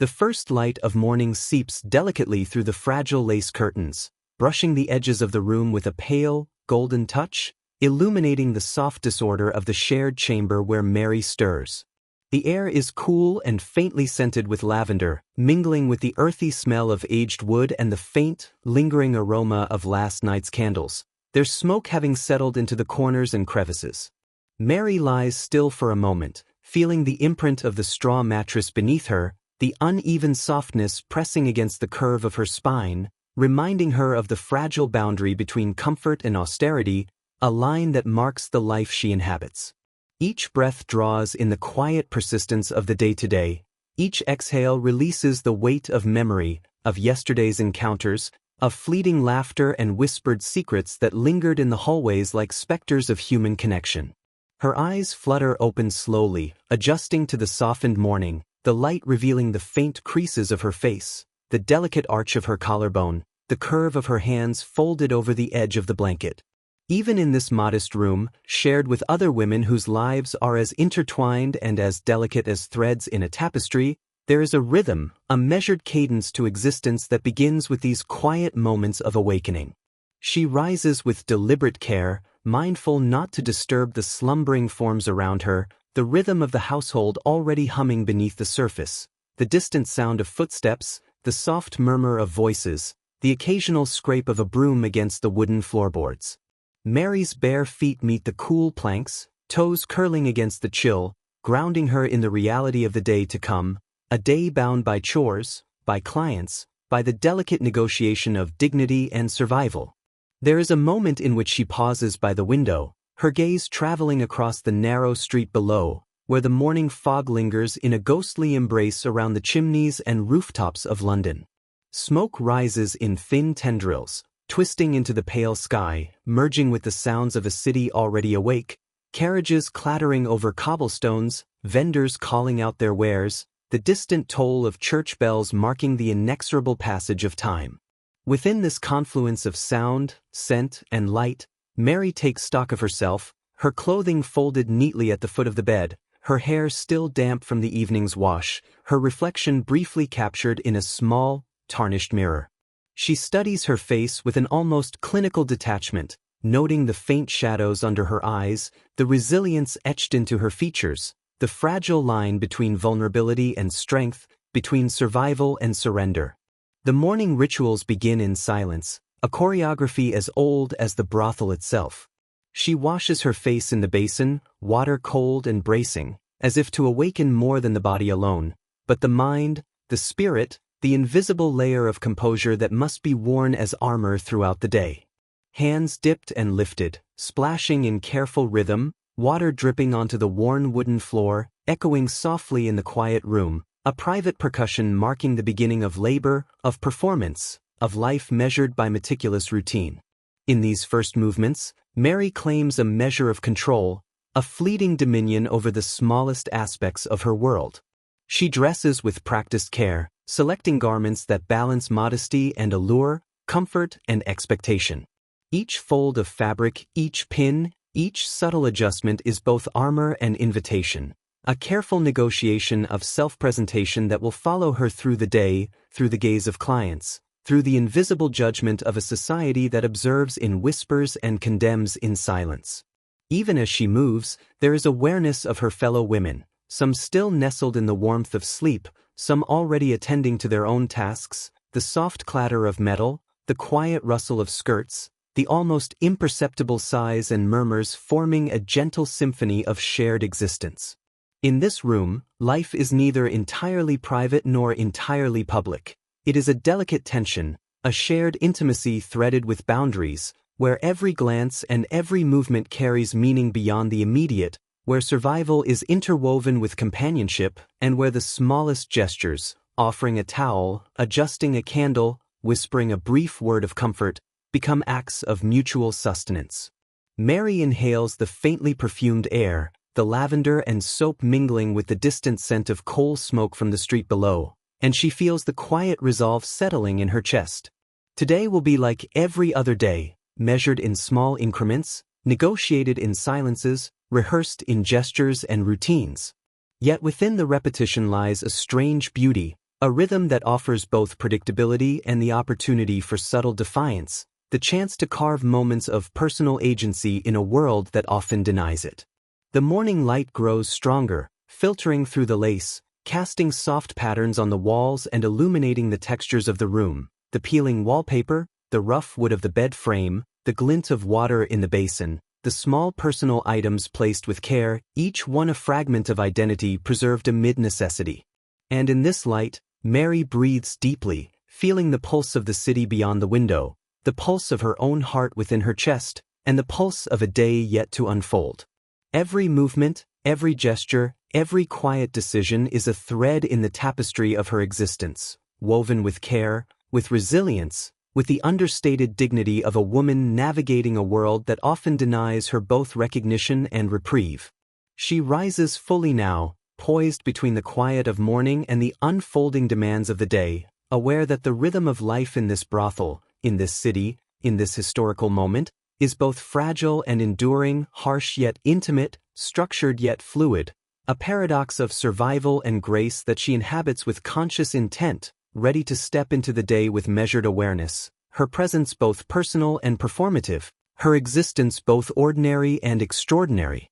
The first light of morning seeps delicately through the fragile lace curtains, brushing the edges of the room with a pale, golden touch, illuminating the soft disorder of the shared chamber where Mary stirs. The air is cool and faintly scented with lavender, mingling with the earthy smell of aged wood and the faint, lingering aroma of last night's candles, their smoke having settled into the corners and crevices. Mary lies still for a moment, feeling the imprint of the straw mattress beneath her, the uneven softness pressing against the curve of her spine, reminding her of the fragile boundary between comfort and austerity, a line that marks the life she inhabits. Each breath draws in the quiet persistence of the day-to-day. Each exhale releases the weight of memory, of yesterday's encounters, of fleeting laughter and whispered secrets that lingered in the hallways like specters of human connection. Her eyes flutter open slowly, adjusting to the softened morning, the light revealing the faint creases of her face, the delicate arch of her collarbone, the curve of her hands folded over the edge of the blanket. Even in this modest room, shared with other women whose lives are as intertwined and as delicate as threads in a tapestry, there is a rhythm, a measured cadence to existence that begins with these quiet moments of awakening. She rises with deliberate care, mindful not to disturb the slumbering forms around her, the rhythm of the household already humming beneath the surface, the distant sound of footsteps, the soft murmur of voices, the occasional scrape of a broom against the wooden floorboards. Mary's bare feet meet the cool planks, toes curling against the chill, grounding her in the reality of the day to come, a day bound by chores, by clients, by the delicate negotiation of dignity and survival. There is a moment in which she pauses by the window, her gaze traveling across the narrow street below, where the morning fog lingers in a ghostly embrace around the chimneys and rooftops of London. Smoke rises in thin tendrils, twisting into the pale sky, merging with the sounds of a city already awake, carriages clattering over cobblestones, vendors calling out their wares, the distant toll of church bells marking the inexorable passage of time. Within this confluence of sound, scent, and light, Mary takes stock of herself, her clothing folded neatly at the foot of the bed, her hair still damp from the evening's wash, her reflection briefly captured in a small, tarnished mirror. She studies her face with an almost clinical detachment, noting the faint shadows under her eyes, the resilience etched into her features, the fragile line between vulnerability and strength, between survival and surrender. The morning rituals begin in silence, a choreography as old as the brothel itself. She washes her face in the basin, water cold and bracing, as if to awaken more than the body alone, but the mind, the spirit, the invisible layer of composure that must be worn as armor throughout the day. Hands dipped and lifted, splashing in careful rhythm, water dripping onto the worn wooden floor, echoing softly in the quiet room, a private percussion marking the beginning of labor, of performance, of life measured by meticulous routine. In these first movements, Mary claims a measure of control, a fleeting dominion over the smallest aspects of her world. She dresses with practiced care, selecting garments that balance modesty and allure, comfort and expectation. Each fold of fabric, each pin, each subtle adjustment is both armor and invitation, a careful negotiation of self-presentation that will follow her through the day, through the gaze of clients, through the invisible judgment of a society that observes in whispers and condemns in silence. Even as she moves, there is awareness of her fellow women, some still nestled in the warmth of sleep, some already attending to their own tasks, the soft clatter of metal, the quiet rustle of skirts, the almost imperceptible sighs and murmurs forming a gentle symphony of shared existence. In this room, life is neither entirely private nor entirely public. It is a delicate tension, a shared intimacy threaded with boundaries, where every glance and every movement carries meaning beyond the immediate, where survival is interwoven with companionship, and where the smallest gestures, offering a towel, adjusting a candle, whispering a brief word of comfort, become acts of mutual sustenance. Mary inhales the faintly perfumed air, the lavender and soap mingling with the distant scent of coal smoke from the street below, and she feels the quiet resolve settling in her chest. Today will be like every other day, measured in small increments, negotiated in silences, rehearsed in gestures and routines. Yet within the repetition lies a strange beauty, A rhythm that offers both predictability and the opportunity for subtle defiance, the chance to carve moments of personal agency in a world that often denies it. The morning light grows stronger, filtering through the lace, casting soft patterns on the walls and illuminating the textures of the room, the peeling wallpaper, the rough wood of the bed frame, the glint of water in the basin, the small personal items placed with care, each one a fragment of identity preserved amid necessity. And in this light, Mary breathes deeply, feeling the pulse of the city beyond the window, the pulse of her own heart within her chest, and the pulse of a day yet to unfold. Every movement, every gesture, every quiet decision is a thread in the tapestry of her existence, woven with care, with resilience, with the understated dignity of a woman navigating a world that often denies her both recognition and reprieve. She rises fully now, poised between the quiet of morning and the unfolding demands of the day, aware that the rhythm of life in this brothel, in this city, in this historical moment, is both fragile and enduring, harsh yet intimate, structured yet fluid, a paradox of survival and grace that she inhabits with conscious intent, ready to step into the day with measured awareness, her presence both personal and performative, her existence both ordinary and extraordinary.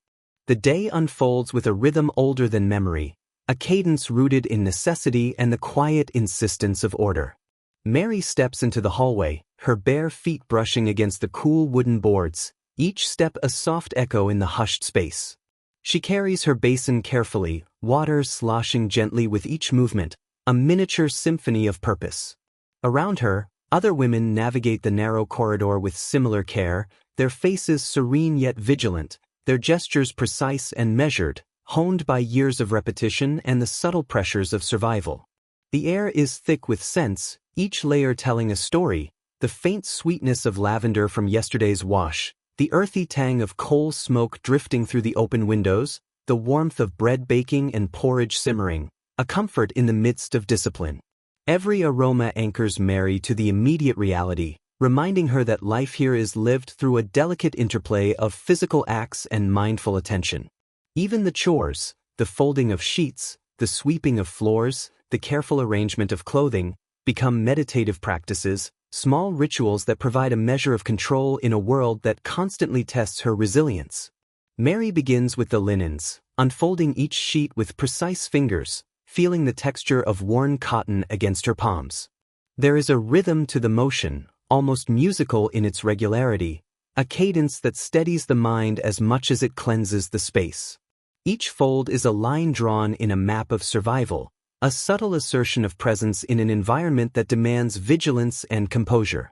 The day unfolds with a rhythm older than memory, a cadence rooted in necessity and the quiet insistence of order. Mary steps into the hallway, her bare feet brushing against the cool wooden boards, each step a soft echo in the hushed space. She carries her basin carefully, water sloshing gently with each movement, a miniature symphony of purpose. Around her, other women navigate the narrow corridor with similar care, their faces serene yet vigilant, their gestures precise and measured, honed by years of repetition and the subtle pressures of survival. The air is thick with scents, each layer telling a story, the faint sweetness of lavender from yesterday's wash, the earthy tang of coal smoke drifting through the open windows, the warmth of bread baking and porridge simmering, a comfort in the midst of discipline. Every aroma anchors Mary to the immediate reality, reminding her that life here is lived through a delicate interplay of physical acts and mindful attention. Even the chores, the folding of sheets, the sweeping of floors, the careful arrangement of clothing, become meditative practices, small rituals that provide a measure of control in a world that constantly tests her resilience. Mary begins with the linens, unfolding each sheet with precise fingers, feeling the texture of worn cotton against her palms. There is a rhythm to the motion, almost musical in its regularity, a cadence that steadies the mind as much as it cleanses the space. Each fold is a line drawn in a map of survival, a subtle assertion of presence in an environment that demands vigilance and composure.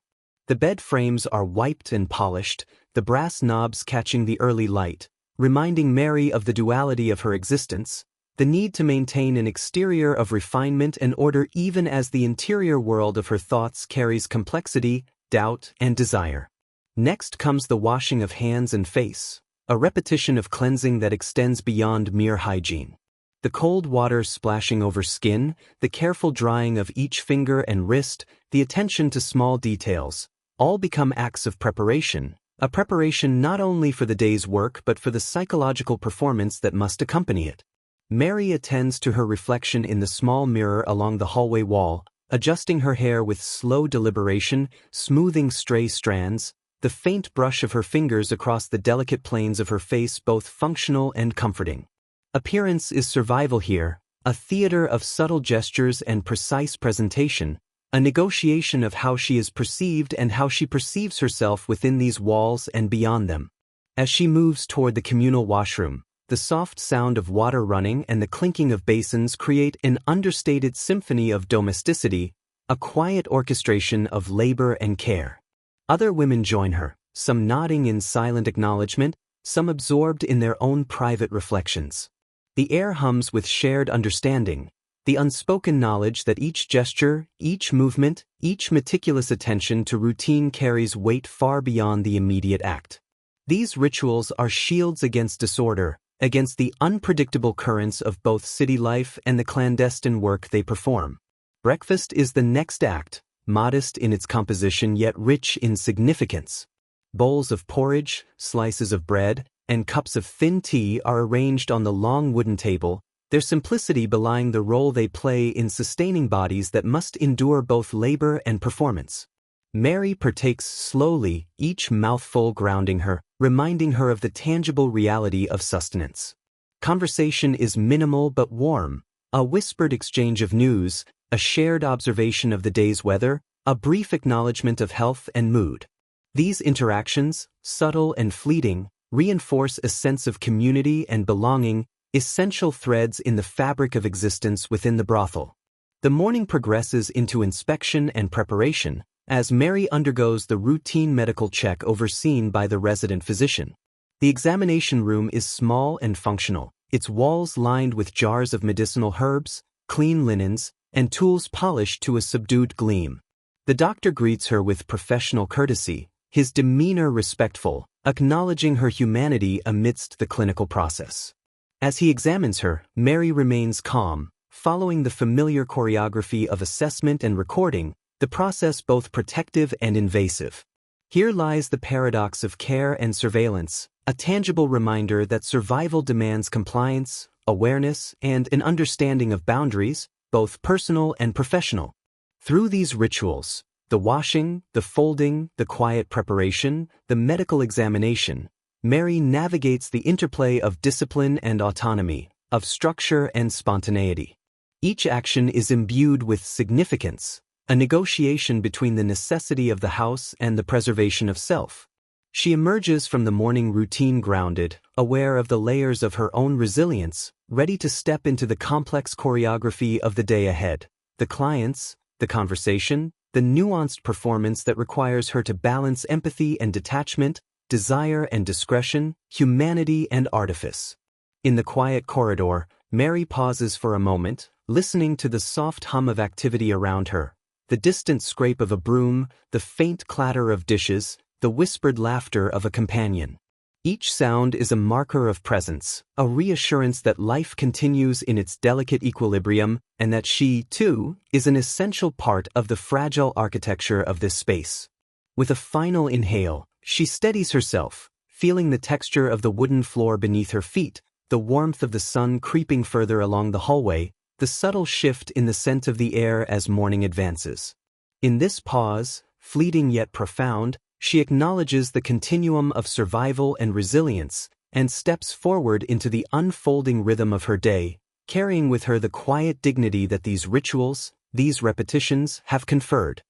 The bed frames are wiped and polished, the brass knobs catching the early light, reminding Mary of the duality of her existence, the need to maintain an exterior of refinement and order even as the interior world of her thoughts carries complexity, doubt, and desire. Next comes the washing of hands and face, a repetition of cleansing that extends beyond mere hygiene. The cold water splashing over skin, the careful drying of each finger and wrist, the attention to small details, all become acts of preparation, a preparation not only for the day's work but for the psychological performance that must accompany it. Mary attends to her reflection in the small mirror along the hallway wall, adjusting her hair with slow deliberation, smoothing stray strands, the faint brush of her fingers across the delicate planes of her face both functional and comforting. Appearance is survival here, a theater of subtle gestures and precise presentation, a negotiation of how she is perceived and how she perceives herself within these walls and beyond them. As she moves toward the communal washroom, the soft sound of water running and the clinking of basins create an understated symphony of domesticity, a quiet orchestration of labor and care. Other women join her, some nodding in silent acknowledgement, some absorbed in their own private reflections. The air hums with shared understanding, the unspoken knowledge that each gesture, each movement, each meticulous attention to routine carries weight far beyond the immediate act. These rituals are shields against disorder, against the unpredictable currents of both city life and the clandestine work they perform. Breakfast is the next act, modest in its composition yet rich in significance. Bowls of porridge, slices of bread, and cups of thin tea are arranged on the long wooden table, their simplicity belying the role they play in sustaining bodies that must endure both labor and performance. Mary partakes slowly, each mouthful grounding her, reminding her of the tangible reality of sustenance. Conversation is minimal but warm, a whispered exchange of news, a shared observation of the day's weather, a brief acknowledgement of health and mood. These interactions, subtle and fleeting, reinforce a sense of community and belonging, essential threads in the fabric of existence within the brothel. The morning progresses into inspection and preparation, as Mary undergoes the routine medical check overseen by the resident physician. The examination room is small and functional, its walls lined with jars of medicinal herbs, clean linens, and tools polished to a subdued gleam. The doctor greets her with professional courtesy, his demeanor respectful, acknowledging her humanity amidst the clinical process. As he examines her, Mary remains calm, following the familiar choreography of assessment and recording, the process both protective and invasive. Here lies the paradox of care and surveillance, a tangible reminder that survival demands compliance, awareness, and an understanding of boundaries, both personal and professional. Through these rituals, the washing, the folding, the quiet preparation, the medical examination, Mary navigates the interplay of discipline and autonomy, of structure and spontaneity. Each action is imbued with significance, a negotiation between the necessity of the house and the preservation of self. She emerges from the morning routine grounded, aware of the layers of her own resilience, ready to step into the complex choreography of the day ahead. The clients, the conversation, the nuanced performance that requires her to balance empathy and detachment, desire and discretion, humanity and artifice. In the quiet corridor, Mary pauses for a moment, listening to the soft hum of activity around her, the distant scrape of a broom, the faint clatter of dishes, the whispered laughter of a companion. Each sound is a marker of presence, a reassurance that life continues in its delicate equilibrium and that she, too, is an essential part of the fragile architecture of this space. With a final inhale, she steadies herself, feeling the texture of the wooden floor beneath her feet, the warmth of the sun creeping further along the hallway, the subtle shift in the scent of the air as morning advances. In this pause, fleeting yet profound, she acknowledges the continuum of survival and resilience and steps forward into the unfolding rhythm of her day, carrying with her the quiet dignity that these rituals, these repetitions, have conferred.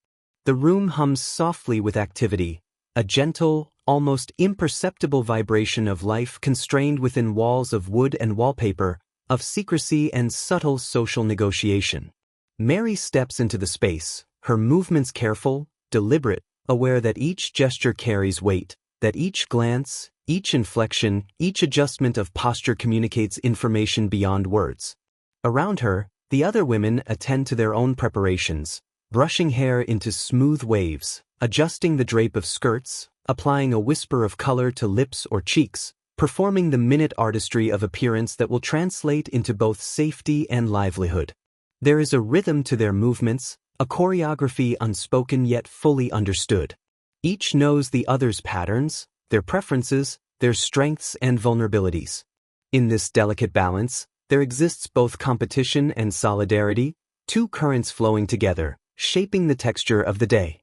The room hums softly with activity, a gentle, almost imperceptible vibration of life constrained within walls of wood and wallpaper, of secrecy and subtle social negotiation. Mary steps into the space, her movements careful, deliberate, aware that each gesture carries weight, that each glance, each inflection, each adjustment of posture communicates information beyond words. Around her, the other women attend to their own preparations, brushing hair into smooth waves, adjusting the drape of skirts, applying a whisper of color to lips or cheeks, performing the minute artistry of appearance that will translate into both safety and livelihood. There is a rhythm to their movements, a choreography unspoken yet fully understood. Each knows the other's patterns, their preferences, their strengths and vulnerabilities. In this delicate balance, there exists both competition and solidarity, two currents flowing together, shaping the texture of the day.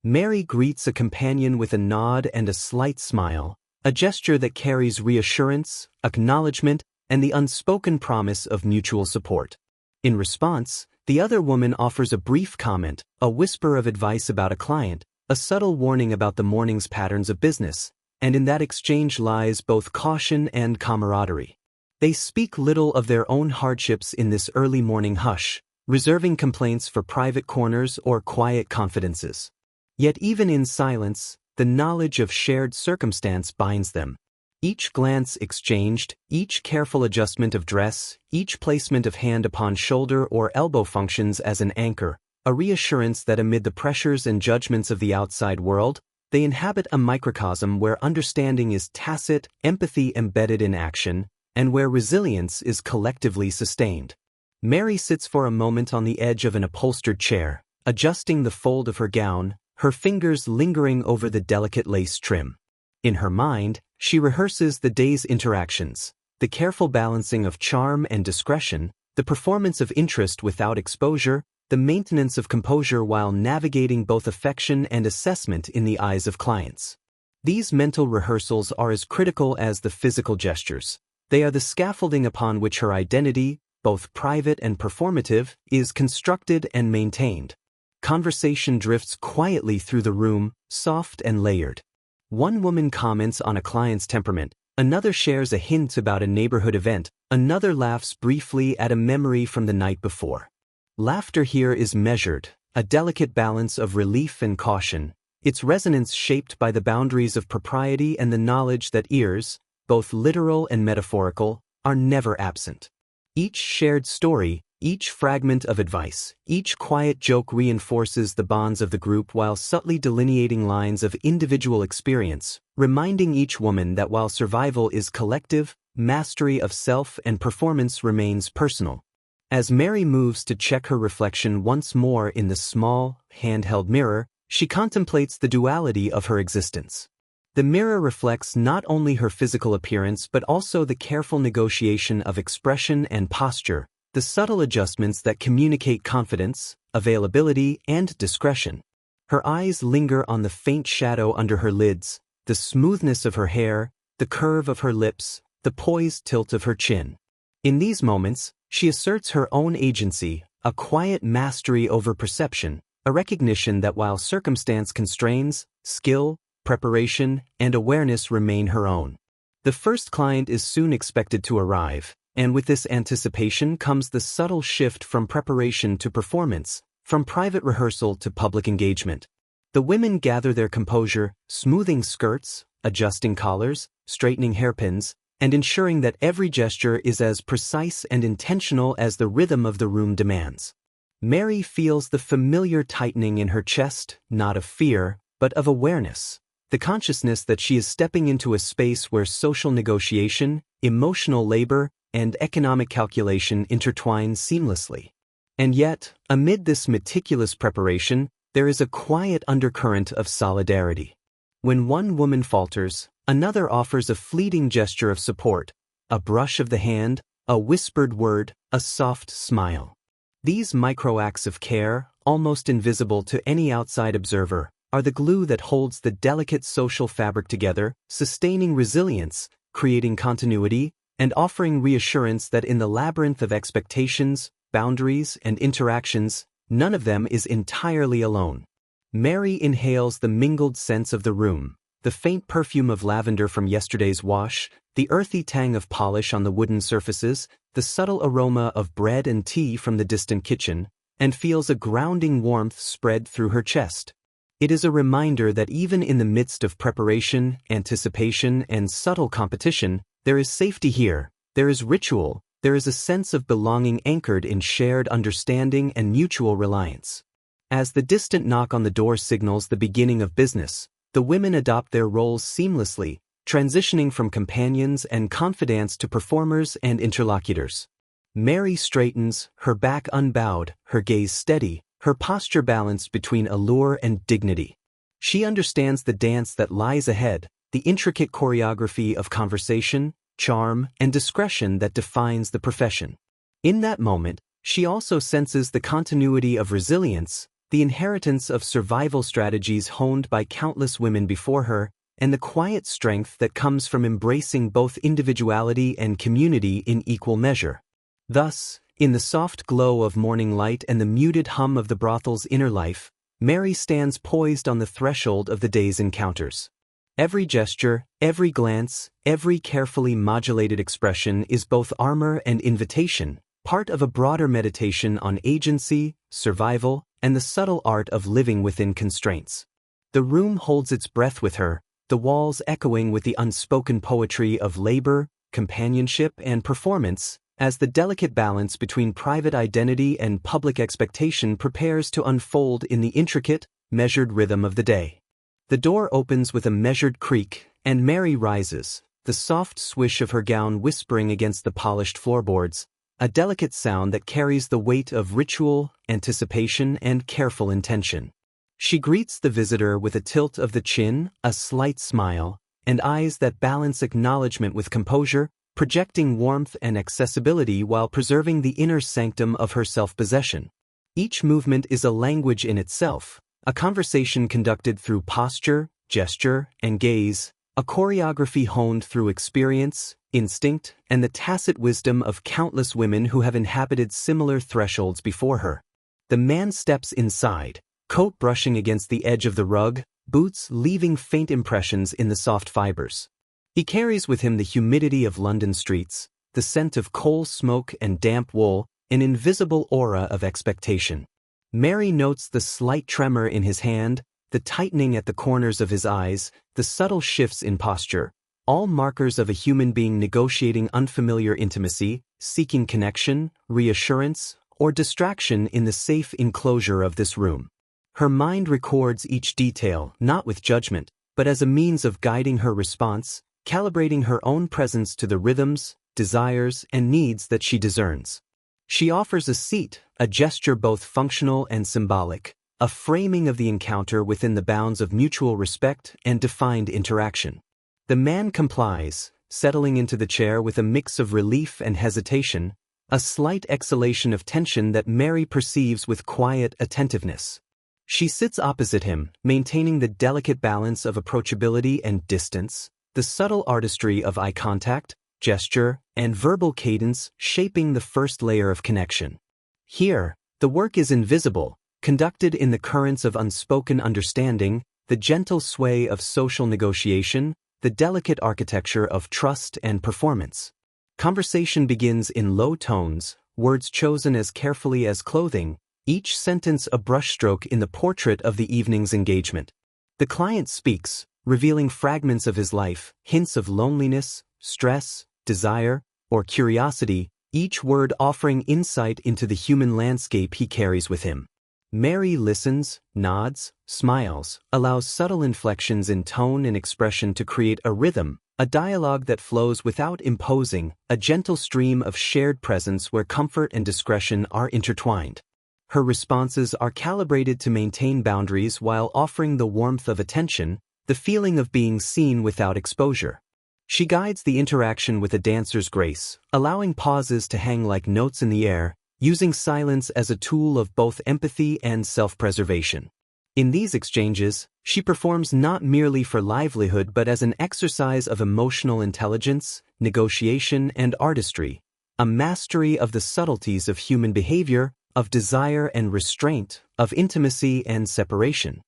Mary greets a companion with a nod and a slight smile, a gesture that carries reassurance, acknowledgement, and the unspoken promise of mutual support. In response, the other woman offers a brief comment, a whisper of advice about a client, a subtle warning about the morning's patterns of business, and in that exchange lies both caution and camaraderie. They speak little of their own hardships in this early morning hush, reserving complaints for private corners or quiet confidences. Yet even in silence, the knowledge of shared circumstance binds them. Each glance exchanged, each careful adjustment of dress, each placement of hand upon shoulder or elbow functions as an anchor, a reassurance that amid the pressures and judgments of the outside world, they inhabit a microcosm where understanding is tacit, empathy embedded in action, and where resilience is collectively sustained. Mary sits for a moment on the edge of an upholstered chair, adjusting the fold of her gown, her fingers lingering over the delicate lace trim. In her mind, she rehearses the day's interactions, the careful balancing of charm and discretion, the performance of interest without exposure, the maintenance of composure while navigating both affection and assessment in the eyes of clients. These mental rehearsals are as critical as the physical gestures. They are the scaffolding upon which her identity, both private and performative, is constructed and maintained. Conversation drifts quietly through the room, soft and layered. One woman comments on a client's temperament, another shares a hint about a neighborhood event, another laughs briefly at a memory from the night before. Laughter here is measured, a delicate balance of relief and caution, its resonance shaped by the boundaries of propriety and the knowledge that ears, both literal and metaphorical, are never absent. Each shared story, each fragment of advice, each quiet joke reinforces the bonds of the group while subtly delineating lines of individual experience, reminding each woman that while survival is collective, mastery of self and performance remains personal. As Mary moves to check her reflection once more in the small, handheld mirror, she contemplates the duality of her existence. The mirror reflects not only her physical appearance but also the careful negotiation of expression and posture, the subtle adjustments that communicate confidence, availability, and discretion. Her eyes linger on the faint shadow under her lids, the smoothness of her hair, the curve of her lips, the poised tilt of her chin. In these moments, she asserts her own agency, a quiet mastery over perception, a recognition that while circumstance constrains, skill, preparation, and awareness remain her own. The first client is soon expected to arrive, and with this anticipation comes the subtle shift from preparation to performance, from private rehearsal to public engagement. The women gather their composure, smoothing skirts, adjusting collars, straightening hairpins, and ensuring that every gesture is as precise and intentional as the rhythm of the room demands. Mary feels the familiar tightening in her chest, not of fear, but of awareness, the consciousness that she is stepping into a space where social negotiation, emotional labor, and economic calculation intertwine seamlessly. And yet, amid this meticulous preparation, there is a quiet undercurrent of solidarity. When one woman falters, another offers a fleeting gesture of support, a brush of the hand, a whispered word, a soft smile. These micro-acts of care, almost invisible to any outside observer, are the glue that holds the delicate social fabric together, sustaining resilience, creating continuity, and offering reassurance that in the labyrinth of expectations, boundaries, and interactions, none of them is entirely alone. Mary inhales the mingled scents of the room, the faint perfume of lavender from yesterday's wash, the earthy tang of polish on the wooden surfaces, the subtle aroma of bread and tea from the distant kitchen, and feels a grounding warmth spread through her chest. It is a reminder that even in the midst of preparation, anticipation, and subtle competition, there is safety here, there is ritual, there is a sense of belonging anchored in shared understanding and mutual reliance. As the distant knock on the door signals the beginning of business, the women adopt their roles seamlessly, transitioning from companions and confidants to performers and interlocutors. Mary straightens, her back unbowed, her gaze steady, her posture balanced between allure and dignity. She understands the dance that lies ahead, the intricate choreography of conversation, charm, and discretion that defines the profession. In that moment, she also senses the continuity of resilience, the inheritance of survival strategies honed by countless women before her, and the quiet strength that comes from embracing both individuality and community in equal measure. Thus, in the soft glow of morning light and the muted hum of the brothel's inner life, Mary stands poised on the threshold of the day's encounters. Every gesture, every glance, every carefully modulated expression is both armor and invitation, part of a broader meditation on agency, survival, and the subtle art of living within constraints. The room holds its breath with her, the walls echoing with the unspoken poetry of labor, companionship, and performance, as the delicate balance between private identity and public expectation prepares to unfold in the intricate, measured rhythm of the day. The door opens with a measured creak, and Mary rises, the soft swish of her gown whispering against the polished floorboards, a delicate sound that carries the weight of ritual, anticipation, and careful intention. She greets the visitor with a tilt of the chin, a slight smile, and eyes that balance acknowledgement with composure, projecting warmth and accessibility while preserving the inner sanctum of her self-possession. Each movement is a language in itself, a conversation conducted through posture, gesture, and gaze, a choreography honed through experience, instinct, and the tacit wisdom of countless women who have inhabited similar thresholds before her. The man steps inside, coat brushing against the edge of the rug, boots leaving faint impressions in the soft fibers. He carries with him the humidity of London streets, the scent of coal smoke and damp wool, an invisible aura of expectation. Mary notes the slight tremor in his hand, the tightening at the corners of his eyes, the subtle shifts in posture, all markers of a human being negotiating unfamiliar intimacy, seeking connection, reassurance, or distraction in the safe enclosure of this room. Her mind records each detail, not with judgment, but as a means of guiding her response, calibrating her own presence to the rhythms, desires, and needs that she discerns. She offers a seat, a gesture both functional and symbolic, a framing of the encounter within the bounds of mutual respect and defined interaction. The man complies, settling into the chair with a mix of relief and hesitation, a slight exhalation of tension that Mary perceives with quiet attentiveness. She sits opposite him, maintaining the delicate balance of approachability and distance, the subtle artistry of eye contact, gesture, and verbal cadence shaping the first layer of connection. Here, the work is invisible, conducted in the currents of unspoken understanding, the gentle sway of social negotiation, the delicate architecture of trust and performance. Conversation begins in low tones, words chosen as carefully as clothing, each sentence a brushstroke in the portrait of the evening's engagement. The client speaks, revealing fragments of his life, hints of loneliness, stress, desire, or curiosity, each word offering insight into the human landscape he carries with him. Mary listens, nods, smiles, allows subtle inflections in tone and expression to create a rhythm, a dialogue that flows without imposing, a gentle stream of shared presence where comfort and discretion are intertwined. Her responses are calibrated to maintain boundaries while offering the warmth of attention, the feeling of being seen without exposure. She guides the interaction with a dancer's grace, allowing pauses to hang like notes in the air, using silence as a tool of both empathy and self-preservation. In these exchanges, she performs not merely for livelihood but as an exercise of emotional intelligence, negotiation, and artistry, a mastery of the subtleties of human behavior, of desire and restraint, of intimacy and separation.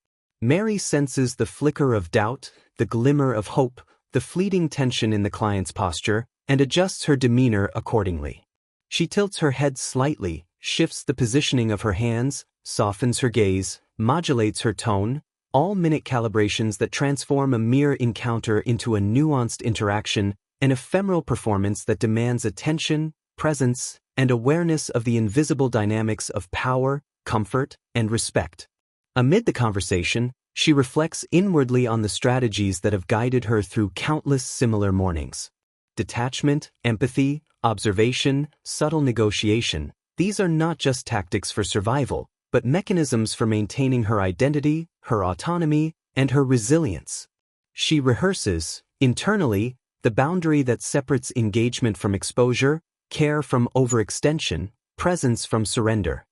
Mary senses the flicker of doubt, the glimmer of hope, the fleeting tension in the client's posture, and adjusts her demeanor accordingly. She tilts her head slightly, shifts the positioning of her hands, softens her gaze, modulates her tone, all minute calibrations that transform a mere encounter into a nuanced interaction, an ephemeral performance that demands attention, presence, and awareness of the invisible dynamics of power, comfort, and respect. Amid the conversation, she reflects inwardly on the strategies that have guided her through countless similar mornings. Detachment, empathy, observation, subtle negotiation, these are not just tactics for survival, but mechanisms for maintaining her identity, her autonomy, and her resilience. She rehearses, internally, the boundary that separates engagement from exposure, care from overextension, presence from surrender.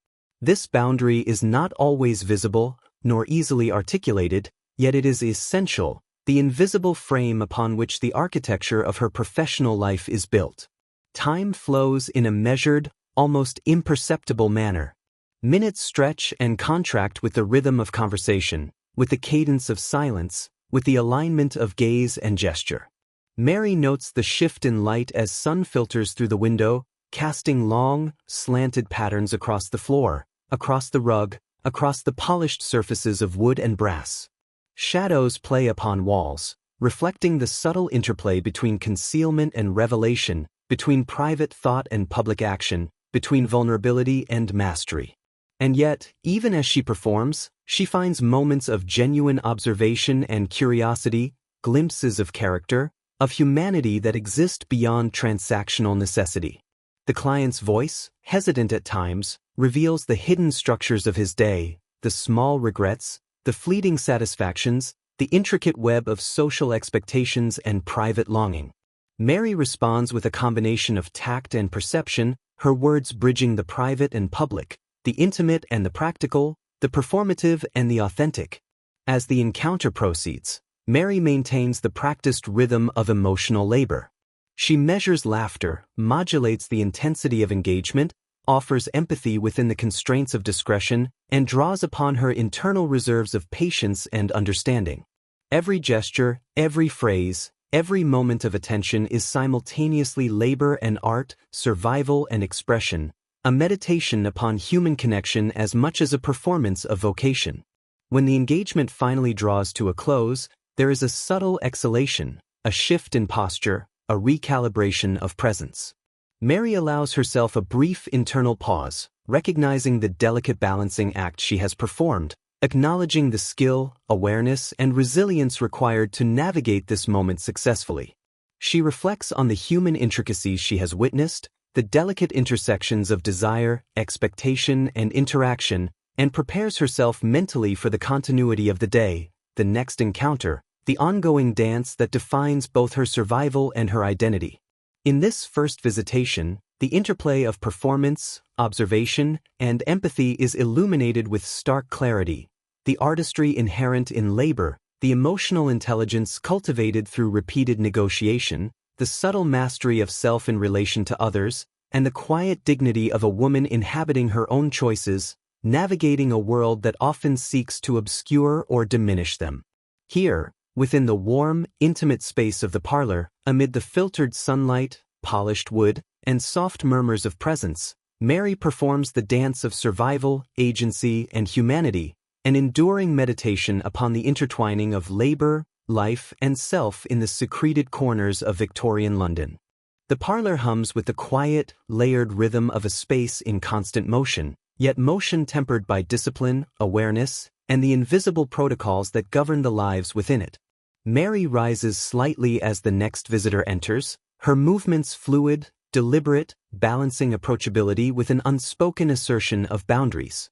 This boundary is not always visible, nor easily articulated, yet it is essential, the invisible frame upon which the architecture of her professional life is built. Time flows in a measured, almost imperceptible manner. Minutes stretch and contract with the rhythm of conversation, with the cadence of silence, with the alignment of gaze and gesture. Mary notes the shift in light as sun filters through the window, casting long, slanted patterns across the floor, across the rug, across the polished surfaces of wood and brass. Shadows play upon walls, reflecting the subtle interplay between concealment and revelation, between private thought and public action, between vulnerability and mastery. And yet, even as she performs, she finds moments of genuine observation and curiosity, glimpses of character, of humanity that exist beyond transactional necessity. The client's voice, hesitant at times, reveals the hidden structures of his day, the small regrets, the fleeting satisfactions, the intricate web of social expectations and private longing. Mary responds with a combination of tact and perception, her words bridging the private and public, the intimate and the practical, the performative and the authentic. As the encounter proceeds, Mary maintains the practiced rhythm of emotional labor. She measures laughter, modulates the intensity of engagement, offers empathy within the constraints of discretion, and draws upon her internal reserves of patience and understanding. Every gesture, every phrase, every moment of attention is simultaneously labor and art, survival and expression, a meditation upon human connection as much as a performance of vocation. When the engagement finally draws to a close, there is a subtle exhalation, a shift in posture, a recalibration of presence. Mary allows herself a brief internal pause, recognizing the delicate balancing act she has performed, acknowledging the skill, awareness, and resilience required to navigate this moment successfully. She reflects on the human intricacies she has witnessed, the delicate intersections of desire, expectation, and interaction, and prepares herself mentally for the continuity of the day, the next encounter, the ongoing dance that defines both her survival and her identity. In this first visitation, the interplay of performance, observation, and empathy is illuminated with stark clarity. The artistry inherent in labor, the emotional intelligence cultivated through repeated negotiation, the subtle mastery of self in relation to others, and the quiet dignity of a woman inhabiting her own choices, navigating a world that often seeks to obscure or diminish them. Here, within the warm, intimate space of the parlor, amid the filtered sunlight, polished wood, and soft murmurs of presence, Mary performs the dance of survival, agency, and humanity, an enduring meditation upon the intertwining of labor, life, and self in the secreted corners of Victorian London. The parlor hums with the quiet, layered rhythm of a space in constant motion, yet motion tempered by discipline, awareness, and the invisible protocols that govern the lives within it. Mary rises slightly as the next visitor enters, her movements fluid, deliberate, balancing approachability with an unspoken assertion of boundaries.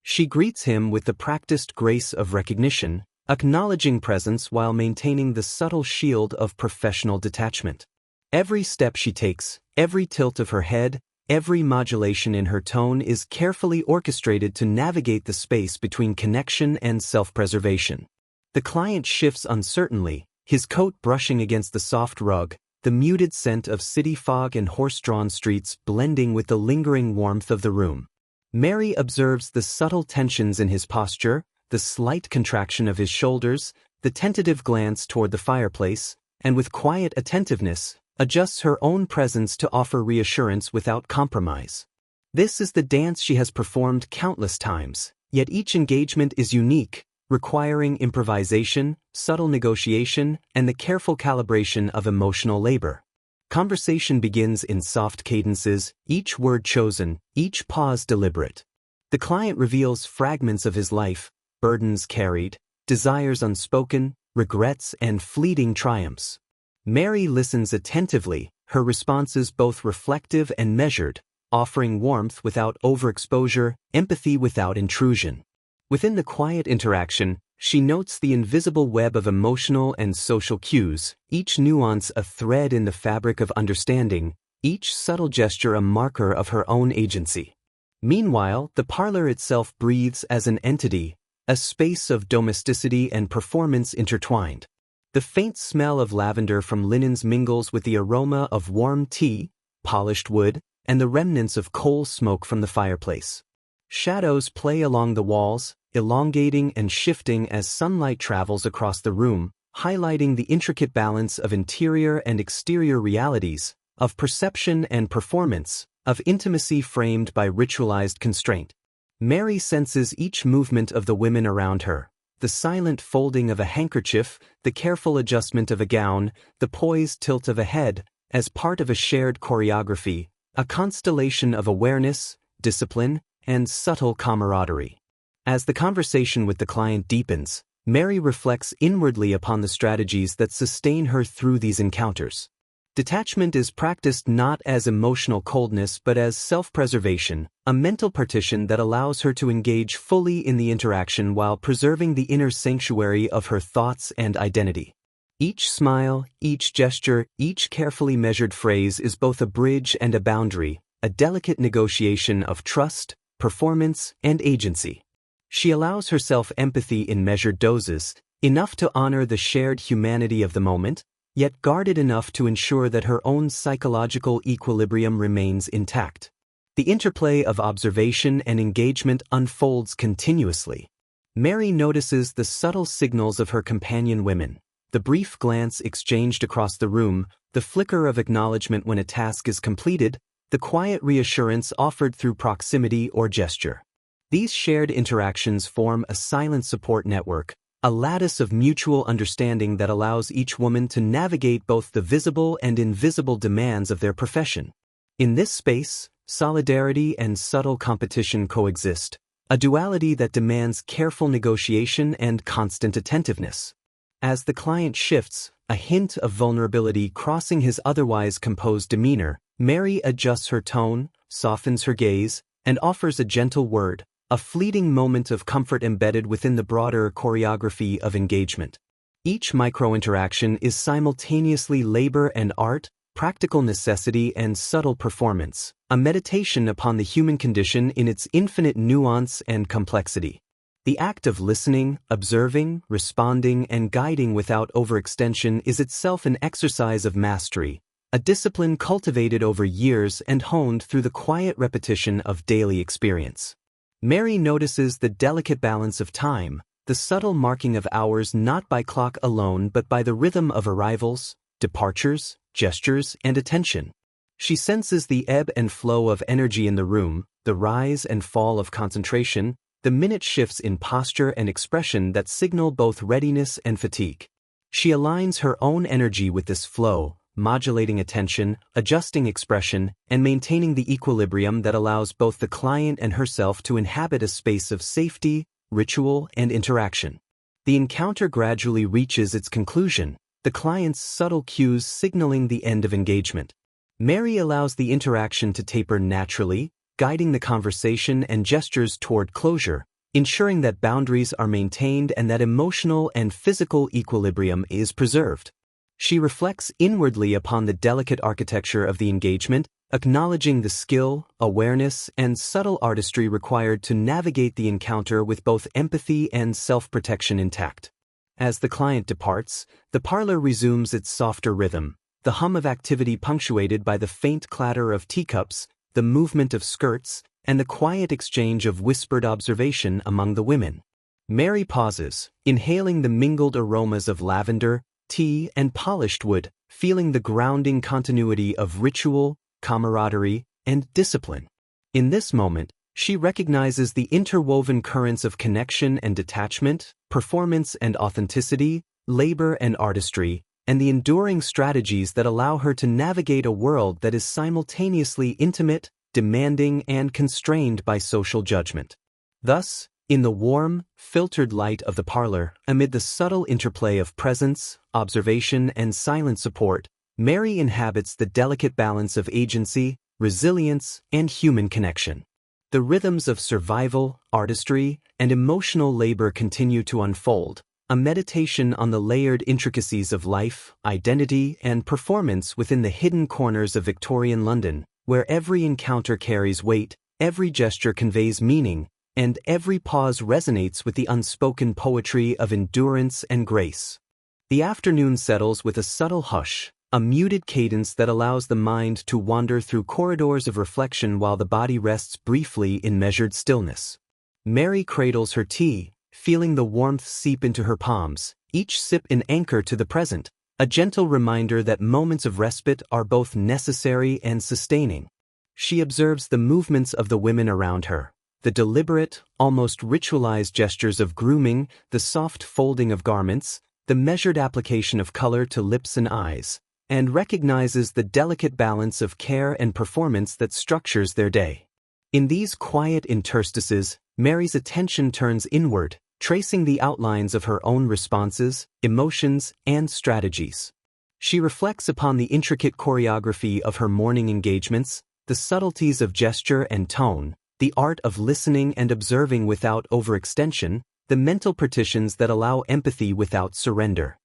She greets him with the practiced grace of recognition, acknowledging presence while maintaining the subtle shield of professional detachment. Every step she takes, every tilt of her head, every modulation in her tone is carefully orchestrated to navigate the space between connection and self-preservation. The client shifts uncertainly, his coat brushing against the soft rug, the muted scent of city fog and horse-drawn streets blending with the lingering warmth of the room. Mary observes the subtle tensions in his posture, the slight contraction of his shoulders, the tentative glance toward the fireplace, and with quiet attentiveness, adjusts her own presence to offer reassurance without compromise. This is the dance she has performed countless times, yet each engagement is unique, requiring improvisation, subtle negotiation, and the careful calibration of emotional labor. Conversation begins in soft cadences, each word chosen, each pause deliberate. The client reveals fragments of his life, burdens carried, desires unspoken, regrets, and fleeting triumphs. Mary listens attentively, her responses both reflective and measured, offering warmth without overexposure, empathy without intrusion. Within the quiet interaction, she notes the invisible web of emotional and social cues, each nuance a thread in the fabric of understanding, each subtle gesture a marker of her own agency. Meanwhile, the parlor itself breathes as an entity, a space of domesticity and performance intertwined. The faint smell of lavender from linens mingles with the aroma of warm tea, polished wood, and the remnants of coal smoke from the fireplace. Shadows play along the walls, elongating and shifting as sunlight travels across the room, highlighting the intricate balance of interior and exterior realities, of perception and performance, of intimacy framed by ritualized constraint. Mary senses each movement of the women around her, the silent folding of a handkerchief, the careful adjustment of a gown, the poised tilt of a head, as part of a shared choreography, a constellation of awareness, discipline, and subtle camaraderie. As the conversation with the client deepens, Mary reflects inwardly upon the strategies that sustain her through these encounters. Detachment is practiced not as emotional coldness but as self-preservation, a mental partition that allows her to engage fully in the interaction while preserving the inner sanctuary of her thoughts and identity. Each smile, each gesture, each carefully measured phrase is both a bridge and a boundary, a delicate negotiation of trust, performance, and agency. She allows herself empathy in measured doses, enough to honor the shared humanity of the moment, yet guarded enough to ensure that her own psychological equilibrium remains intact. The interplay of observation and engagement unfolds continuously. Mary notices the subtle signals of her companion women. The brief glance exchanged across the room, the flicker of acknowledgement when a task is completed, the quiet reassurance offered through proximity or gesture. These shared interactions form a silent support network, a lattice of mutual understanding that allows each woman to navigate both the visible and invisible demands of their profession. In this space, solidarity and subtle competition coexist, a duality that demands careful negotiation and constant attentiveness. As the client shifts, a hint of vulnerability crossing his otherwise composed demeanor, Mary adjusts her tone, softens her gaze, and offers a gentle word, a fleeting moment of comfort embedded within the broader choreography of engagement. Each micro-interaction is simultaneously labor and art, practical necessity and subtle performance, a meditation upon the human condition in its infinite nuance and complexity. The act of listening, observing, responding, and guiding without overextension is itself an exercise of mastery, a discipline cultivated over years and honed through the quiet repetition of daily experience. Mary notices the delicate balance of time, the subtle marking of hours not by clock alone but by the rhythm of arrivals, departures, gestures, and attention. She senses the ebb and flow of energy in the room, the rise and fall of concentration, the minute shifts in posture and expression that signal both readiness and fatigue. She aligns her own energy with this flow, modulating attention, adjusting expression, and maintaining the equilibrium that allows both the client and herself to inhabit a space of safety, ritual, and interaction. The encounter gradually reaches its conclusion, the client's subtle cues signaling the end of engagement. Mary allows the interaction to taper naturally, guiding the conversation and gestures toward closure, ensuring that boundaries are maintained and that emotional and physical equilibrium is preserved. She reflects inwardly upon the delicate architecture of the engagement, acknowledging the skill, awareness, and subtle artistry required to navigate the encounter with both empathy and self-protection intact. As the client departs, the parlor resumes its softer rhythm, the hum of activity punctuated by the faint clatter of teacups, the movement of skirts, and the quiet exchange of whispered observation among the women. Mary pauses, inhaling the mingled aromas of lavender, tea, and polished wood, feeling the grounding continuity of ritual, camaraderie, and discipline. In this moment, she recognizes the interwoven currents of connection and detachment, performance and authenticity, labor and artistry, and the enduring strategies that allow her to navigate a world that is simultaneously intimate, demanding, and constrained by social judgment. Thus, in the warm, filtered light of the parlor, amid the subtle interplay of presence, observation, and silent support, Mary inhabits the delicate balance of agency, resilience, and human connection. The rhythms of survival, artistry, and emotional labor continue to unfold, a meditation on the layered intricacies of life, identity, and performance within the hidden corners of Victorian London, where every encounter carries weight, every gesture conveys meaning, and every pause resonates with the unspoken poetry of endurance and grace. The afternoon settles with a subtle hush, a muted cadence that allows the mind to wander through corridors of reflection while the body rests briefly in measured stillness. Mary cradles her tea, feeling the warmth seep into her palms, each sip an anchor to the present, a gentle reminder that moments of respite are both necessary and sustaining. She observes the movements of the women around her, the deliberate, almost ritualized gestures of grooming, the soft folding of garments, the measured application of color to lips and eyes, and recognizes the delicate balance of care and performance that structures their day. In these quiet interstices, Mary's attention turns inward, tracing the outlines of her own responses, emotions, and strategies. She reflects upon the intricate choreography of her morning engagements, the subtleties of gesture and tone, the art of listening and observing without overextension, the mental partitions that allow empathy without surrender.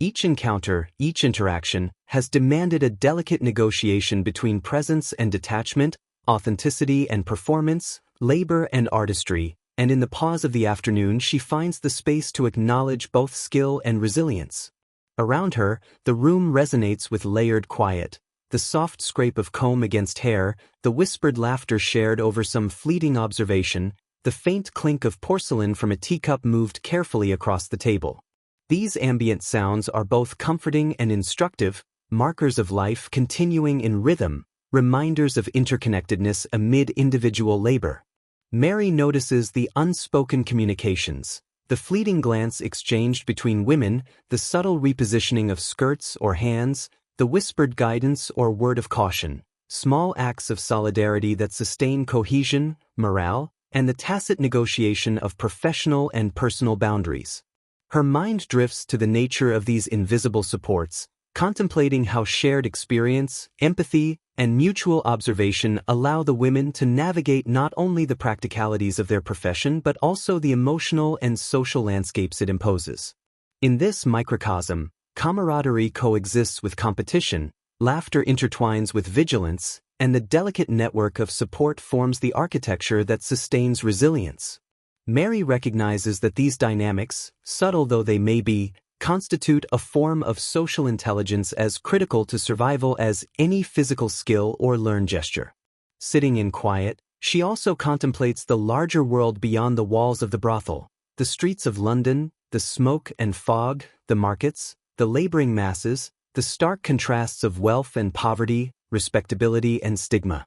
Each encounter, each interaction, has demanded a delicate negotiation between presence and detachment, authenticity and performance, labor and artistry, and in the pause of the afternoon she finds the space to acknowledge both skill and resilience. Around her, the room resonates with layered quiet, the soft scrape of comb against hair, the whispered laughter shared over some fleeting observation, the faint clink of porcelain from a teacup moved carefully across the table. These ambient sounds are both comforting and instructive, markers of life continuing in rhythm, reminders of interconnectedness amid individual labor. Mary notices the unspoken communications, the fleeting glance exchanged between women, the subtle repositioning of skirts or hands, the whispered guidance or word of caution, small acts of solidarity that sustain cohesion, morale, and the tacit negotiation of professional and personal boundaries. Her mind drifts to the nature of these invisible supports, contemplating how shared experience, empathy, and mutual observation allow the women to navigate not only the practicalities of their profession but also the emotional and social landscapes it imposes. In this microcosm, camaraderie coexists with competition, laughter intertwines with vigilance, and the delicate network of support forms the architecture that sustains resilience. Mary recognizes that these dynamics, subtle though they may be, constitute a form of social intelligence as critical to survival as any physical skill or learned gesture. Sitting in quiet, she also contemplates the larger world beyond the walls of the brothel, the streets of London, the smoke and fog, the markets, the laboring masses, the stark contrasts of wealth and poverty, respectability and stigma.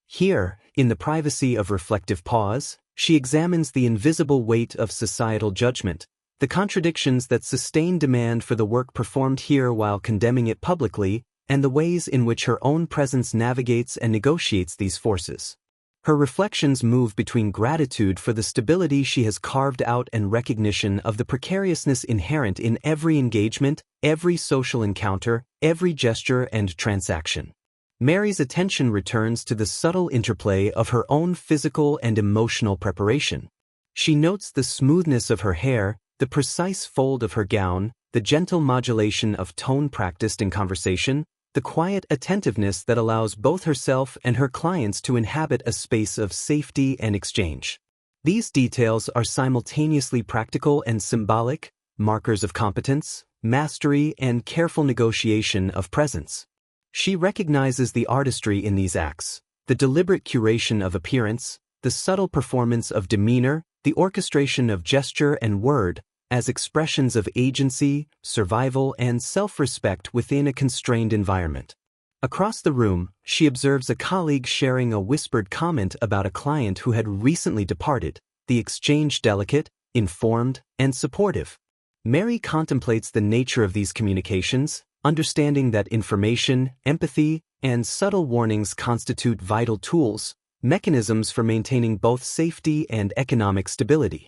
Here, in the privacy of reflective pause, she examines the invisible weight of societal judgment, the contradictions that sustain demand for the work performed here while condemning it publicly, and the ways in which her own presence navigates and negotiates these forces. Her reflections move between gratitude for the stability she has carved out and recognition of the precariousness inherent in every engagement, every social encounter, every gesture and transaction. Mary's attention returns to the subtle interplay of her own physical and emotional preparation. She notes the smoothness of her hair, the precise fold of her gown, the gentle modulation of tone practiced in conversation, the quiet attentiveness that allows both herself and her clients to inhabit a space of safety and exchange. These details are simultaneously practical and symbolic, markers of competence, mastery, and careful negotiation of presence. She recognizes the artistry in these acts, the deliberate curation of appearance, the subtle performance of demeanor, the orchestration of gesture and word, as expressions of agency, survival, and self-respect within a constrained environment. Across the room, she observes a colleague sharing a whispered comment about a client who had recently departed, the exchange delicate, informed, and supportive. Mary contemplates the nature of these communications, understanding that information, empathy, and subtle warnings constitute vital tools, mechanisms for maintaining both safety and economic stability.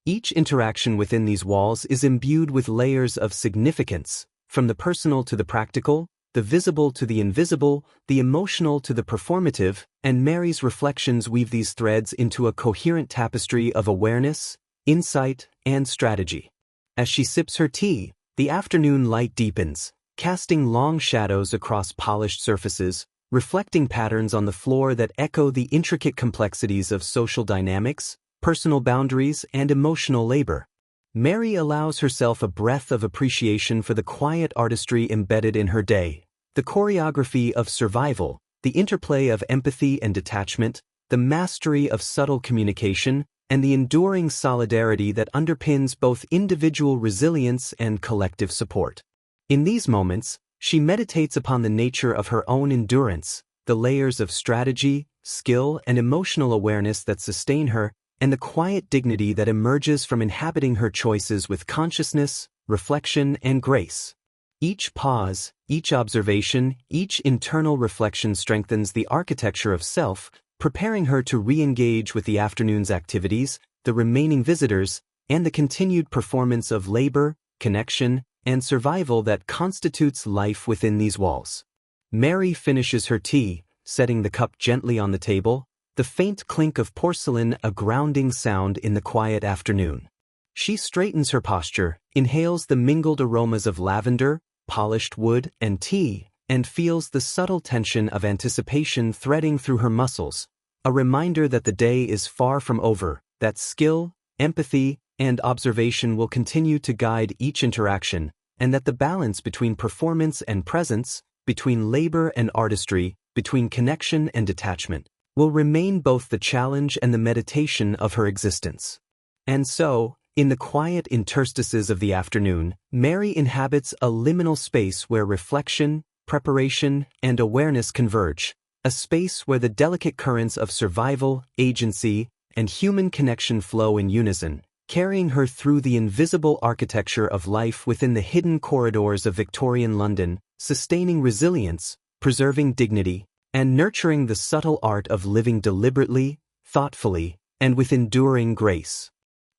Each interaction within these walls is imbued with layers of significance, from the personal to the practical, the visible to the invisible, the emotional to the performative, and Mary's reflections weave these threads into a coherent tapestry of awareness, insight, and strategy. As she sips her tea, the afternoon light deepens, casting long shadows across polished surfaces, reflecting patterns on the floor that echo the intricate complexities of social dynamics, personal boundaries, and emotional labor. Mary allows herself a breath of appreciation for the quiet artistry embedded in her day, the choreography of survival, the interplay of empathy and detachment, the mastery of subtle communication, and the enduring solidarity that underpins both individual resilience and collective support. In these moments, she meditates upon the nature of her own endurance, the layers of strategy, skill, and emotional awareness that sustain her, and the quiet dignity that emerges from inhabiting her choices with consciousness, reflection, and grace. Each pause, each observation, each internal reflection strengthens the architecture of self, preparing her to re-engage with the afternoon's activities, the remaining visitors, and the continued performance of labor, connection, and survival that constitutes life within these walls. Mary finishes her tea, setting the cup gently on the table, the faint clink of porcelain a grounding sound in the quiet afternoon. She straightens her posture, inhales the mingled aromas of lavender, polished wood, and tea, and feels the subtle tension of anticipation threading through her muscles, a reminder that the day is far from over, that skill, empathy, and observation will continue to guide each interaction, and that the balance between performance and presence, between labor and artistry, between connection and detachment, will remain both the challenge and the meditation of her existence. And so, in the quiet interstices of the afternoon, Mary inhabits a liminal space where reflection, preparation, and awareness converge, a space where the delicate currents of survival, agency, and human connection flow in unison, carrying her through the invisible architecture of life within the hidden corridors of Victorian London, sustaining resilience, preserving dignity, and nurturing the subtle art of living deliberately, thoughtfully, and with enduring grace.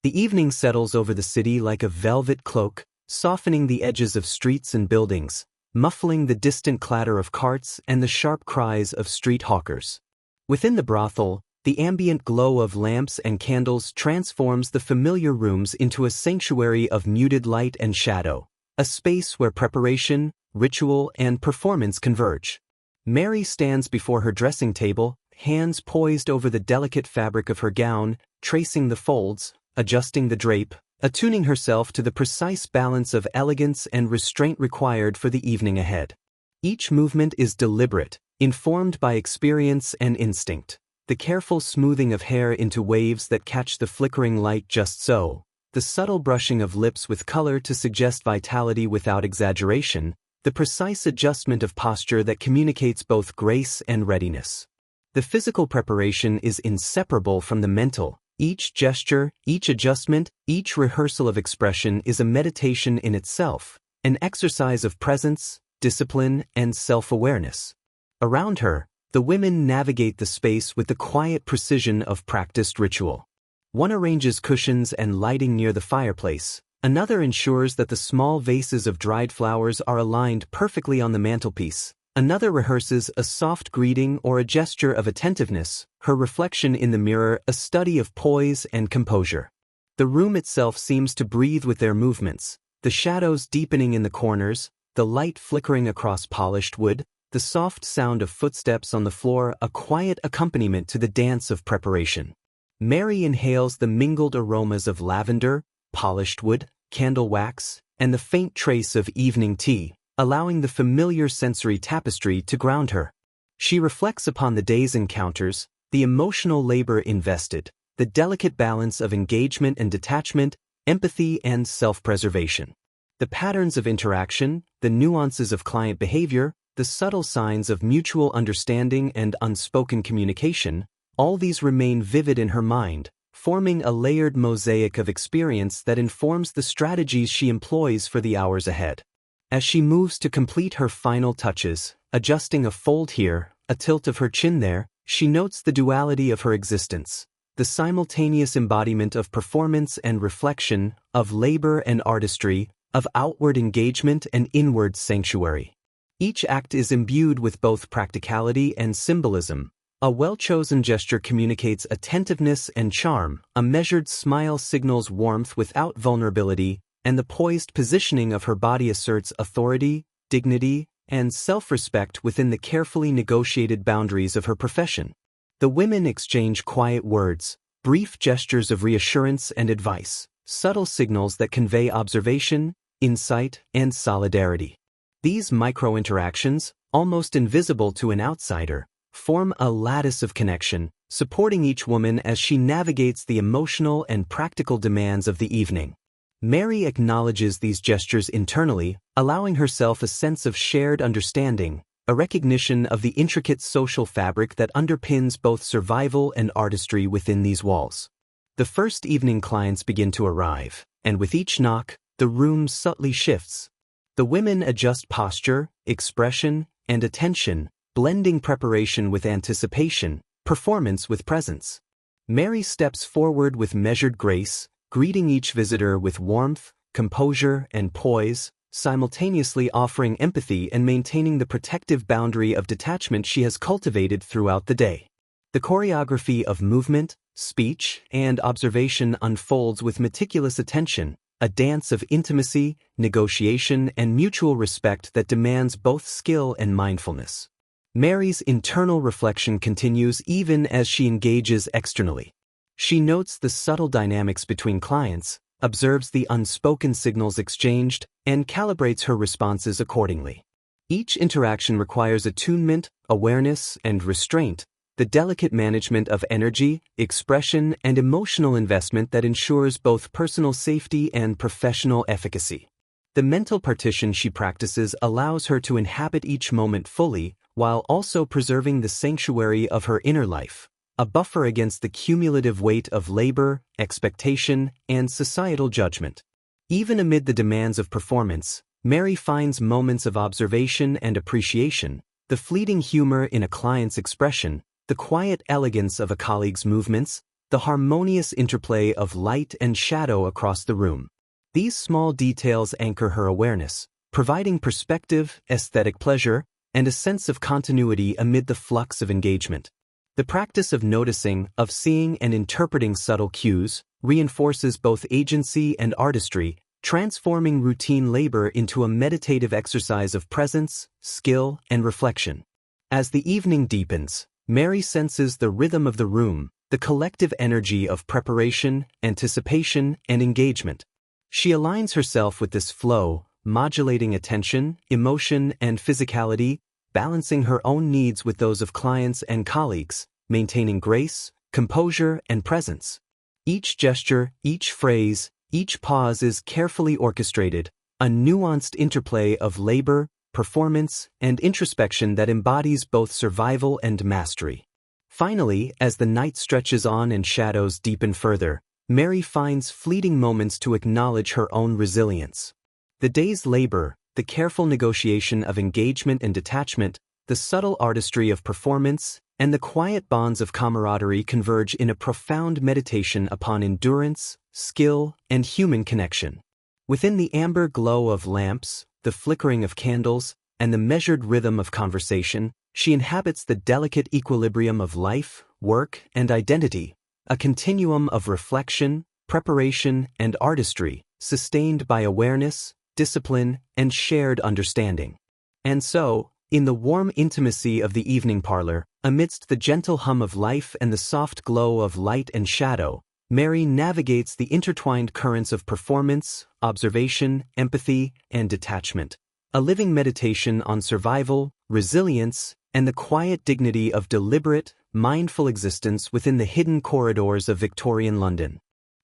The evening settles over the city like a velvet cloak, softening the edges of streets and buildings, muffling the distant clatter of carts and the sharp cries of street hawkers. Within the brothel, the ambient glow of lamps and candles transforms the familiar rooms into a sanctuary of muted light and shadow, a space where preparation, ritual, and performance converge. Mary stands before her dressing table, hands poised over the delicate fabric of her gown, tracing the folds, adjusting the drape, attuning herself to the precise balance of elegance and restraint required for the evening ahead. Each movement is deliberate, informed by experience and instinct. The careful smoothing of hair into waves that catch the flickering light just so, the subtle brushing of lips with color to suggest vitality without exaggeration, the precise adjustment of posture that communicates both grace and readiness. The physical preparation is inseparable from the mental. Each gesture, each adjustment, each rehearsal of expression is a meditation in itself, an exercise of presence, discipline, and self-awareness. Around her, the women navigate the space with the quiet precision of practiced ritual. One arranges cushions and lighting near the fireplace, another ensures that the small vases of dried flowers are aligned perfectly on the mantelpiece, another rehearses a soft greeting or a gesture of attentiveness, her reflection in the mirror a study of poise and composure. The room itself seems to breathe with their movements, the shadows deepening in the corners, the light flickering across polished wood, the soft sound of footsteps on the floor a quiet accompaniment to the dance of preparation. Mary inhales the mingled aromas of lavender, polished wood, candle wax, and the faint trace of evening tea, allowing the familiar sensory tapestry to ground her. She reflects upon the day's encounters, the emotional labor invested, the delicate balance of engagement and detachment, empathy and self-preservation. The patterns of interaction, the nuances of client behavior, the subtle signs of mutual understanding and unspoken communication, all these remain vivid in her mind, forming a layered mosaic of experience that informs the strategies she employs for the hours ahead. As she moves to complete her final touches, adjusting a fold here, a tilt of her chin there, she notes the duality of her existence, the simultaneous embodiment of performance and reflection, of labor and artistry, of outward engagement and inward sanctuary. Each act is imbued with both practicality and symbolism. A well-chosen gesture communicates attentiveness and charm, a measured smile signals warmth without vulnerability, and the poised positioning of her body asserts authority, dignity, and self-respect within the carefully negotiated boundaries of her profession. The women exchange quiet words, brief gestures of reassurance and advice, subtle signals that convey observation, insight, and solidarity. These micro-interactions, almost invisible to an outsider, form a lattice of connection, supporting each woman as she navigates the emotional and practical demands of the evening. Mary acknowledges these gestures internally, allowing herself a sense of shared understanding, a recognition of the intricate social fabric that underpins both survival and artistry within these walls. The first evening clients begin to arrive, and with each knock, the room subtly shifts. The women adjust posture, expression, and attention, blending preparation with anticipation, performance with presence. Mary steps forward with measured grace, greeting each visitor with warmth, composure, and poise, simultaneously offering empathy and maintaining the protective boundary of detachment she has cultivated throughout the day. The choreography of movement, speech, and observation unfolds with meticulous attention, a dance of intimacy, negotiation, and mutual respect that demands both skill and mindfulness. Mary's internal reflection continues even as she engages externally. She notes the subtle dynamics between clients, observes the unspoken signals exchanged, and calibrates her responses accordingly. Each interaction requires attunement, awareness, and restraint, the delicate management of energy, expression, and emotional investment that ensures both personal safety and professional efficacy. The mental partition she practices allows her to inhabit each moment fully, while also preserving the sanctuary of her inner life, a buffer against the cumulative weight of labor, expectation, and societal judgment. Even amid the demands of performance, Mary finds moments of observation and appreciation, the fleeting humor in a client's expression, the quiet elegance of a colleague's movements, the harmonious interplay of light and shadow across the room. These small details anchor her awareness, providing perspective, aesthetic pleasure, and a sense of continuity amid the flux of engagement. The practice of noticing, of seeing and interpreting subtle cues, reinforces both agency and artistry, transforming routine labor into a meditative exercise of presence, skill, and reflection. As the evening deepens, Mary senses the rhythm of the room, the collective energy of preparation, anticipation, and engagement. She aligns herself with this flow, modulating attention, emotion, and physicality, balancing her own needs with those of clients and colleagues, maintaining grace, composure, and presence. Each gesture, each phrase, each pause is carefully orchestrated, a nuanced interplay of labor, performance, and introspection that embodies both survival and mastery. Finally, as the night stretches on and shadows deepen further, Mary finds fleeting moments to acknowledge her own resilience. The day's labor, the careful negotiation of engagement and detachment, the subtle artistry of performance, and the quiet bonds of camaraderie converge in a profound meditation upon endurance, skill, and human connection. Within the amber glow of lamps, the flickering of candles, and the measured rhythm of conversation, she inhabits the delicate equilibrium of life, work, and identity, a continuum of reflection, preparation, and artistry, sustained by awareness, discipline, and shared understanding. And so, in the warm intimacy of the evening parlor, amidst the gentle hum of life and the soft glow of light and shadow, Mary navigates the intertwined currents of performance, observation, empathy, and detachment, a living meditation on survival, resilience, and the quiet dignity of deliberate, mindful existence within the hidden corridors of Victorian London.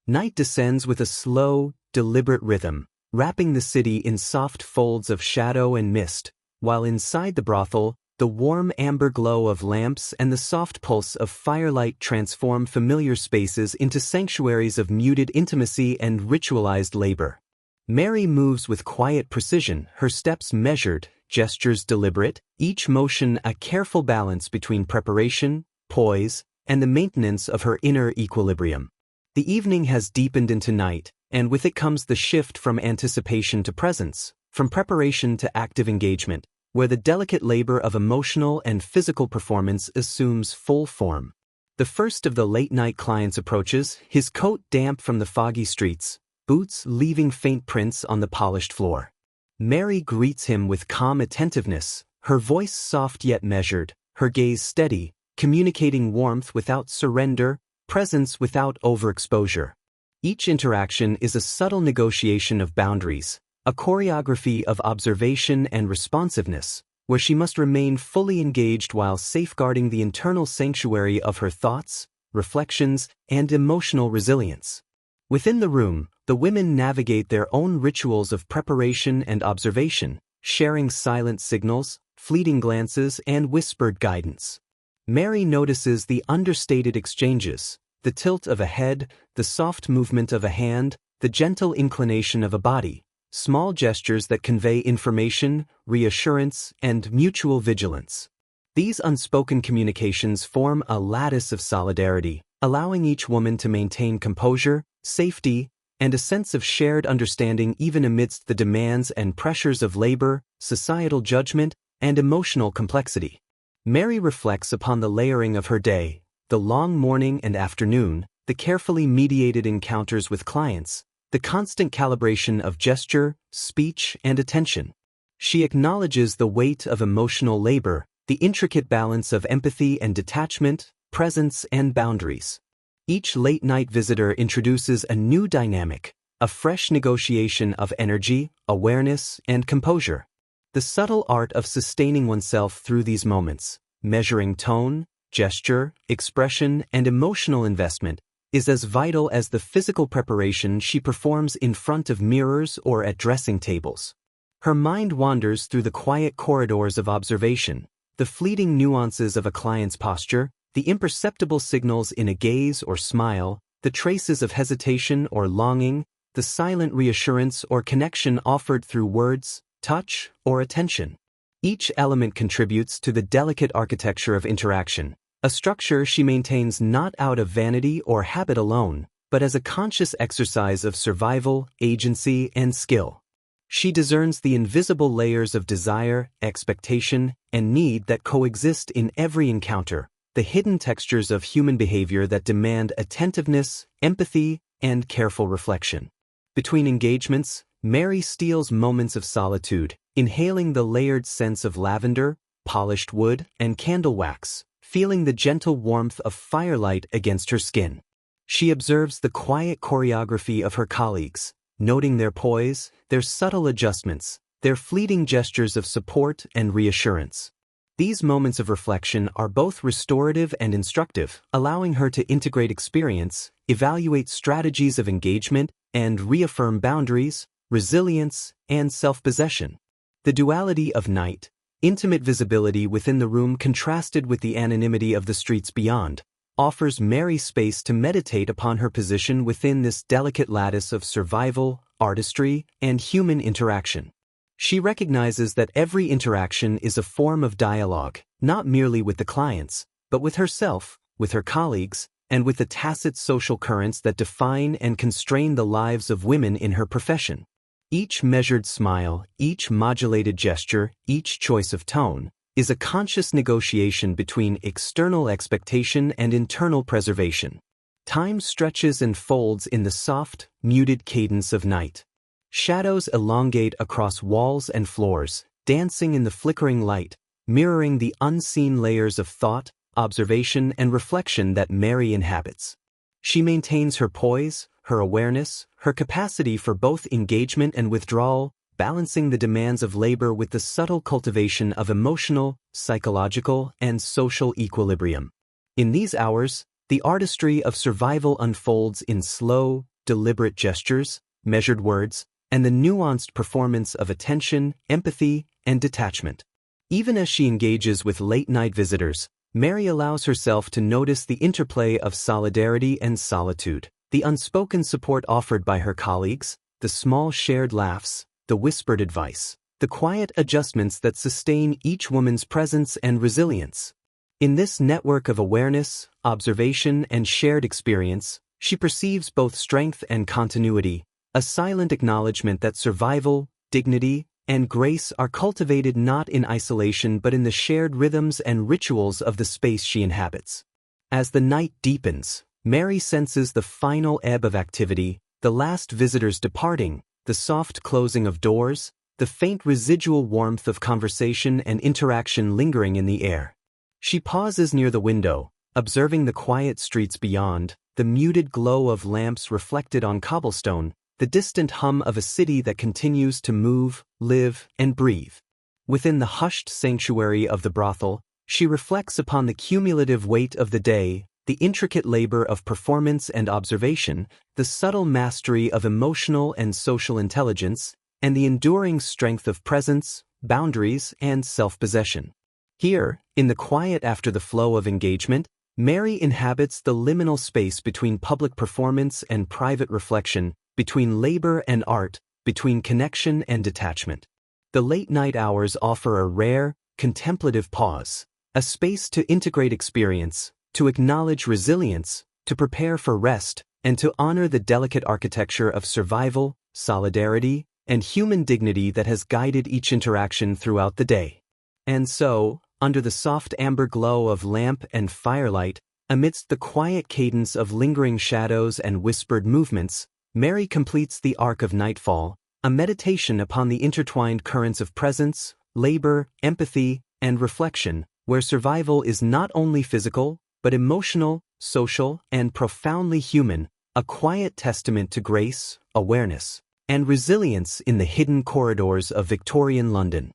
Night descends with a slow, deliberate rhythm, wrapping the city in soft folds of shadow and mist, while inside the brothel, the warm amber glow of lamps and the soft pulse of firelight transform familiar spaces into sanctuaries of muted intimacy and ritualized labor. Mary moves with quiet precision, her steps measured, gestures deliberate, each motion a careful balance between preparation, poise, and the maintenance of her inner equilibrium. The evening has deepened into night, and with it comes the shift from anticipation to presence, from preparation to active engagement, where the delicate labor of emotional and physical performance assumes full form. The first of the late-night clients approaches, his coat damp from the foggy streets, boots leaving faint prints on the polished floor. Mary greets him with calm attentiveness, her voice soft yet measured, her gaze steady, communicating warmth without surrender, presence without overexposure. Each interaction is a subtle negotiation of boundaries, a choreography of observation and responsiveness, where she must remain fully engaged while safeguarding the internal sanctuary of her thoughts, reflections, and emotional resilience. Within the room, the women navigate their own rituals of preparation and observation, sharing silent signals, fleeting glances, and whispered guidance. Mary notices the understated exchanges, the tilt of a head, the soft movement of a hand, the gentle inclination of a body, small gestures that convey information, reassurance, and mutual vigilance. These unspoken communications form a lattice of solidarity, allowing each woman to maintain composure, safety, and a sense of shared understanding even amidst the demands and pressures of labor, societal judgment, and emotional complexity. Mary reflects upon the layering of her day, the long morning and afternoon, the carefully mediated encounters with clients, the constant calibration of gesture, speech, and attention. She acknowledges the weight of emotional labor, the intricate balance of empathy and detachment, presence and boundaries. Each late-night visitor introduces a new dynamic, a fresh negotiation of energy, awareness, and composure. The subtle art of sustaining oneself through these moments, measuring tone, gesture, expression, and emotional investment, is as vital as the physical preparation she performs in front of mirrors or at dressing tables. Her mind wanders through the quiet corridors of observation, the fleeting nuances of a client's posture, the imperceptible signals in a gaze or smile, the traces of hesitation or longing, the silent reassurance or connection offered through words, touch, or attention. Each element contributes to the delicate architecture of interaction, a structure she maintains not out of vanity or habit alone, but as a conscious exercise of survival, agency, and skill. She discerns the invisible layers of desire, expectation, and need that coexist in every encounter, the hidden textures of human behavior that demand attentiveness, empathy, and careful reflection. Between engagements, Mary steals moments of solitude, inhaling the layered scents of lavender, polished wood, and candle wax, feeling the gentle warmth of firelight against her skin. She observes the quiet choreography of her colleagues, noting their poise, their subtle adjustments, their fleeting gestures of support and reassurance. These moments of reflection are both restorative and instructive, allowing her to integrate experience, evaluate strategies of engagement, and reaffirm boundaries, resilience, and self-possession. The duality of night, intimate visibility within the room contrasted with the anonymity of the streets beyond, offers Mary space to meditate upon her position within this delicate lattice of survival, artistry, and human interaction. She recognizes that every interaction is a form of dialogue, not merely with the clients, but with herself, with her colleagues, and with the tacit social currents that define and constrain the lives of women in her profession. Each measured smile, each modulated gesture, each choice of tone, is a conscious negotiation between external expectation and internal preservation. Time stretches and folds in the soft, muted cadence of night. Shadows elongate across walls and floors, dancing in the flickering light, mirroring the unseen layers of thought, observation, and reflection that Mary inhabits. She maintains her poise, her awareness, her capacity for both engagement and withdrawal, balancing the demands of labor with the subtle cultivation of emotional, psychological, and social equilibrium. In these hours, the artistry of survival unfolds in slow, deliberate gestures, measured words, and the nuanced performance of attention, empathy, and detachment. Even as she engages with late-night visitors, Mary allows herself to notice the interplay of solidarity and solitude, the unspoken support offered by her colleagues, the small shared laughs, the whispered advice, the quiet adjustments that sustain each woman's presence and resilience. In this network of awareness, observation, and shared experience, she perceives both strength and continuity, a silent acknowledgement that survival, dignity, and grace are cultivated not in isolation but in the shared rhythms and rituals of the space she inhabits. As the night deepens, Mary senses the final ebb of activity, the last visitors departing, the soft closing of doors, the faint residual warmth of conversation and interaction lingering in the air. She pauses near the window, observing the quiet streets beyond, the muted glow of lamps reflected on cobblestone, the distant hum of a city that continues to move, live, and breathe. Within the hushed sanctuary of the brothel, she reflects upon the cumulative weight of the day, the intricate labor of performance and observation, the subtle mastery of emotional and social intelligence, and the enduring strength of presence, boundaries, and self-possession. Here, in the quiet after the flow of engagement, Mary inhabits the liminal space between public performance and private reflection, between labor and art, between connection and detachment. The late-night hours offer a rare, contemplative pause, a space to integrate experience, to acknowledge resilience, to prepare for rest, and to honor the delicate architecture of survival, solidarity, and human dignity that has guided each interaction throughout the day. And so, under the soft amber glow of lamp and firelight, Amidst the quiet cadence of lingering shadows and whispered movements, Mary completes the arc of nightfall, a meditation upon the intertwined currents of presence, labor, empathy, and reflection, where survival is not only physical, but emotional, social, and profoundly human, a quiet testament to grace, awareness, and resilience in the hidden corridors of Victorian London.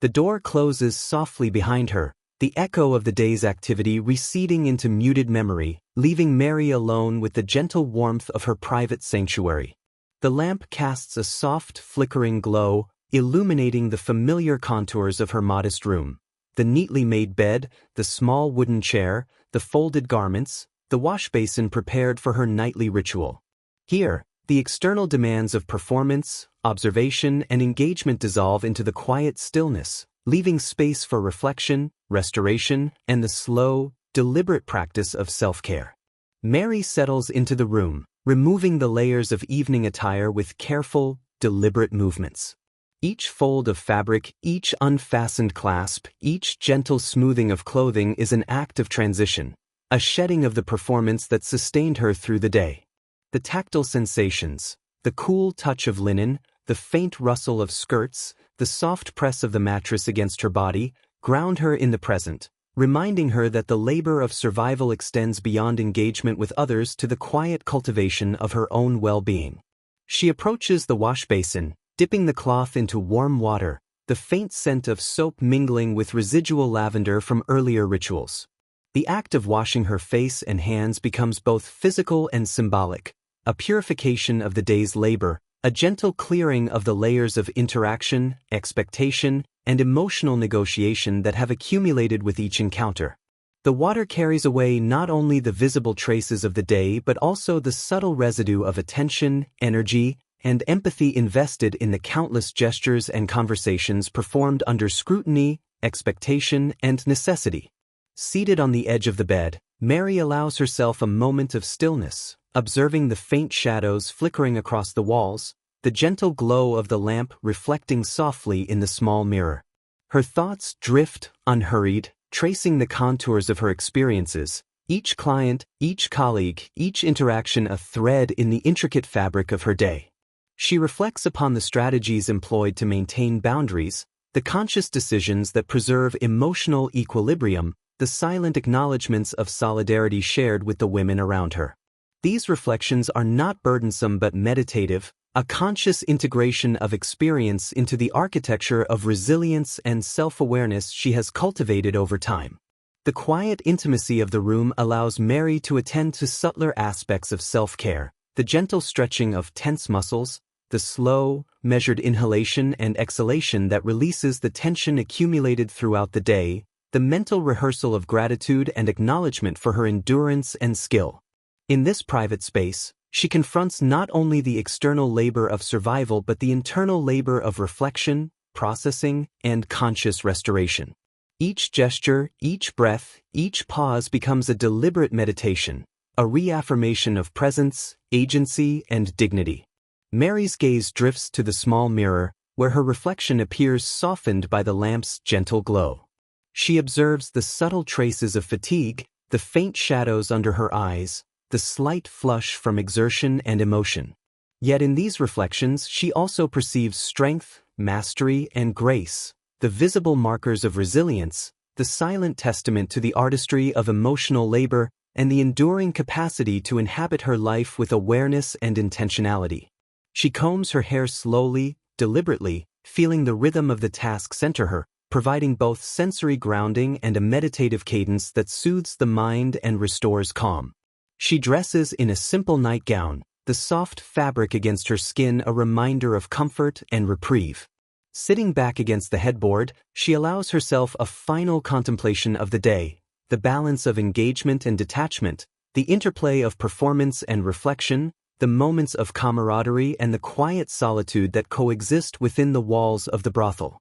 The door closes softly behind her, the echo of the day's activity receding into muted memory, leaving Mary alone with the gentle warmth of her private sanctuary. The lamp casts a soft, flickering glow, illuminating the familiar contours of her modest room. The neatly made bed, the small wooden chair, the folded garments, the wash basin prepared for her nightly ritual. Here, the external demands of performance, observation, and engagement dissolve into the quiet stillness, leaving space for reflection, restoration, and the slow, deliberate practice of self-care. Mary settles into the room, removing the layers of evening attire with careful, deliberate movements. Each fold of fabric, each unfastened clasp, each gentle smoothing of clothing is an act of transition, a shedding of the performance that sustained her through the day. The tactile sensations, the cool touch of linen, the faint rustle of skirts, the soft press of the mattress against her body, ground her in the present, reminding her that the labor of survival extends beyond engagement with others to the quiet cultivation of her own well-being. She approaches the wash basin, dipping the cloth into warm water, the faint scent of soap mingling with residual lavender from earlier rituals. The act of washing her face and hands becomes both physical and symbolic, a purification of the day's labor, a gentle clearing of the layers of interaction, expectation, and emotional negotiation that have accumulated with each encounter. The water carries away not only the visible traces of the day but also the subtle residue of attention, energy, and empathy invested in the countless gestures and conversations performed under scrutiny, expectation, and necessity. Seated on the edge of the bed, Mary allows herself a moment of stillness, observing the faint shadows flickering across the walls, the gentle glow of the lamp reflecting softly in the small mirror. Her thoughts drift, unhurried, tracing the contours of her experiences, each client, each colleague, each interaction a thread in the intricate fabric of her day. She reflects upon the strategies employed to maintain boundaries, the conscious decisions that preserve emotional equilibrium, the silent acknowledgments of solidarity shared with the women around her. These reflections are not burdensome but meditative, a conscious integration of experience into the architecture of resilience and self-awareness she has cultivated over time. The quiet intimacy of the room allows Mary to attend to subtler aspects of self-care, the gentle stretching of tense muscles, the slow, measured inhalation and exhalation that releases the tension accumulated throughout the day, the mental rehearsal of gratitude and acknowledgement for her endurance and skill. In this private space, she confronts not only the external labor of survival but the internal labor of reflection, processing, and conscious restoration. Each gesture, each breath, each pause becomes a deliberate meditation, a reaffirmation of presence, agency, and dignity. Mary's gaze drifts to the small mirror, where her reflection appears softened by the lamp's gentle glow. She observes the subtle traces of fatigue, the faint shadows under her eyes, the slight flush from exertion and emotion. Yet in these reflections she also perceives strength, mastery, and grace, the visible markers of resilience, the silent testament to the artistry of emotional labor, and the enduring capacity to inhabit her life with awareness and intentionality. She combs her hair slowly, deliberately, feeling the rhythm of the task center her, providing both sensory grounding and a meditative cadence that soothes the mind and restores calm. She dresses in a simple nightgown, the soft fabric against her skin a reminder of comfort and reprieve. Sitting back against the headboard, she allows herself a final contemplation of the day, the balance of engagement and detachment, the interplay of performance and reflection, the moments of camaraderie and the quiet solitude that coexist within the walls of the brothel.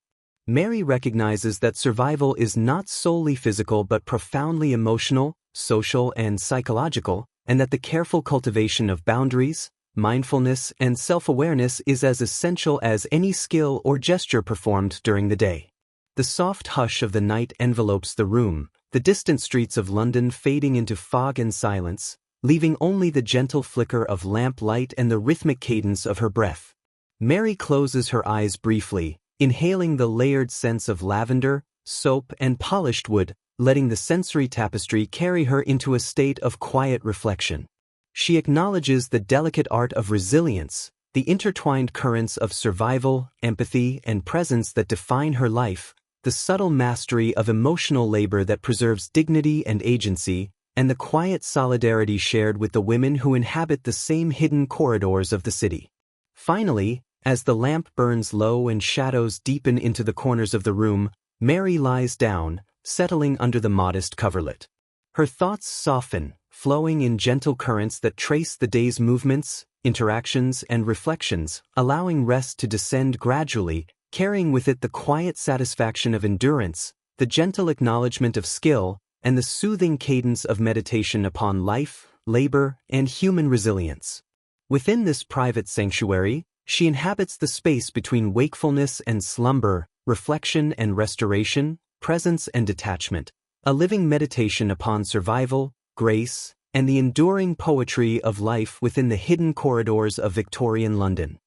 Mary recognizes that survival is not solely physical but profoundly emotional, social, and psychological, and that the careful cultivation of boundaries, mindfulness, and self-awareness is as essential as any skill or gesture performed during the day. The soft hush of the night envelopes the room, the distant streets of London fading into fog and silence, leaving only the gentle flicker of lamp light and the rhythmic cadence of her breath. Mary closes her eyes briefly, inhaling the layered scents of lavender, soap, and polished wood, letting the sensory tapestry carry her into a state of quiet reflection. She acknowledges the delicate art of resilience, the intertwined currents of survival, empathy, and presence that define her life, the subtle mastery of emotional labor that preserves dignity and agency, and the quiet solidarity shared with the women who inhabit the same hidden corridors of the city. Finally, as the lamp burns low and shadows deepen into the corners of the room, Mary lies down, settling under the modest coverlet. Her thoughts soften, flowing in gentle currents that trace the day's movements, interactions, and reflections, allowing rest to descend gradually, carrying with it the quiet satisfaction of endurance, the gentle acknowledgement of skill, and the soothing cadence of meditation upon life, labor, and human resilience. Within this private sanctuary, she inhabits the space between wakefulness and slumber, reflection and restoration, presence and detachment, a living meditation upon survival, grace, and the enduring poetry of life within the hidden corridors of Victorian London.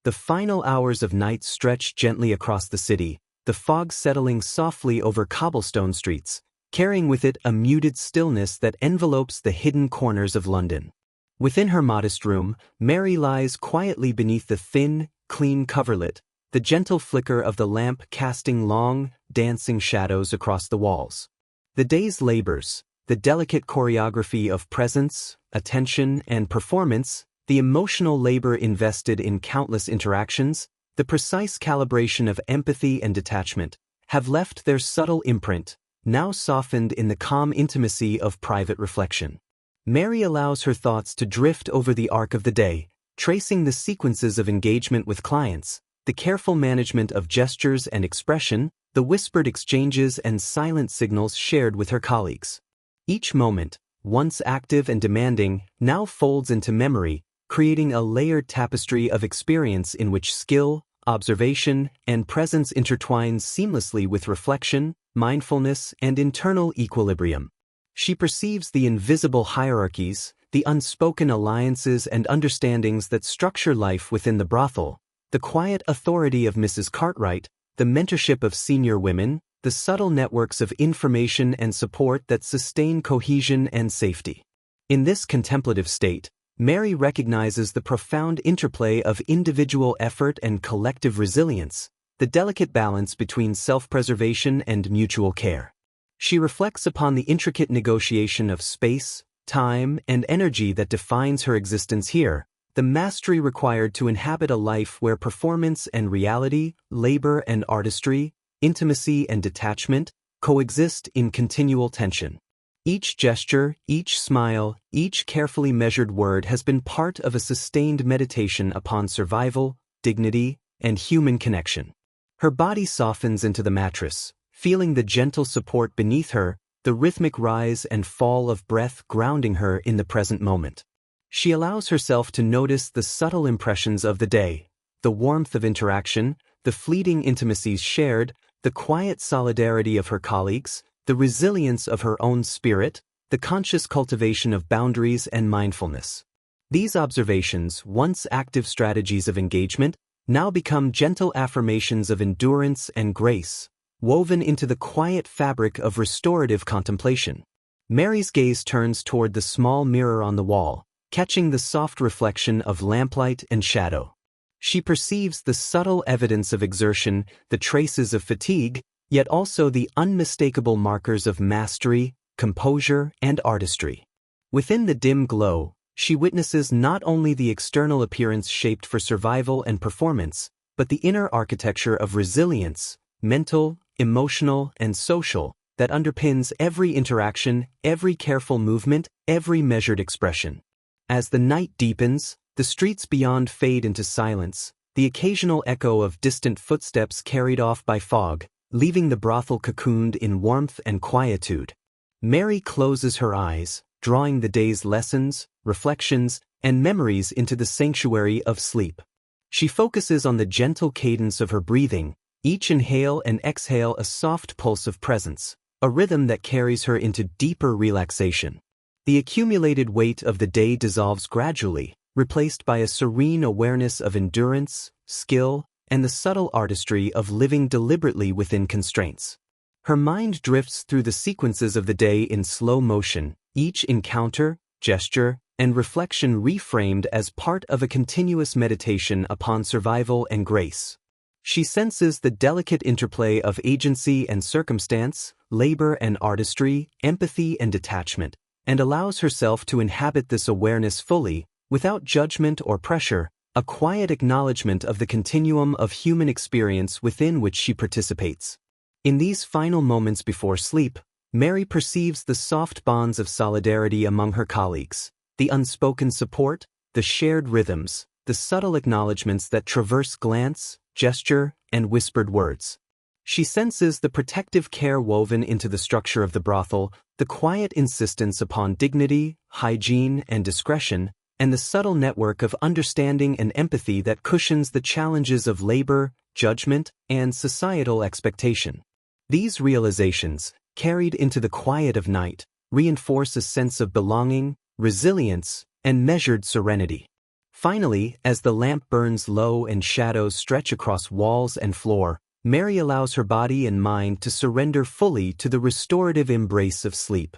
The final hours of night stretch gently across the city, the fog settling softly over cobblestone streets, carrying with it a muted stillness that envelopes the hidden corners of London. Within her modest room, Mary lies quietly beneath the thin, clean coverlet, the gentle flicker of the lamp casting long, dancing shadows across the walls. The day's labors, the delicate choreography of presence, attention, and performance, the emotional labor invested in countless interactions, the precise calibration of empathy and detachment, have left their subtle imprint, now softened in the calm intimacy of private reflection. Mary allows her thoughts to drift over the arc of the day, tracing the sequences of engagement with clients, the careful management of gestures and expression, the whispered exchanges and silent signals shared with her colleagues. Each moment, once active and demanding, now folds into memory, creating a layered tapestry of experience in which skill, observation, and presence intertwine seamlessly with reflection, mindfulness, and internal equilibrium. She perceives the invisible hierarchies, the unspoken alliances and understandings that structure life within the brothel, the quiet authority of Mrs. Cartwright, the mentorship of senior women, the subtle networks of information and support that sustain cohesion and safety. In this contemplative state, Mary recognizes the profound interplay of individual effort and collective resilience, the delicate balance between self-preservation and mutual care. She reflects upon the intricate negotiation of space, time, and energy that defines her existence here, the mastery required to inhabit a life where performance and reality, labor and artistry, intimacy and detachment, coexist in continual tension. Each gesture, each smile, each carefully measured word has been part of a sustained meditation upon survival, dignity, and human connection. Her body softens into the mattress, feeling the gentle support beneath her, the rhythmic rise and fall of breath grounding her in the present moment. She allows herself to notice the subtle impressions of the day, the warmth of interaction, the fleeting intimacies shared, the quiet solidarity of her colleagues, the resilience of her own spirit, the conscious cultivation of boundaries and mindfulness. These observations, once active strategies of engagement, now become gentle affirmations of endurance and grace, woven into the quiet fabric of restorative contemplation. Mary's gaze turns toward the small mirror on the wall, catching the soft reflection of lamplight and shadow. She perceives the subtle evidence of exertion, the traces of fatigue, yet also the unmistakable markers of mastery, composure, and artistry. Within the dim glow, she witnesses not only the external appearance shaped for survival and performance, but the inner architecture of resilience, mental, emotional, and social, that underpins every interaction, every careful movement, every measured expression. As the night deepens, the streets beyond fade into silence, the occasional echo of distant footsteps carried off by fog, leaving the brothel cocooned in warmth and quietude. Mary closes her eyes, drawing the day's lessons, reflections, and memories into the sanctuary of sleep. She focuses on the gentle cadence of her breathing, Each inhale and exhale a soft pulse of presence, a rhythm that carries her into deeper relaxation. The accumulated weight of the day dissolves gradually, replaced by a serene awareness of endurance, skill, and the subtle artistry of living deliberately within constraints. Her mind drifts through the sequences of the day in slow motion, each encounter, gesture, and reflection reframed as part of a continuous meditation upon survival and grace. She senses the delicate interplay of agency and circumstance, labor and artistry, empathy and detachment, and allows herself to inhabit this awareness fully, without judgment or pressure, a quiet acknowledgement of the continuum of human experience within which she participates. In these final moments before sleep, Mary perceives the soft bonds of solidarity among her colleagues, the unspoken support, the shared rhythms, the subtle acknowledgments that traverse glance, gesture, and whispered words. She senses the protective care woven into the structure of the brothel, the quiet insistence upon dignity, hygiene, and discretion, and the subtle network of understanding and empathy that cushions the challenges of labor, judgment, and societal expectation. These realizations, carried into the quiet of night, reinforce a sense of belonging, resilience, and measured serenity. Finally, as the lamp burns low and shadows stretch across walls and floor, Mary allows her body and mind to surrender fully to the restorative embrace of sleep.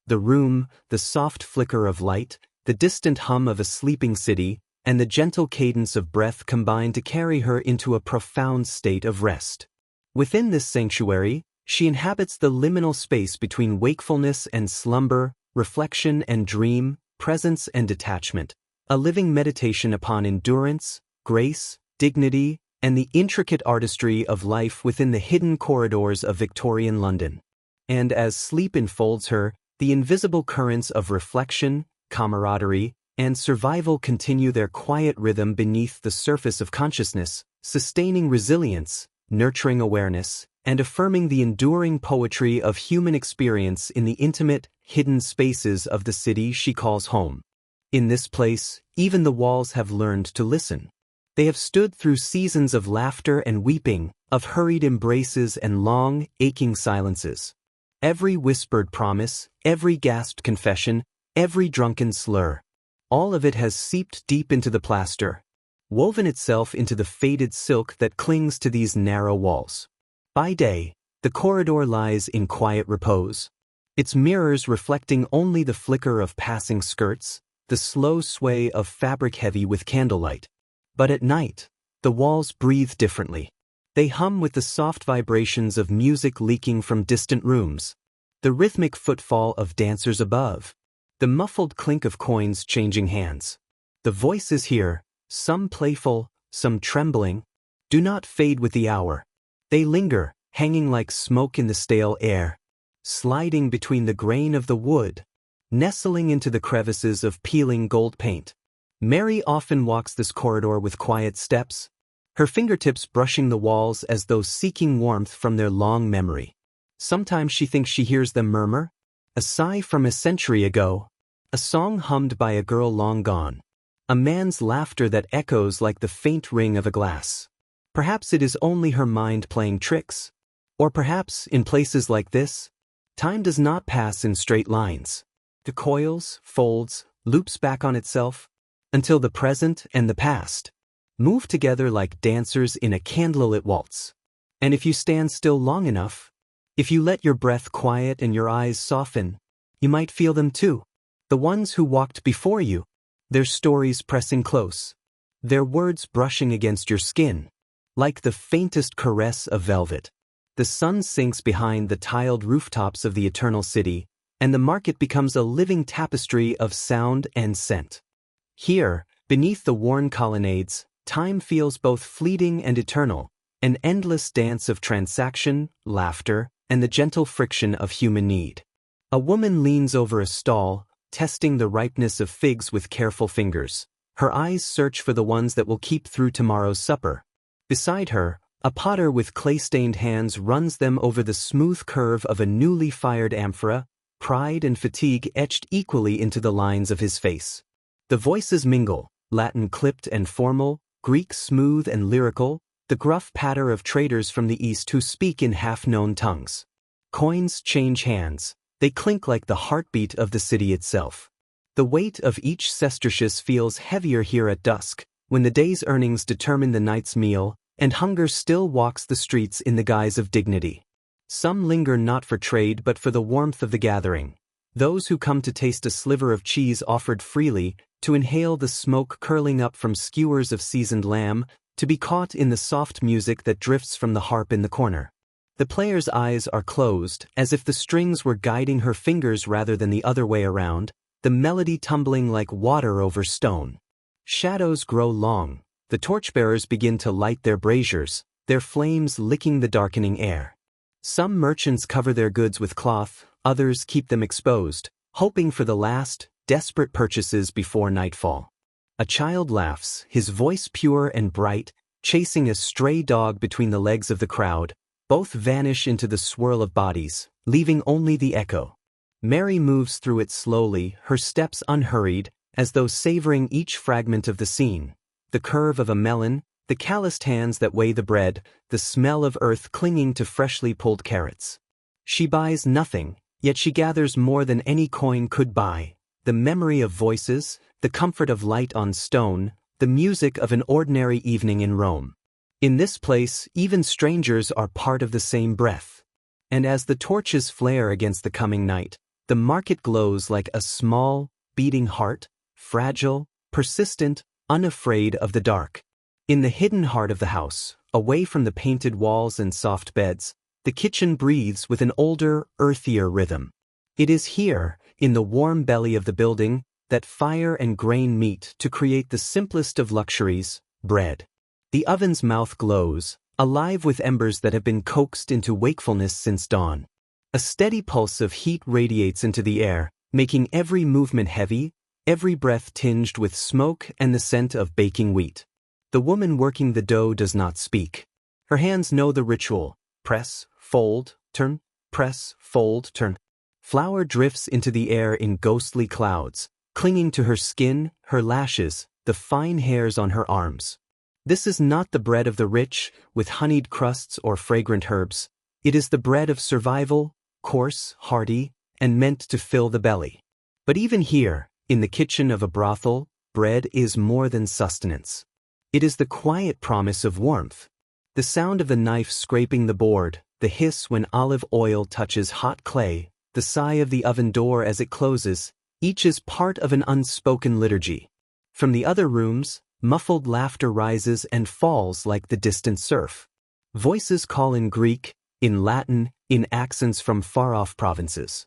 The room, the soft flicker of light, the distant hum of a sleeping city, and the gentle cadence of breath combine to carry her into a profound state of rest. Within this sanctuary, she inhabits the liminal space between wakefulness and slumber, reflection and dream, presence and detachment, a living meditation upon endurance, grace, dignity, and the intricate artistry of life within the hidden corridors of Victorian London. And as sleep enfolds her, the invisible currents of reflection, camaraderie, and survival continue their quiet rhythm beneath the surface of consciousness, sustaining resilience, nurturing awareness, and affirming the enduring poetry of human experience in the intimate, hidden spaces of the city she calls home. In this place, even the walls have learned to listen. They have stood through seasons of laughter and weeping, of hurried embraces and long, aching silences. Every whispered promise, every gasped confession, every drunken slur, all of it has seeped deep into the plaster, woven itself into the faded silk that clings to these narrow walls. By day, the corridor lies in quiet repose, its mirrors reflecting only the flicker of passing skirts, the slow sway of fabric heavy with candlelight. But at night, the walls breathe differently. They hum with the soft vibrations of music leaking from distant rooms, the rhythmic footfall of dancers above, the muffled clink of coins changing hands. The voices here, some playful, some trembling, do not fade with the hour. They linger, hanging like smoke in the stale air, sliding between the grain of the wood, nestling into the crevices of peeling gold paint. Mary often walks this corridor with quiet steps, her fingertips brushing the walls as though seeking warmth from their long memory. Sometimes she thinks she hears them murmur, a sigh from a century ago, a song hummed by a girl long gone, a man's laughter that echoes like the faint ring of a glass. Perhaps it is only her mind playing tricks. Or perhaps, in places like this, time does not pass in straight lines. It coils, folds, loops back on itself, until the present and the past move together like dancers in a candlelit waltz. And if you stand still long enough, if you let your breath quiet and your eyes soften, you might feel them too. The ones who walked before you, their stories pressing close, their words brushing against your skin, like the faintest caress of velvet. The sun sinks behind the tiled rooftops of the eternal city, and the market becomes a living tapestry of sound and scent. Here, beneath the worn colonnades, time feels both fleeting and eternal, an endless dance of transaction, laughter, and the gentle friction of human need. A woman leans over a stall, testing the ripeness of figs with careful fingers. Her eyes search for the ones that will keep through tomorrow's supper. Beside her, a potter with clay-stained hands runs them over the smooth curve of a newly fired amphora, pride and fatigue etched equally into the lines of his face. The voices mingle, Latin clipped and formal, Greek smooth and lyrical, the gruff patter of traders from the east who speak in half-known tongues. Coins change hands. They clink like the heartbeat of the city itself. The weight of each sestertius feels heavier here at dusk, when the day's earnings determine the night's meal, and hunger still walks the streets in the guise of dignity. Some linger not for trade but for the warmth of the gathering. Those who come to taste a sliver of cheese offered freely, to inhale the smoke curling up from skewers of seasoned lamb, to be caught in the soft music that drifts from the harp in the corner. The player's eyes are closed, as if the strings were guiding her fingers rather than the other way around, the melody tumbling like water over stone. Shadows grow long. The torchbearers begin to light their braziers, their flames licking the darkening air. Some merchants cover their goods with cloth, others keep them exposed, hoping for the last, desperate purchases before nightfall. A child laughs, his voice pure and bright, chasing a stray dog between the legs of the crowd. Both vanish into the swirl of bodies, leaving only the echo. Mary moves through it slowly, her steps unhurried, as though savoring each fragment of the scene. The curve of a melon, the calloused hands that weigh the bread, the smell of earth clinging to freshly pulled carrots. She buys nothing, yet she gathers more than any coin could buy. The memory of voices, the comfort of light on stone, the music of an ordinary evening in Rome. In this place, even strangers are part of the same breath. And as the torches flare against the coming night, the market glows like a small, beating heart, fragile, persistent, unafraid of the dark. In the hidden heart of the house, away from the painted walls and soft beds, the kitchen breathes with an older, earthier rhythm. It is here, in the warm belly of the building, that fire and grain meet to create the simplest of luxuries, bread. The oven's mouth glows, alive with embers that have been coaxed into wakefulness since dawn. A steady pulse of heat radiates into the air, making every movement heavy, every breath tinged with smoke and the scent of baking wheat. The woman working the dough does not speak. Her hands know the ritual: press, fold, turn, press, fold, turn. Flour drifts into the air in ghostly clouds, clinging to her skin, her lashes, the fine hairs on her arms. This is not the bread of the rich, with honeyed crusts or fragrant herbs. It is the bread of survival, coarse, hearty, and meant to fill the belly. But even here, in the kitchen of a brothel, bread is more than sustenance. It is the quiet promise of warmth. The sound of the knife scraping the board, the hiss when olive oil touches hot clay, the sigh of the oven door as it closes, each is part of an unspoken liturgy. From the other rooms, muffled laughter rises and falls like the distant surf. Voices call in Greek, in Latin, in accents from far-off provinces.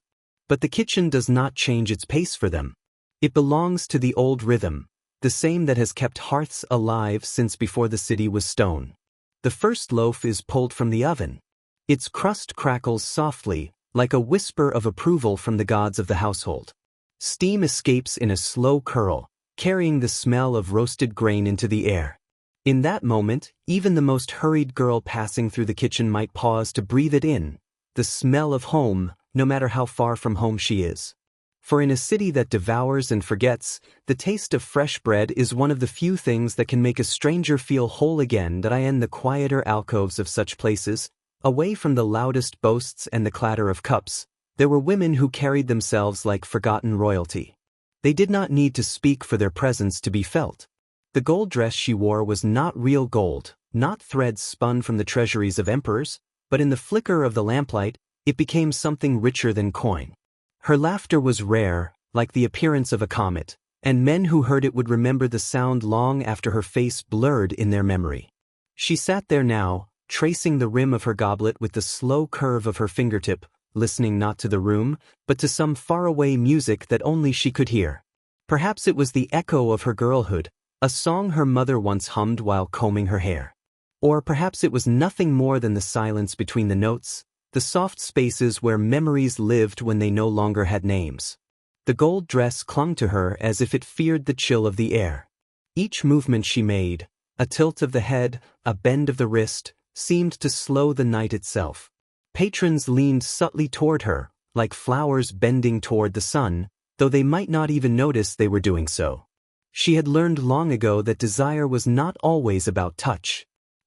But the kitchen does not change its pace for them. It belongs to the old rhythm, the same that has kept hearths alive since before the city was stone. The first loaf is pulled from the oven. Its crust crackles softly, like a whisper of approval from the gods of the household. Steam escapes in a slow curl, carrying the smell of roasted grain into the air. In that moment, even the most hurried girl passing through the kitchen might pause to breathe it in, the smell of home, no matter how far from home she is. For in a city that devours and forgets, the taste of fresh bread is one of the few things that can make a stranger feel whole again. That I in the quieter alcoves of such places, away from the loudest boasts and the clatter of cups, there were women who carried themselves like forgotten royalty. They did not need to speak for their presence to be felt. The gold dress she wore was not real gold, not threads spun from the treasuries of emperors, but in the flicker of the lamplight, it became something richer than coin. Her laughter was rare, like the appearance of a comet, and men who heard it would remember the sound long after her face blurred in their memory. She sat there now, tracing the rim of her goblet with the slow curve of her fingertip, listening not to the room, but to some faraway music that only she could hear. Perhaps it was the echo of her girlhood, a song her mother once hummed while combing her hair. Or perhaps it was nothing more than the silence between the notes, the soft spaces where memories lived when they no longer had names. The gold dress clung to her as if it feared the chill of the air. Each movement she made, a tilt of the head, a bend of the wrist, seemed to slow the night itself. Patrons leaned subtly toward her, like flowers bending toward the sun, though they might not even notice they were doing so. She had learned long ago that desire was not always about touch.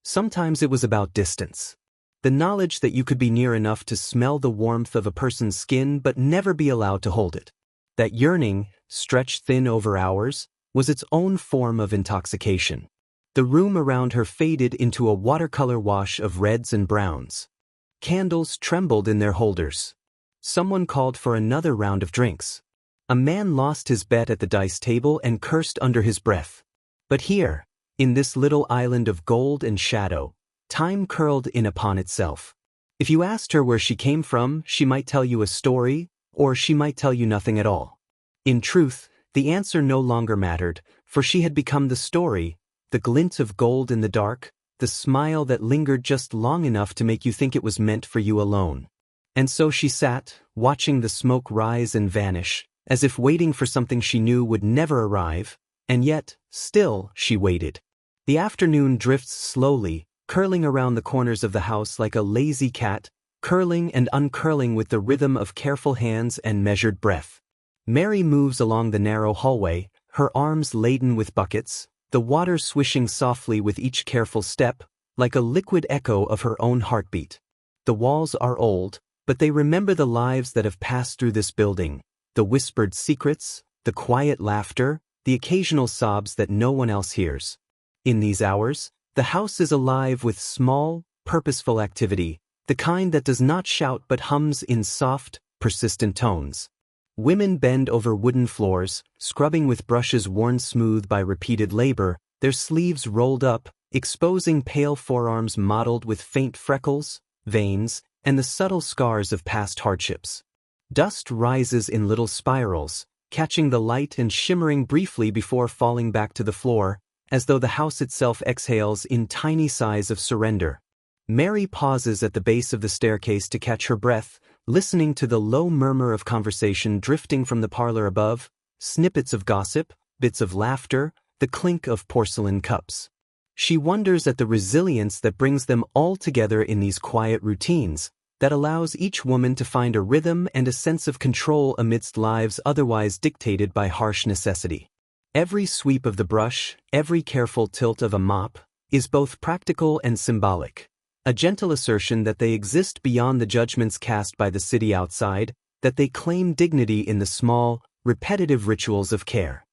Sometimes it was about distance. The knowledge that you could be near enough to smell the warmth of a person's skin but never be allowed to hold it. That yearning, stretched thin over hours, was its own form of intoxication. The room around her faded into a watercolor wash of reds and browns. Candles trembled in their holders. Someone called for another round of drinks. A man lost his bet at the dice table and cursed under his breath. But here, in this little island of gold and shadow, time curled in upon itself. If you asked her where she came from, she might tell you a story, or she might tell you nothing at all. In truth, the answer no longer mattered, for she had become the story, the glint of gold in the dark, the smile that lingered just long enough to make you think it was meant for you alone. And so she sat, watching the smoke rise and vanish, as if waiting for something she knew would never arrive, and yet, still, she waited. The afternoon drifts slowly, curling around the corners of the house like a lazy cat, curling and uncurling with the rhythm of careful hands and measured breath. Mary moves along the narrow hallway, her arms laden with buckets, the water swishing softly with each careful step, like a liquid echo of her own heartbeat. The walls are old, but they remember the lives that have passed through this building, the whispered secrets, the quiet laughter, the occasional sobs that no one else hears. In these hours, the house is alive with small, purposeful activity, the kind that does not shout but hums in soft, persistent tones. Women bend over wooden floors, scrubbing with brushes worn smooth by repeated labor, their sleeves rolled up, exposing pale forearms mottled with faint freckles, veins, and the subtle scars of past hardships. Dust rises in little spirals, catching the light and shimmering briefly before falling back to the floor, as though the house itself exhales in tiny sighs of surrender. Mary pauses at the base of the staircase to catch her breath, listening to the low murmur of conversation drifting from the parlor above, snippets of gossip, bits of laughter, the clink of porcelain cups. She wonders at the resilience that brings them all together in these quiet routines, that allows each woman to find a rhythm and a sense of control amidst lives otherwise dictated by harsh necessity. Every sweep of the brush, every careful tilt of a mop, is both practical and symbolic. A gentle assertion that they exist beyond the judgments cast by the city outside, that they claim dignity in the small, repetitive rituals of care.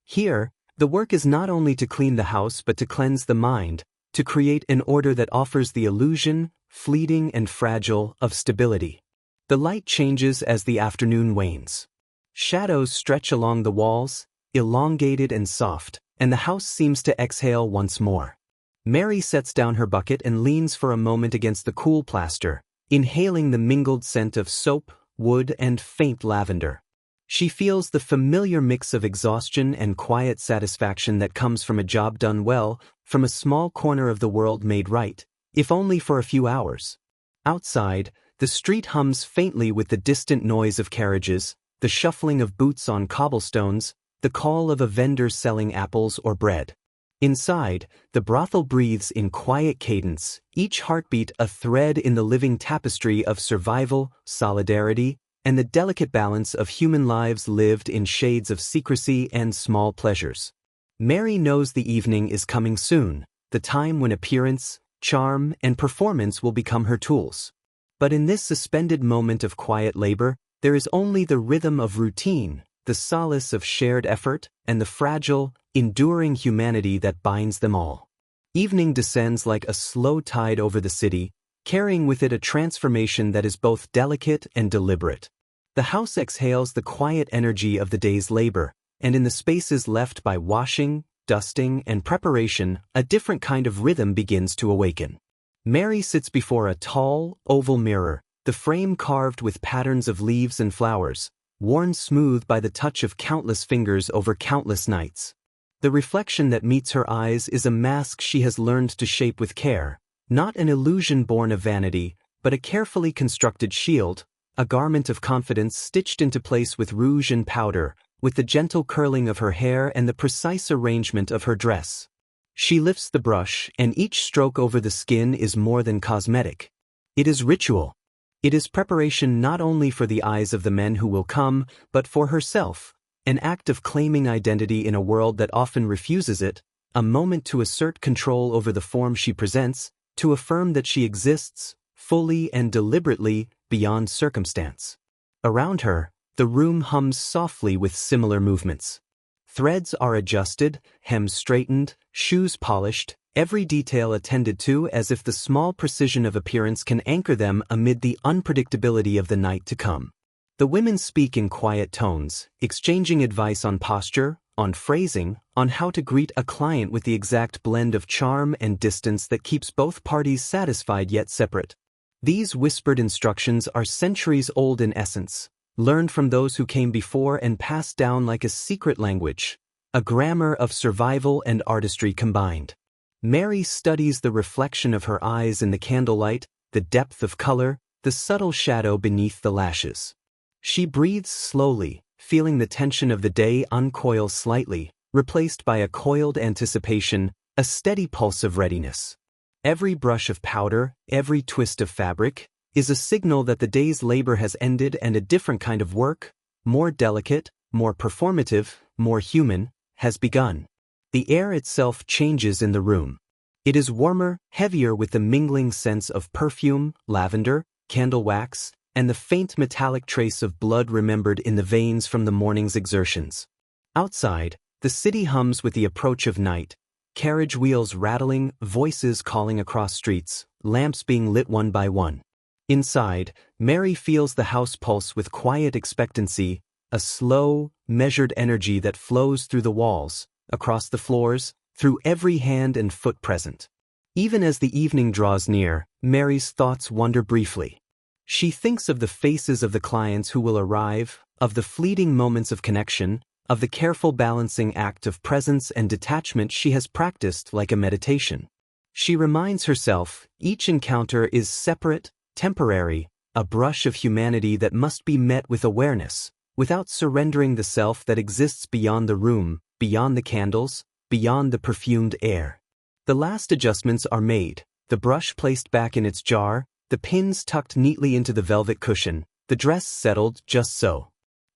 Here, the work is not only to clean the house but to cleanse the mind, to create an order that offers the illusion, fleeting and fragile, of stability. The light changes as the afternoon wanes. Shadows stretch along the walls, elongated and soft, and the house seems to exhale once more. Mary sets down her bucket and leans for a moment against the cool plaster, inhaling the mingled scent of soap, wood, and faint lavender. She feels the familiar mix of exhaustion and quiet satisfaction that comes from a job done well, from a small corner of the world made right, if only for a few hours. Outside, the street hums faintly with the distant noise of carriages, the shuffling of boots on cobblestones, the call of a vendor selling apples or bread. Inside, the brothel breathes in quiet cadence, each heartbeat a thread in the living tapestry of survival, solidarity, and the delicate balance of human lives lived in shades of secrecy and small pleasures. Mary knows the evening is coming soon, the time when appearance, charm, and performance will become her tools. But in this suspended moment of quiet labor, there is only the rhythm of routine, the solace of shared effort, and the fragile, enduring humanity that binds them all. Evening descends like a slow tide over the city, carrying with it a transformation that is both delicate and deliberate. The house exhales the quiet energy of the day's labor, and in the spaces left by washing, dusting, and preparation, a different kind of rhythm begins to awaken. Mary sits before a tall, oval mirror, the frame carved with patterns of leaves and flowers, worn smooth by the touch of countless fingers over countless nights. The reflection that meets her eyes is a mask she has learned to shape with care, not an illusion born of vanity, but a carefully constructed shield, a garment of confidence stitched into place with rouge and powder, with the gentle curling of her hair and the precise arrangement of her dress. She lifts the brush, and each stroke over the skin is more than cosmetic. It is ritual. It is preparation not only for the eyes of the men who will come, but for herself, an act of claiming identity in a world that often refuses it, a moment to assert control over the form she presents, to affirm that she exists, fully and deliberately, beyond circumstance. Around her, the room hums softly with similar movements. Threads are adjusted, hems straightened, shoes polished, every detail attended to as if the small precision of appearance can anchor them amid the unpredictability of the night to come. The women speak in quiet tones, exchanging advice on posture, on phrasing, on how to greet a client with the exact blend of charm and distance that keeps both parties satisfied yet separate. These whispered instructions are centuries old in essence, learned from those who came before and passed down like a secret language, a grammar of survival and artistry combined. Mary studies the reflection of her eyes in the candlelight, the depth of color, the subtle shadow beneath the lashes. She breathes slowly, feeling the tension of the day uncoil slightly, replaced by a coiled anticipation, a steady pulse of readiness. Every brush of powder, every twist of fabric, is a signal that the day's labor has ended and a different kind of work, more delicate, more performative, more human, has begun. The air itself changes in the room. It is warmer, heavier with the mingling scents of perfume, lavender, candle wax, and the faint metallic trace of blood remembered in the veins from the morning's exertions. Outside, the city hums with the approach of night, carriage wheels rattling, voices calling across streets, lamps being lit one by one. Inside, Mary feels the house pulse with quiet expectancy, a slow, measured energy that flows through the walls, across the floors, through every hand and foot present. Even as the evening draws near, Mary's thoughts wander briefly. She thinks of the faces of the clients who will arrive, of the fleeting moments of connection, of the careful balancing act of presence and detachment she has practiced like a meditation. She reminds herself, each encounter is separate, temporary, a brush of humanity that must be met with awareness, without surrendering the self that exists beyond the room, beyond the candles, beyond the perfumed air. The last adjustments are made, the brush placed back in its jar, the pins tucked neatly into the velvet cushion, the dress settled just so.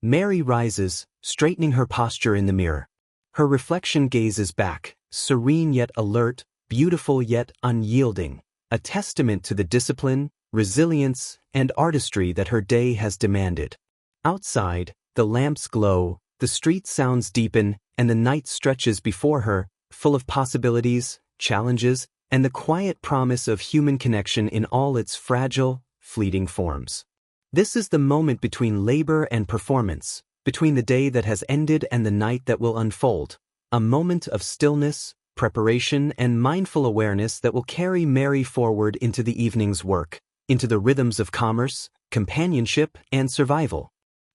Mary rises, straightening her posture in the mirror. Her reflection gazes back, serene yet alert, beautiful yet unyielding, a testament to the discipline, resilience, and artistry that her day has demanded. Outside, the lamps glow, the street sounds deepen, and the night stretches before her, full of possibilities, challenges, and the quiet promise of human connection in all its fragile, fleeting forms. This is the moment between labor and performance, between the day that has ended and the night that will unfold, a moment of stillness, preparation, and mindful awareness that will carry Mary forward into the evening's work, into the rhythms of commerce, companionship, and survival.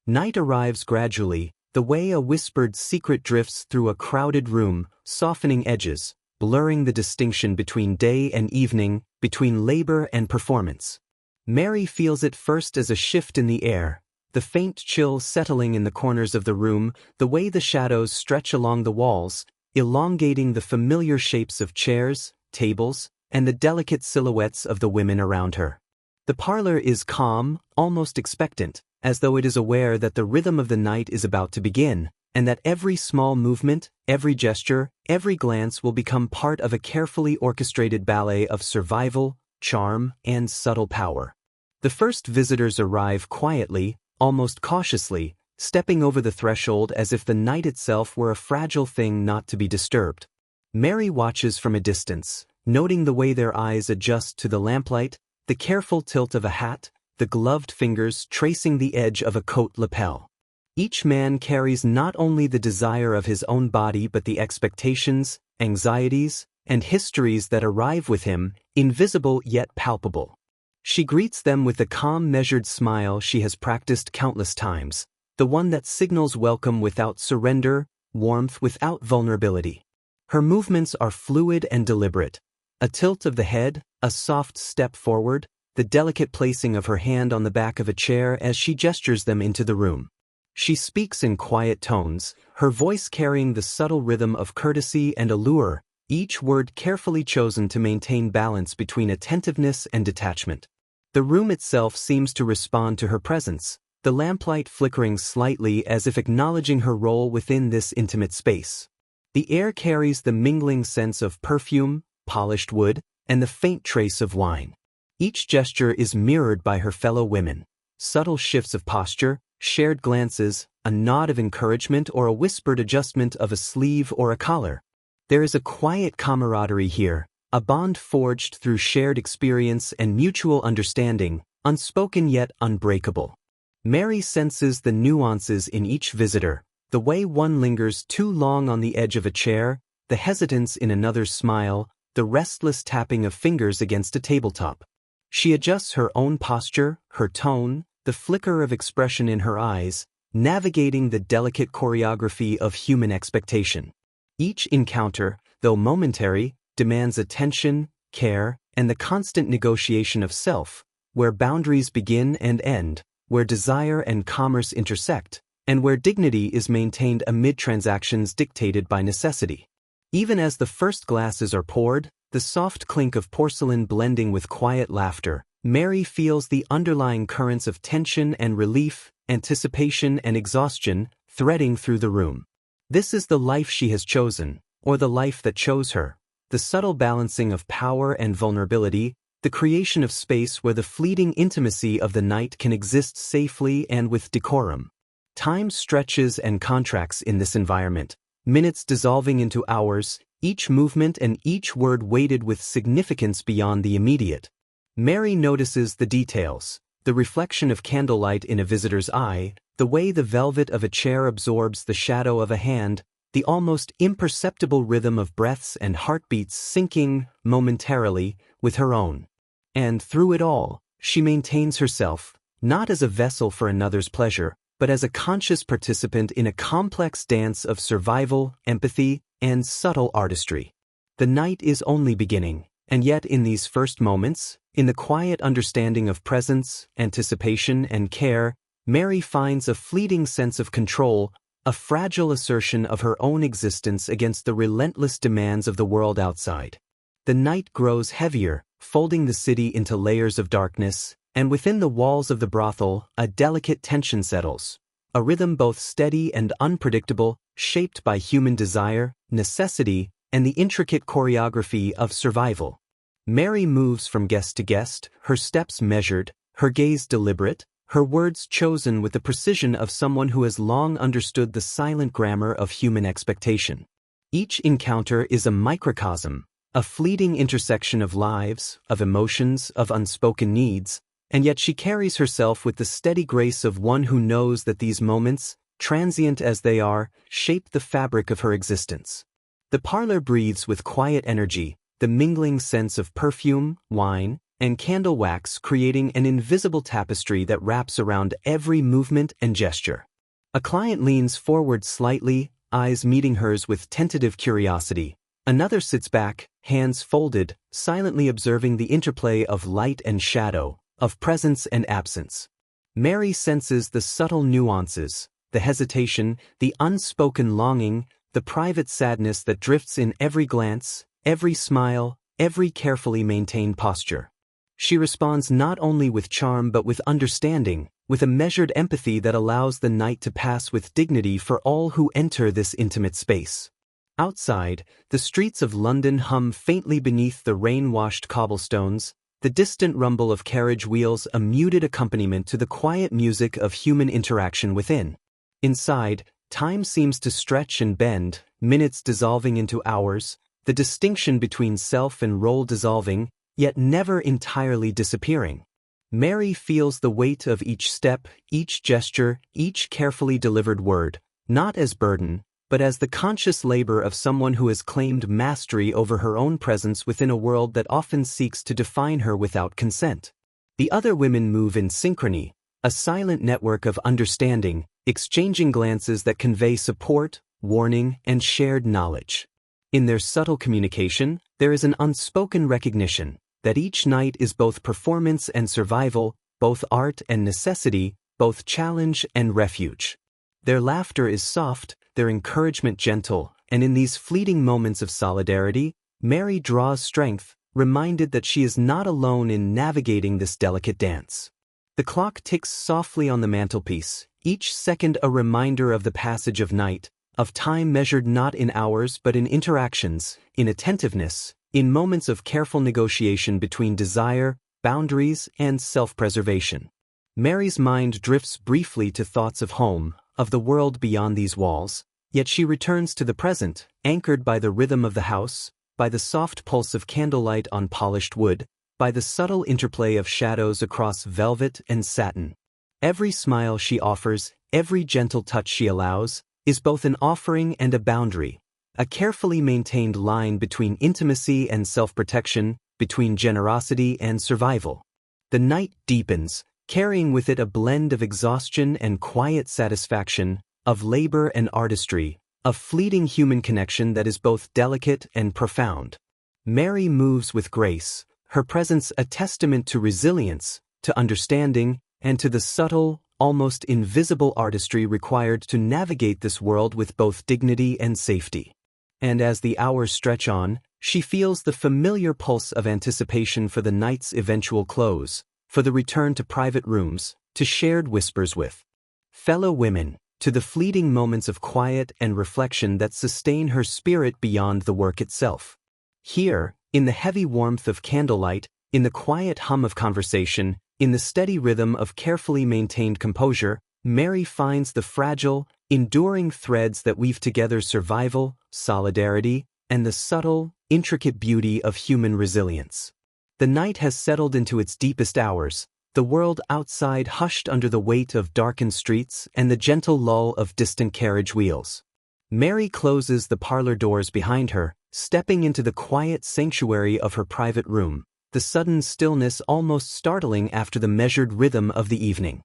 Night arrives gradually, the way a whispered secret drifts through a crowded room, softening edges, blurring the distinction between day and evening, between labor and performance. Mary feels it first as a shift in the air, the faint chill settling in the corners of the room, the way the shadows stretch along the walls, elongating the familiar shapes of chairs, tables, and the delicate silhouettes of the women around her. The parlor is calm, almost expectant, as though it is aware that the rhythm of the night is about to begin, and that every small movement, every gesture, every glance will become part of a carefully orchestrated ballet of survival, charm, and subtle power. The first visitors arrive quietly, almost cautiously, stepping over the threshold as if the night itself were a fragile thing not to be disturbed. Mary watches from a distance, noting the way their eyes adjust to the lamplight, the careful tilt of a hat, the gloved fingers tracing the edge of a coat lapel. Each man carries not only the desire of his own body but the expectations, anxieties, and histories that arrive with him, invisible yet palpable. She greets them with the calm, measured smile she has practiced countless times, the one that signals welcome without surrender, warmth without vulnerability. Her movements are fluid and deliberate, a tilt of the head, a soft step forward, the delicate placing of her hand on the back of a chair as she gestures them into the room. She speaks in quiet tones, her voice carrying the subtle rhythm of courtesy and allure, each word carefully chosen to maintain balance between attentiveness and detachment. The room itself seems to respond to her presence, the lamplight flickering slightly as if acknowledging her role within this intimate space. The air carries the mingling sense of perfume, polished wood, and the faint trace of wine. Each gesture is mirrored by her fellow women. Subtle shifts of posture, shared glances, a nod of encouragement or a whispered adjustment of a sleeve or a collar. There is a quiet camaraderie here, a bond forged through shared experience and mutual understanding, unspoken yet unbreakable. Mary senses the nuances in each visitor, the way one lingers too long on the edge of a chair, the hesitance in another's smile, the restless tapping of fingers against a tabletop. She adjusts her own posture, her tone, the flicker of expression in her eyes, navigating the delicate choreography of human expectation. Each encounter, though momentary, demands attention, care, and the constant negotiation of self, where boundaries begin and end, where desire and commerce intersect, and where dignity is maintained amid transactions dictated by necessity. Even as the first glasses are poured, the soft clink of porcelain blending with quiet laughter, Mary feels the underlying currents of tension and relief, anticipation and exhaustion, threading through the room. This is the life she has chosen, or the life that chose her. The subtle balancing of power and vulnerability, the creation of space where the fleeting intimacy of the night can exist safely and with decorum. Time stretches and contracts in this environment, minutes dissolving into hours, each movement and each word weighted with significance beyond the immediate. Mary notices the details, the reflection of candlelight in a visitor's eye, the way the velvet of a chair absorbs the shadow of a hand, the almost imperceptible rhythm of breaths and heartbeats syncing, momentarily, with her own. And through it all, she maintains herself, not as a vessel for another's pleasure, but as a conscious participant in a complex dance of survival, empathy, and subtle artistry. The night is only beginning, and yet in these first moments, in the quiet understanding of presence, anticipation, and care, Mary finds a fleeting sense of control, a fragile assertion of her own existence against the relentless demands of the world outside. The night grows heavier, folding the city into layers of darkness, and within the walls of the brothel, a delicate tension settles, a rhythm both steady and unpredictable, shaped by human desire, necessity, and the intricate choreography of survival. Mary moves from guest to guest, her steps measured, her gaze deliberate, her words chosen with the precision of someone who has long understood the silent grammar of human expectation. Each encounter is a microcosm, a fleeting intersection of lives, of emotions, of unspoken needs, and yet she carries herself with the steady grace of one who knows that these moments, transient as they are, shape the fabric of her existence. The parlor breathes with quiet energy, the mingling sense of perfume, wine, and candle wax creating an invisible tapestry that wraps around every movement and gesture. A client leans forward slightly, eyes meeting hers with tentative curiosity. Another sits back, hands folded, silently observing the interplay of light and shadow, of presence and absence. Mary senses the subtle nuances, the hesitation, the unspoken longing, the private sadness that drifts in every glance, every smile, every carefully maintained posture. She responds not only with charm but with understanding, with a measured empathy that allows the night to pass with dignity for all who enter this intimate space. Outside, the streets of London hum faintly beneath the rain-washed cobblestones, the distant rumble of carriage wheels a muted accompaniment to the quiet music of human interaction within. Inside, time seems to stretch and bend, minutes dissolving into hours, the distinction between self and role dissolving, yet never entirely disappearing. Mary feels the weight of each step, each gesture, each carefully delivered word, not as burden, but as the conscious labor of someone who has claimed mastery over her own presence within a world that often seeks to define her without consent. The other women move in synchrony, a silent network of understanding, exchanging glances that convey support, warning, and shared knowledge. In their subtle communication, there is an unspoken recognition that each night is both performance and survival, both art and necessity, both challenge and refuge. Their laughter is soft, their encouragement gentle, and in these fleeting moments of solidarity, Mary draws strength, reminded that she is not alone in navigating this delicate dance. The clock ticks softly on the mantelpiece, each second a reminder of the passage of night, of time measured not in hours but in interactions, in attentiveness, in moments of careful negotiation between desire, boundaries, and self-preservation. Mary's mind drifts briefly to thoughts of home, of the world beyond these walls, yet she returns to the present, anchored by the rhythm of the house, by the soft pulse of candlelight on polished wood, by the subtle interplay of shadows across velvet and satin. Every smile she offers, every gentle touch she allows, is both an offering and a boundary, a carefully maintained line between intimacy and self-protection, between generosity and survival. The night deepens, carrying with it a blend of exhaustion and quiet satisfaction, of labor and artistry, of fleeting human connection that is both delicate and profound. Mary moves with grace, her presence a testament to resilience, to understanding, and to the subtle, almost invisible artistry required to navigate this world with both dignity and safety. And as the hours stretch on, she feels the familiar pulse of anticipation for the night's eventual close, for the return to private rooms, to shared whispers with fellow women, to the fleeting moments of quiet and reflection that sustain her spirit beyond the work itself. Here, in the heavy warmth of candlelight, in the quiet hum of conversation, in the steady rhythm of carefully maintained composure, Mary finds the fragile, enduring threads that weave together survival, solidarity, and the subtle, intricate beauty of human resilience. The night has settled into its deepest hours, the world outside hushed under the weight of darkened streets and the gentle lull of distant carriage wheels. Mary closes the parlor doors behind her, stepping into the quiet sanctuary of her private room, the sudden stillness almost startling after the measured rhythm of the evening.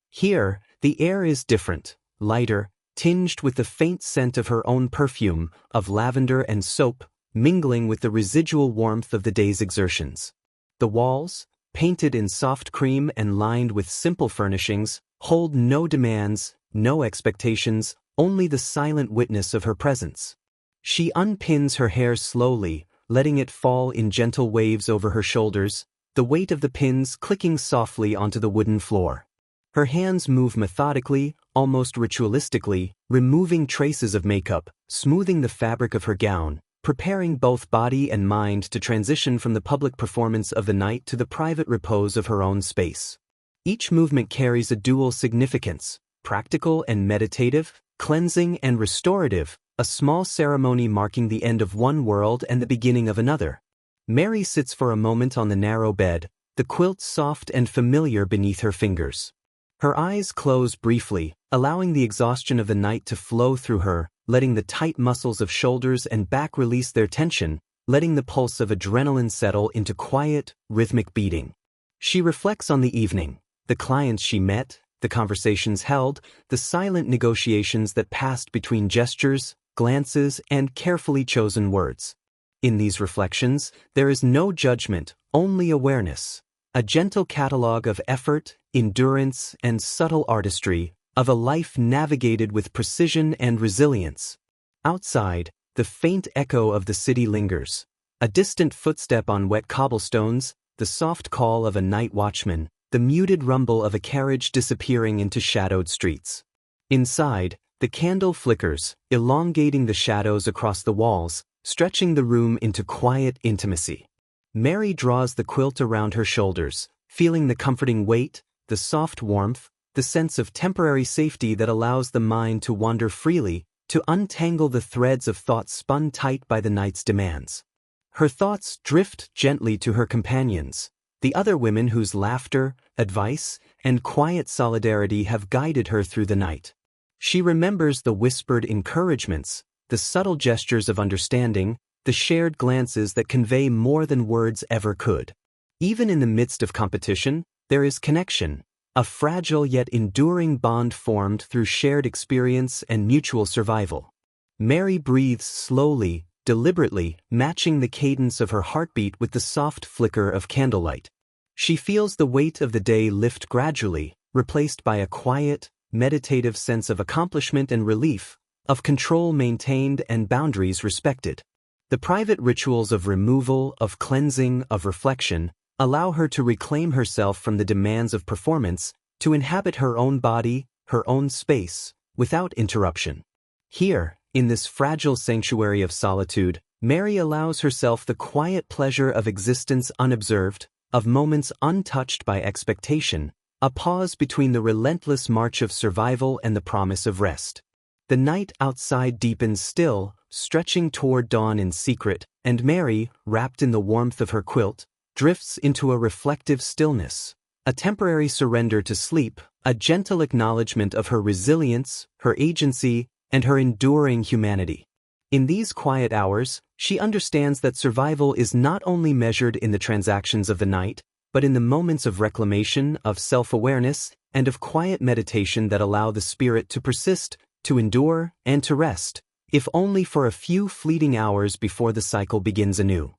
Here, the air is different, lighter, tinged with the faint scent of her own perfume, of lavender and soap, mingling with the residual warmth of the day's exertions. The walls, painted in soft cream and lined with simple furnishings, hold no demands, no expectations, only the silent witness of her presence. She unpins her hair slowly, letting it fall in gentle waves over her shoulders, the weight of the pins clicking softly onto the wooden floor. Her hands move methodically, almost ritualistically, removing traces of makeup, smoothing the fabric of her gown, preparing both body and mind to transition from the public performance of the night to the private repose of her own space. Each movement carries a dual significance, practical and meditative, cleansing and restorative, a small ceremony marking the end of one world and the beginning of another. Mary sits for a moment on the narrow bed, the quilt soft and familiar beneath her fingers. Her eyes close briefly, allowing the exhaustion of the night to flow through her, letting the tight muscles of shoulders and back release their tension, letting the pulse of adrenaline settle into quiet, rhythmic beating. She reflects on the evening, the clients she met, the conversations held, the silent negotiations that passed between gestures, glances, and carefully chosen words. In these reflections, there is no judgment, only awareness, a gentle catalogue of effort, endurance, and subtle artistry, of a life navigated with precision and resilience. Outside, the faint echo of the city lingers, a distant footstep on wet cobblestones, the soft call of a night watchman, the muted rumble of a carriage disappearing into shadowed streets. Inside, the candle flickers, elongating the shadows across the walls, stretching the room into quiet intimacy. Mary draws the quilt around her shoulders, feeling the comforting weight, the soft warmth, the sense of temporary safety that allows the mind to wander freely, to untangle the threads of thought spun tight by the night's demands. Her thoughts drift gently to her companions, the other women whose laughter, advice, and quiet solidarity have guided her through the night. She remembers the whispered encouragements, the subtle gestures of understanding, the shared glances that convey more than words ever could. Even in the midst of competition, there is connection, a fragile yet enduring bond formed through shared experience and mutual survival. Mary breathes slowly, deliberately, matching the cadence of her heartbeat with the soft flicker of candlelight. She feels the weight of the day lift gradually, replaced by a quiet, meditative sense of accomplishment and relief, of control maintained and boundaries respected. The private rituals of removal, of cleansing, of reflection, allow her to reclaim herself from the demands of performance, to inhabit her own body, her own space, without interruption. Here, In this fragile sanctuary of solitude, Mary allows herself the quiet pleasure of existence unobserved, of moments untouched by expectation, a pause between the relentless march of survival and the promise of rest. The night outside deepens still, stretching toward dawn in secret, and Mary, wrapped in the warmth of her quilt, drifts into a reflective stillness, a temporary surrender to sleep, a gentle acknowledgement of her resilience, her agency, and her enduring humanity. In these quiet hours, she understands that survival is not only measured in the transactions of the night, but in the moments of reclamation, of self-awareness, and of quiet meditation that allow the spirit to persist, to endure, and to rest, if only for a few fleeting hours before the cycle begins anew.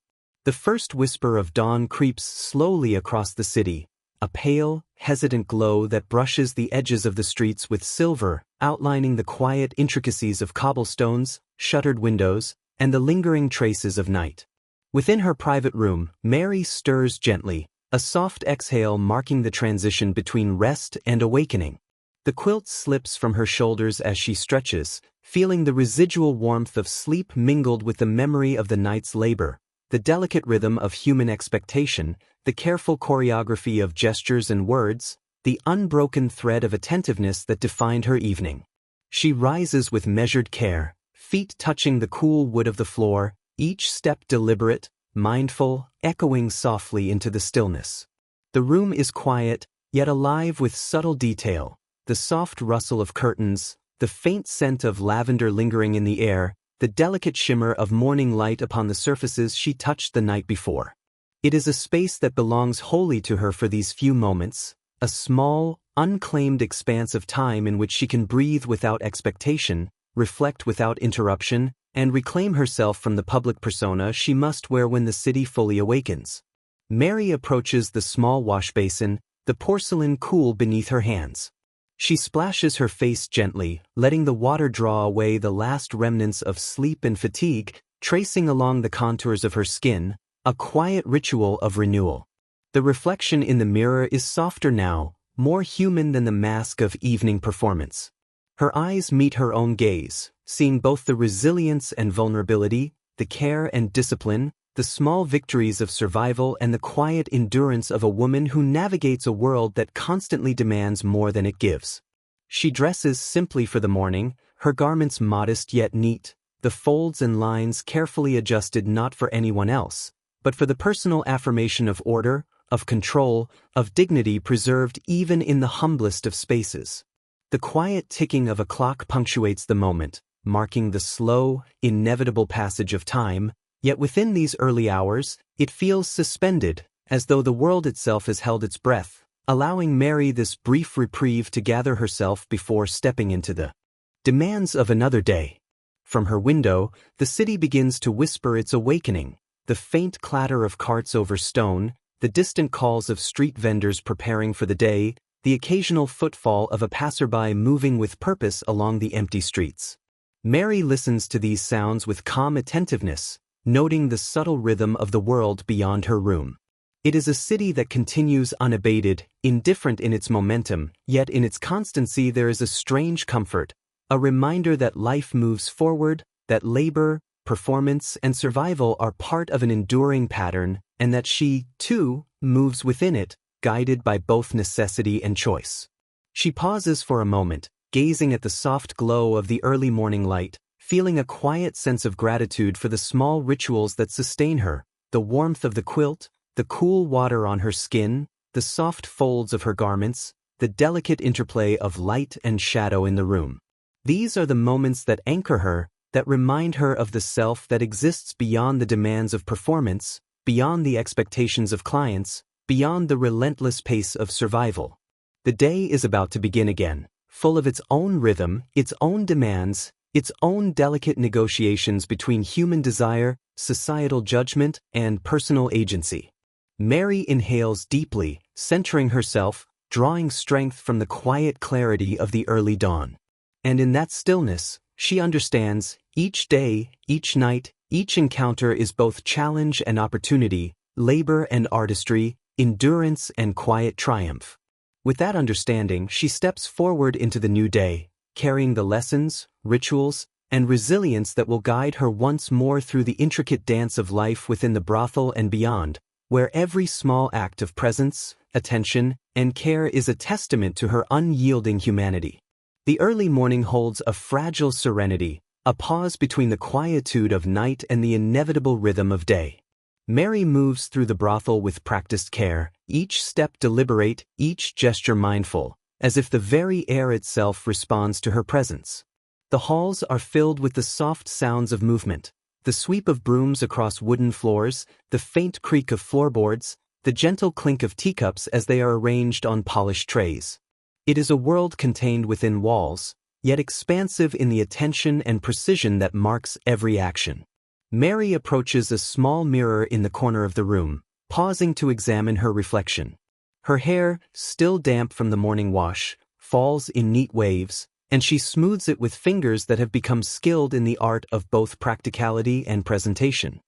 The first whisper of dawn creeps slowly across the city, a pale, hesitant glow that brushes the edges of the streets with silver, outlining the quiet intricacies of cobblestones, shuttered windows, and the lingering traces of night. Within her private room, Mary stirs gently, a soft exhale marking the transition between rest and awakening. The quilt slips from her shoulders as she stretches, feeling the residual warmth of sleep mingled with the memory of the night's labor, the delicate rhythm of human expectation, the careful choreography of gestures and words, the unbroken thread of attentiveness that defined her evening. She rises with measured care, feet touching the cool wood of the floor, each step deliberate, mindful, echoing softly into the stillness. The room is quiet, yet alive with subtle detail, the soft rustle of curtains, the faint scent of lavender lingering in the air, the delicate shimmer of morning light upon the surfaces she touched the night before. It is a space that belongs wholly to her for these few moments, a small, unclaimed expanse of time in which she can breathe without expectation, reflect without interruption, and reclaim herself from the public persona she must wear when the city fully awakens. Mary approaches the small wash basin, the porcelain cool beneath her hands. She splashes her face gently, letting the water draw away the last remnants of sleep and fatigue, tracing along the contours of her skin, a quiet ritual of renewal. The reflection in the mirror is softer now, more human than the mask of evening performance. Her eyes meet her own gaze, seeing both the resilience and vulnerability, the care and discipline, the small victories of survival and the quiet endurance of a woman who navigates a world that constantly demands more than it gives. She dresses simply for the morning, her garments modest yet neat, the folds and lines carefully adjusted not for anyone else, but for the personal affirmation of order, of control, of dignity preserved even in the humblest of spaces. The quiet ticking of a clock punctuates the moment, marking the slow, inevitable passage of time, yet within these early hours, it feels suspended, as though the world itself has held its breath, allowing Mary this brief reprieve to gather herself before stepping into the demands of another day. From her window, the city begins to whisper its awakening, the faint clatter of carts over stone, the distant calls of street vendors preparing for the day, the occasional footfall of a passerby moving with purpose along the empty streets. Mary listens to these sounds with calm attentiveness, noting the subtle rhythm of the world beyond her room. It is a city that continues unabated, indifferent in its momentum, yet in its constancy there is a strange comfort, a reminder that life moves forward, that labor, performance, and survival are part of an enduring pattern, and that she, too, moves within it, guided by both necessity and choice. She pauses for a moment, gazing at the soft glow of the early morning light, feeling a quiet sense of gratitude for the small rituals that sustain her, the warmth of the quilt, the cool water on her skin, the soft folds of her garments, the delicate interplay of light and shadow in the room. These are the moments that anchor her, that remind her of the self that exists beyond the demands of performance, beyond the expectations of clients, beyond the relentless pace of survival. The day is about to begin again, full of its own rhythm, its own demands, its own delicate negotiations between human desire, societal judgment, and personal agency. Mary inhales deeply, centering herself, drawing strength from the quiet clarity of the early dawn. And in that stillness, she understands, each day, each night, each encounter is both challenge and opportunity, labor and artistry, endurance and quiet triumph. With that understanding, she steps forward into the new day, carrying the lessons, rituals, and resilience that will guide her once more through the intricate dance of life within the brothel and beyond, where every small act of presence, attention, and care is a testament to her unyielding humanity. The early morning holds a fragile serenity, a pause between the quietude of night and the inevitable rhythm of day. Mary moves through the brothel with practiced care, each step deliberate, each gesture mindful, as if the very air itself responds to her presence. The halls are filled with the soft sounds of movement, the sweep of brooms across wooden floors, the faint creak of floorboards, the gentle clink of teacups as they are arranged on polished trays. It is a world contained within walls, yet expansive in the attention and precision that marks every action. Mary approaches a small mirror in the corner of the room, pausing to examine her reflection. Her hair, still damp from the morning wash, falls in neat waves, and she smooths it with fingers that have become skilled in the art of both practicality and presentation.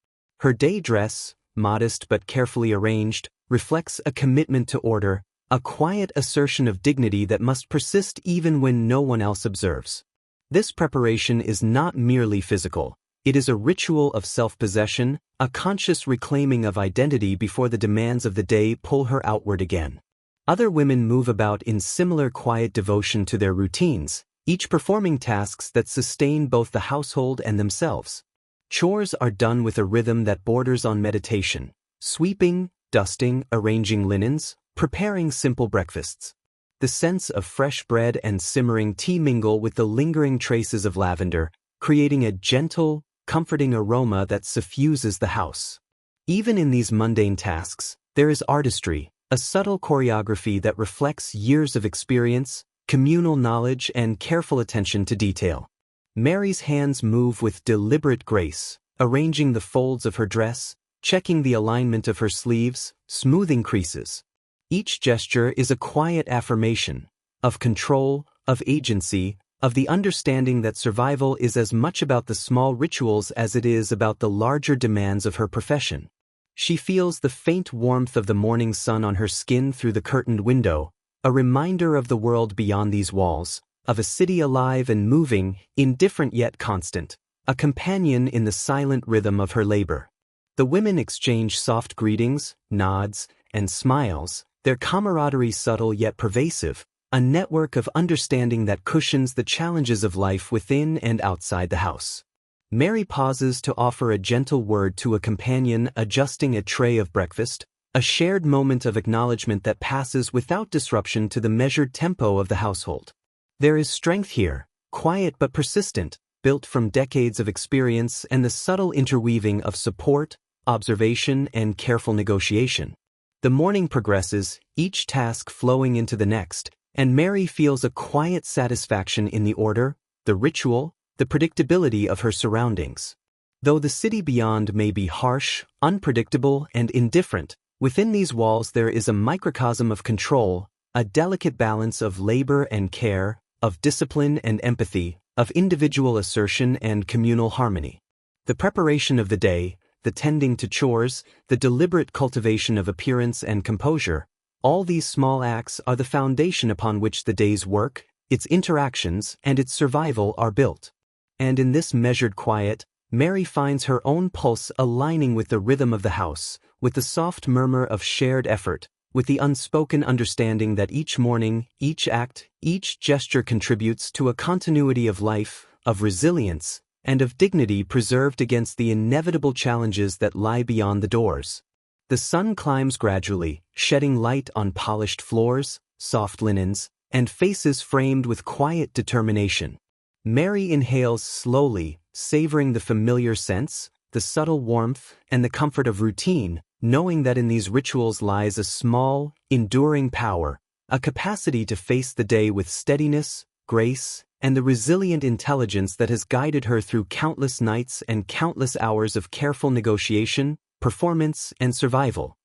Her day dress, modest but carefully arranged, reflects a commitment to order, a quiet assertion of dignity that must persist even when no one else observes. This preparation is not merely physical. It is a ritual of self-possession, a conscious reclaiming of identity before the demands of the day pull her outward again. Other women move about in similar quiet devotion to their routines, each performing tasks that sustain both the household and themselves. Chores are done with a rhythm that borders on meditation, sweeping, dusting, arranging linens, preparing simple breakfasts. The scents of fresh bread and simmering tea mingle with the lingering traces of lavender, creating a gentle, comforting aroma that suffuses the house. Even in these mundane tasks, there is artistry, a subtle choreography that reflects years of experience, communal knowledge, and careful attention to detail. Mary's hands move with deliberate grace, arranging the folds of her dress, checking the alignment of her sleeves, smoothing creases. Each gesture is a quiet affirmation of control, of agency, of the understanding that survival is as much about the small rituals as it is about the larger demands of her profession. She feels the faint warmth of the morning sun on her skin through the curtained window, a reminder of the world beyond these walls, of a city alive and moving, indifferent yet constant, a companion in the silent rhythm of her labor. The women exchange soft greetings, nods, and smiles, their camaraderie subtle yet pervasive, a network of understanding that cushions the challenges of life within and outside the house. Mary pauses to offer a gentle word to a companion adjusting a tray of breakfast, a shared moment of acknowledgement that passes without disruption to the measured tempo of the household. There is strength here, quiet but persistent, built from decades of experience and the subtle interweaving of support, observation, and careful negotiation. The morning progresses, each task flowing into the next, and Mary feels a quiet satisfaction in the order, the ritual, the predictability of her surroundings. Though the city beyond may be harsh, unpredictable, and indifferent, within these walls there is a microcosm of control, a delicate balance of labor and care, of discipline and empathy, of individual assertion and communal harmony. The preparation of the day, the tending to chores, the deliberate cultivation of appearance and composure, all these small acts are the foundation upon which the day's work, its interactions, and its survival are built. And in this measured quiet, Mary finds her own pulse aligning with the rhythm of the house, with the soft murmur of shared effort, with the unspoken understanding that each morning, each act, each gesture contributes to a continuity of life, of resilience, and of dignity preserved against the inevitable challenges that lie beyond the doors. The sun climbs gradually, shedding light on polished floors, soft linens, and faces framed with quiet determination. Mary inhales slowly, savoring the familiar scents, the subtle warmth, and the comfort of routine, knowing that in these rituals lies a small, enduring power, a capacity to face the day with steadiness, grace, and the resilient intelligence that has guided her through countless nights and countless hours of careful negotiation, performance, and survival.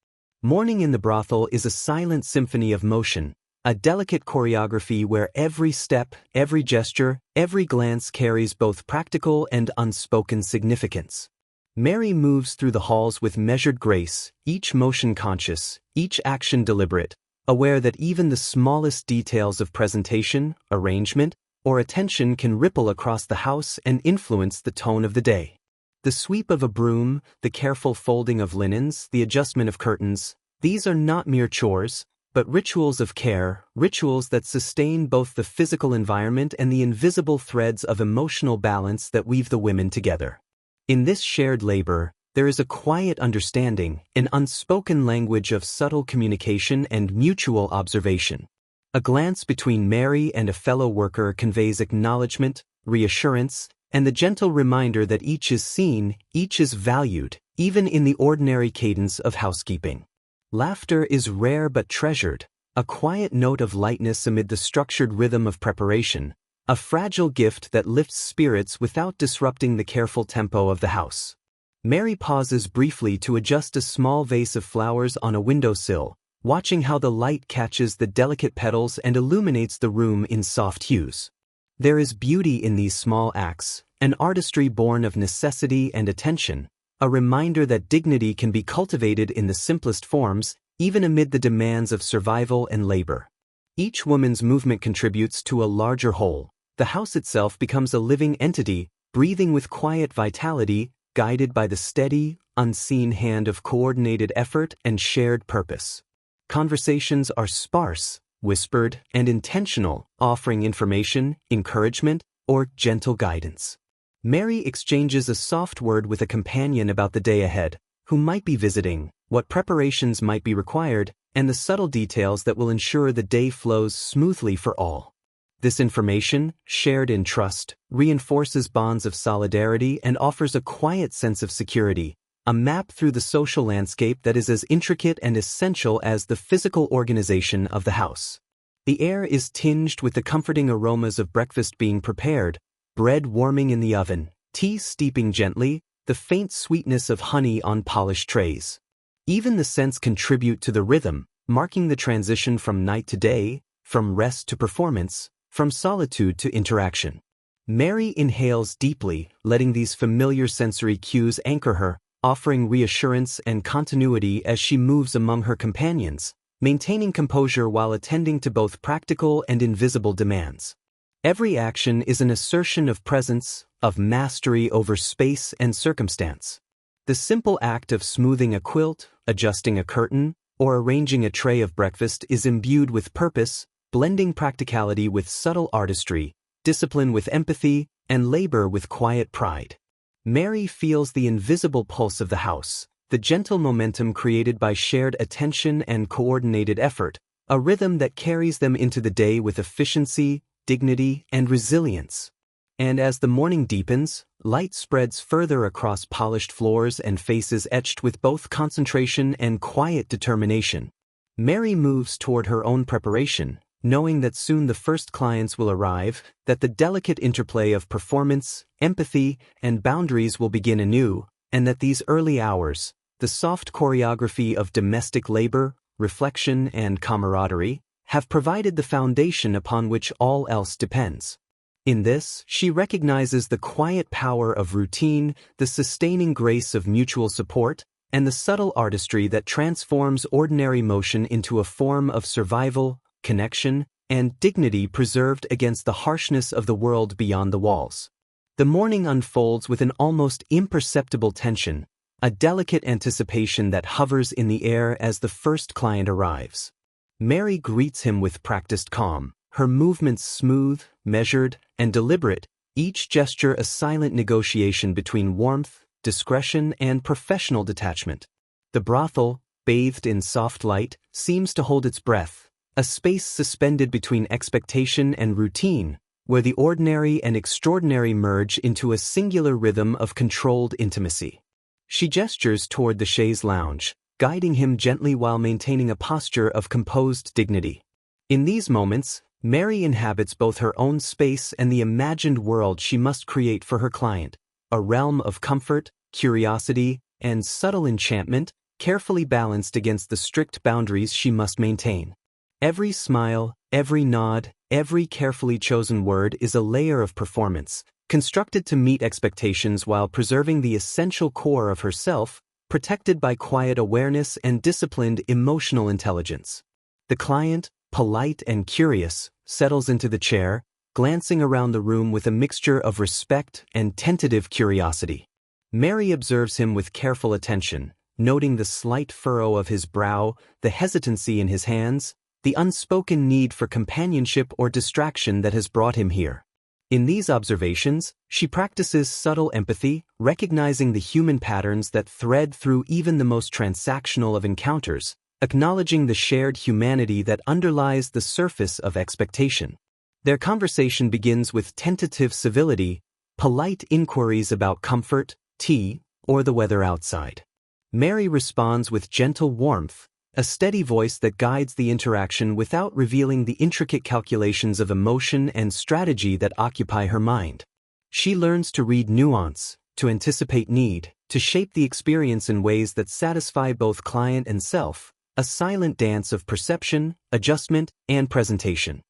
Morning in the brothel is a silent symphony of motion, a delicate choreography where every step, every gesture, every glance carries both practical and unspoken significance. Mary moves through the halls with measured grace, each motion conscious, each action deliberate, aware that even the smallest details of presentation, arrangement, or attention can ripple across the house and influence the tone of the day. The sweep of a broom, the careful folding of linens, the adjustment of curtains, these are not mere chores, but rituals of care, rituals that sustain both the physical environment and the invisible threads of emotional balance that weave the women together. In this shared labor, there is a quiet understanding, an unspoken language of subtle communication and mutual observation. A glance between Mary and a fellow worker conveys acknowledgement, reassurance, and the gentle reminder that each is seen, each is valued, even in the ordinary cadence of housekeeping. Laughter is rare but treasured, a quiet note of lightness amid the structured rhythm of preparation, a fragile gift that lifts spirits without disrupting the careful tempo of the house. Mary pauses briefly to adjust a small vase of flowers on a windowsill, watching how the light catches the delicate petals and illuminates the room in soft hues. There is beauty in these small acts, an artistry born of necessity and attention, a reminder that dignity can be cultivated in the simplest forms, even amid the demands of survival and labor. Each woman's movement contributes to a larger whole. The house itself becomes a living entity, breathing with quiet vitality, guided by the steady, unseen hand of coordinated effort and shared purpose. Conversations are sparse, whispered, and intentional, offering information, encouragement, or gentle guidance. Mary exchanges a soft word with a companion about the day ahead, who might be visiting, what preparations might be required, and the subtle details that will ensure the day flows smoothly for all. This information, shared in trust, reinforces bonds of solidarity and offers a quiet sense of security, a map through the social landscape that is as intricate and essential as the physical organization of the house. The air is tinged with the comforting aromas of breakfast being prepared, bread warming in the oven, tea steeping gently, the faint sweetness of honey on polished trays. Even the scents contribute to the rhythm, marking the transition from night to day, from rest to performance, from solitude to interaction. Mary inhales deeply, letting these familiar sensory cues anchor her, offering reassurance and continuity as she moves among her companions, maintaining composure while attending to both practical and invisible demands. Every action is an assertion of presence, of mastery over space and circumstance. The simple act of smoothing a quilt, adjusting a curtain, or arranging a tray of breakfast is imbued with purpose, blending practicality with subtle artistry, discipline with empathy, and labor with quiet pride. Mary feels the invisible pulse of the house, the gentle momentum created by shared attention and coordinated effort, a rhythm that carries them into the day with efficiency, dignity, and resilience. And as the morning deepens, light spreads further across polished floors and faces etched with both concentration and quiet determination. Mary moves toward her own preparation, knowing that soon the first clients will arrive, that the delicate interplay of performance, empathy, and boundaries will begin anew, and that these early hours, the soft choreography of domestic labor, reflection, and camaraderie, have provided the foundation upon which all else depends. In this, she recognizes the quiet power of routine, the sustaining grace of mutual support, and the subtle artistry that transforms ordinary motion into a form of survival, connection, and dignity preserved against the harshness of the world beyond the walls. The morning unfolds with an almost imperceptible tension, a delicate anticipation that hovers in the air as the first client arrives. Mary greets him with practiced calm, her movements smooth, measured, and deliberate, each gesture a silent negotiation between warmth, discretion, and professional detachment. The brothel, bathed in soft light, seems to hold its breath, a space suspended between expectation and routine, where the ordinary and extraordinary merge into a singular rhythm of controlled intimacy. She gestures toward the chaise lounge, guiding him gently while maintaining a posture of composed dignity. In these moments, Mary inhabits both her own space and the imagined world she must create for her client, a realm of comfort, curiosity, and subtle enchantment, carefully balanced against the strict boundaries she must maintain. Every smile, every nod, every carefully chosen word is a layer of performance, constructed to meet expectations while preserving the essential core of herself, protected by quiet awareness and disciplined emotional intelligence. The client, polite and curious, settles into the chair, glancing around the room with a mixture of respect and tentative curiosity. Mary observes him with careful attention, noting the slight furrow of his brow, the hesitancy in his hands, the unspoken need for companionship or distraction that has brought him here. In these observations, she practices subtle empathy, recognizing the human patterns that thread through even the most transactional of encounters, acknowledging the shared humanity that underlies the surface of expectation. Their conversation begins with tentative civility, polite inquiries about comfort, tea, or the weather outside. Mary responds with gentle warmth, a steady voice that guides the interaction without revealing the intricate calculations of emotion and strategy that occupy her mind. She learns to read nuance, to anticipate need, to shape the experience in ways that satisfy both client and self, a silent dance of perception, adjustment, and presentation.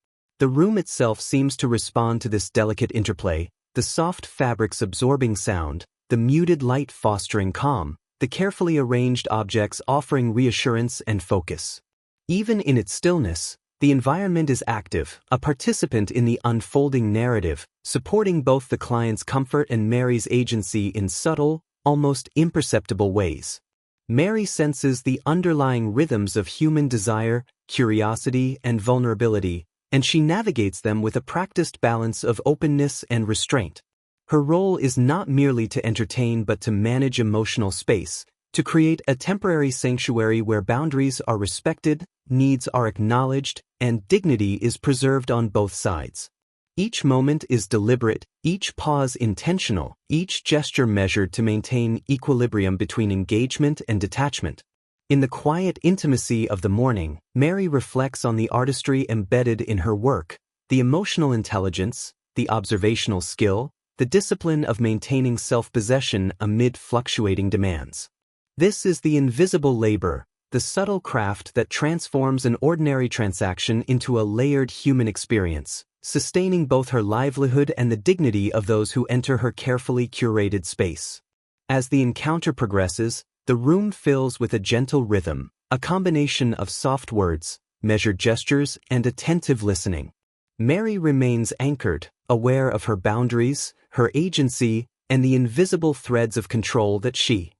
The room itself seems to respond to this delicate interplay, the soft fabrics absorbing sound, the muted light fostering calm, the carefully arranged objects offering reassurance and focus. Even in its stillness, the environment is active, a participant in the unfolding narrative, supporting both the client's comfort and Mary's agency in subtle, almost imperceptible ways. Mary senses the underlying rhythms of human desire, curiosity, and vulnerability, and she navigates them with a practiced balance of openness and restraint. Her role is not merely to entertain but to manage emotional space, to create a temporary sanctuary where boundaries are respected, needs are acknowledged, and dignity is preserved on both sides. Each moment is deliberate, each pause intentional, each gesture measured to maintain equilibrium between engagement and detachment. In the quiet intimacy of the morning, Mary reflects on the artistry embedded in her work, the emotional intelligence, the observational skill, the discipline of maintaining self-possession amid fluctuating demands. This is the invisible labor, the subtle craft that transforms an ordinary transaction into a layered human experience, sustaining both her livelihood and the dignity of those who enter her carefully curated space. As the encounter progresses, the room fills with a gentle rhythm, a combination of soft words, measured gestures, and attentive listening. Mary remains anchored, aware of her boundaries, her agency, and the invisible threads of control that she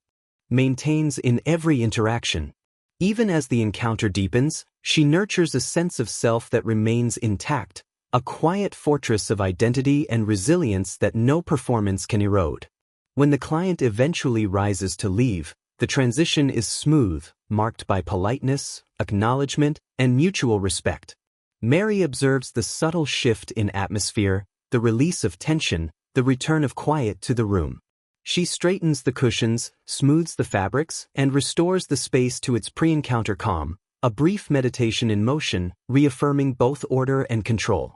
maintains in every interaction. Even as the encounter deepens, she nurtures a sense of self that remains intact, a quiet fortress of identity and resilience that no performance can erode. When the client eventually rises to leave, the transition is smooth, marked by politeness, acknowledgement, and mutual respect. Mary observes the subtle shift in atmosphere, the release of tension, the return of quiet to the room. She straightens the cushions, smooths the fabrics, and restores the space to its pre-encounter calm, a brief meditation in motion, reaffirming both order and control.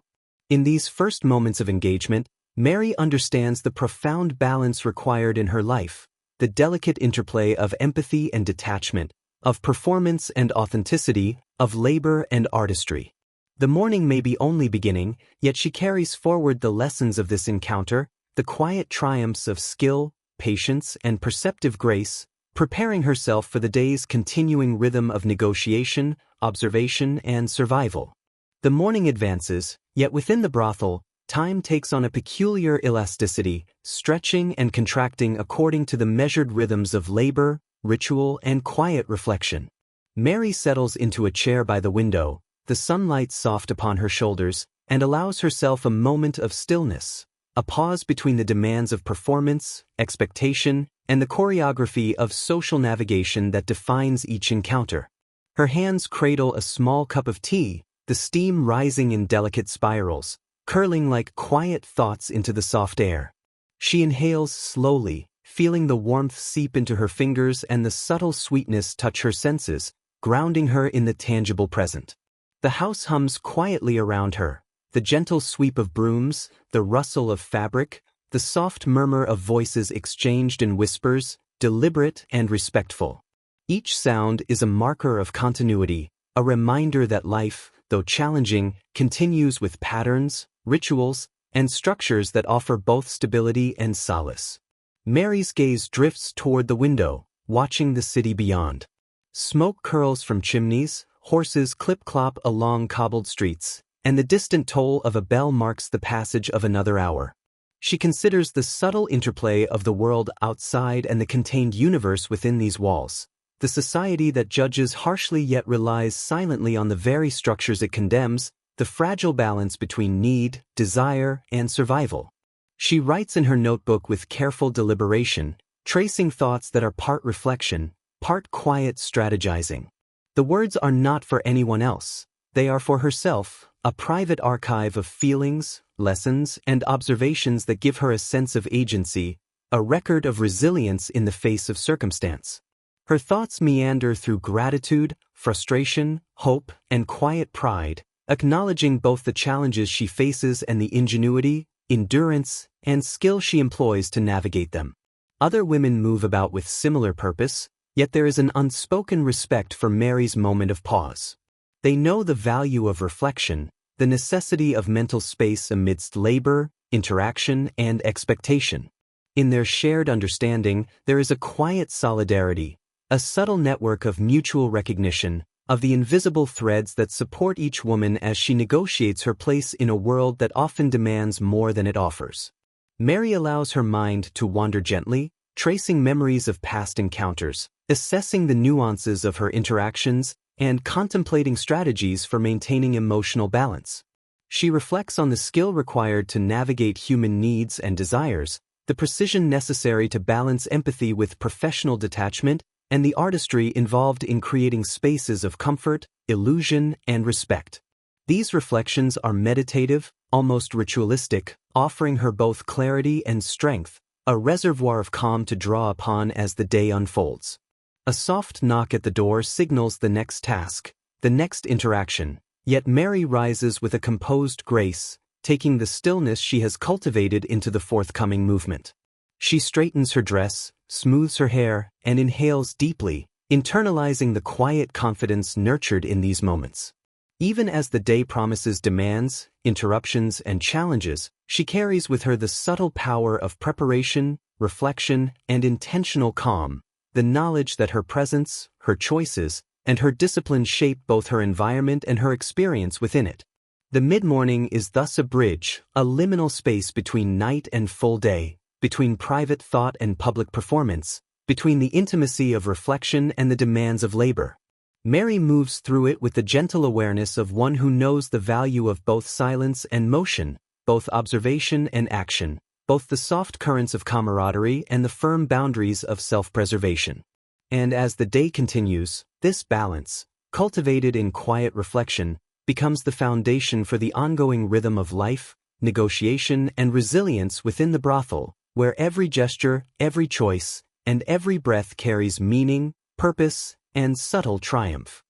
In these first moments of engagement, Mary understands the profound balance required in her life, the delicate interplay of empathy and detachment, of performance and authenticity, of labor and artistry. The morning may be only beginning, yet she carries forward the lessons of this encounter, the quiet triumphs of skill, patience, and perceptive grace, preparing herself for the day's continuing rhythm of negotiation, observation, and survival. The morning advances, yet within the brothel, time takes on a peculiar elasticity, stretching and contracting according to the measured rhythms of labor, ritual, and quiet reflection. Mary settles into a chair by the window, the sunlight soft upon her shoulders, and allows herself a moment of stillness, a pause between the demands of performance, expectation, and the choreography of social navigation that defines each encounter. Her hands cradle a small cup of tea, the steam rising in delicate spirals, curling like quiet thoughts into the soft air. She inhales slowly, feeling the warmth seep into her fingers and the subtle sweetness touch her senses, grounding her in the tangible present. The house hums quietly around her, the gentle sweep of brooms, the rustle of fabric, the soft murmur of voices exchanged in whispers, deliberate and respectful. Each sound is a marker of continuity, a reminder that life, though challenging, continues with patterns, rituals, and structures that offer both stability and solace. Mary's gaze drifts toward the window, watching the city beyond. Smoke curls from chimneys, horses clip-clop along cobbled streets, and the distant toll of a bell marks the passage of another hour. She considers the subtle interplay of the world outside and the contained universe within these walls, the society that judges harshly yet relies silently on the very structures it condemns, the fragile balance between need, desire, and survival. She writes in her notebook with careful deliberation, tracing thoughts that are part reflection, part quiet strategizing. The words are not for anyone else. They are for herself, a private archive of feelings, lessons, and observations that give her a sense of agency, a record of resilience in the face of circumstance. Her thoughts meander through gratitude, frustration, hope, and quiet pride, acknowledging both the challenges she faces and the ingenuity, endurance, and skill she employs to navigate them. Other women move about with similar purpose, yet there is an unspoken respect for Mary's moment of pause. They know the value of reflection, the necessity of mental space amidst labor, interaction, and expectation. In their shared understanding, there is a quiet solidarity, a subtle network of mutual recognition, of the invisible threads that support each woman as she negotiates her place in a world that often demands more than it offers. Mary allows her mind to wander gently, tracing memories of past encounters, assessing the nuances of her interactions, and contemplating strategies for maintaining emotional balance. She reflects on the skill required to navigate human needs and desires, the precision necessary to balance empathy with professional detachment, and the artistry involved in creating spaces of comfort, illusion, and respect. These reflections are meditative, almost ritualistic, offering her both clarity and strength, a reservoir of calm to draw upon as the day unfolds. A soft knock at the door signals the next task, the next interaction, yet Mary rises with a composed grace, taking the stillness she has cultivated into the forthcoming movement. She straightens her dress, smooths her hair, and inhales deeply, internalizing the quiet confidence nurtured in these moments. Even as the day promises demands, interruptions, and challenges, she carries with her the subtle power of preparation, reflection, and intentional calm, the knowledge that her presence, her choices, and her discipline shape both her environment and her experience within it. The mid-morning is thus a bridge, a liminal space between night and full day, between private thought and public performance, between the intimacy of reflection and the demands of labor. Mary moves through it with the gentle awareness of one who knows the value of both silence and motion, both observation and action, both the soft currents of camaraderie and the firm boundaries of self-preservation. And as the day continues, this balance, cultivated in quiet reflection, becomes the foundation for the ongoing rhythm of life, negotiation, and resilience within the brothel, where every gesture, every choice, and every breath carries meaning, purpose, and subtle triumph.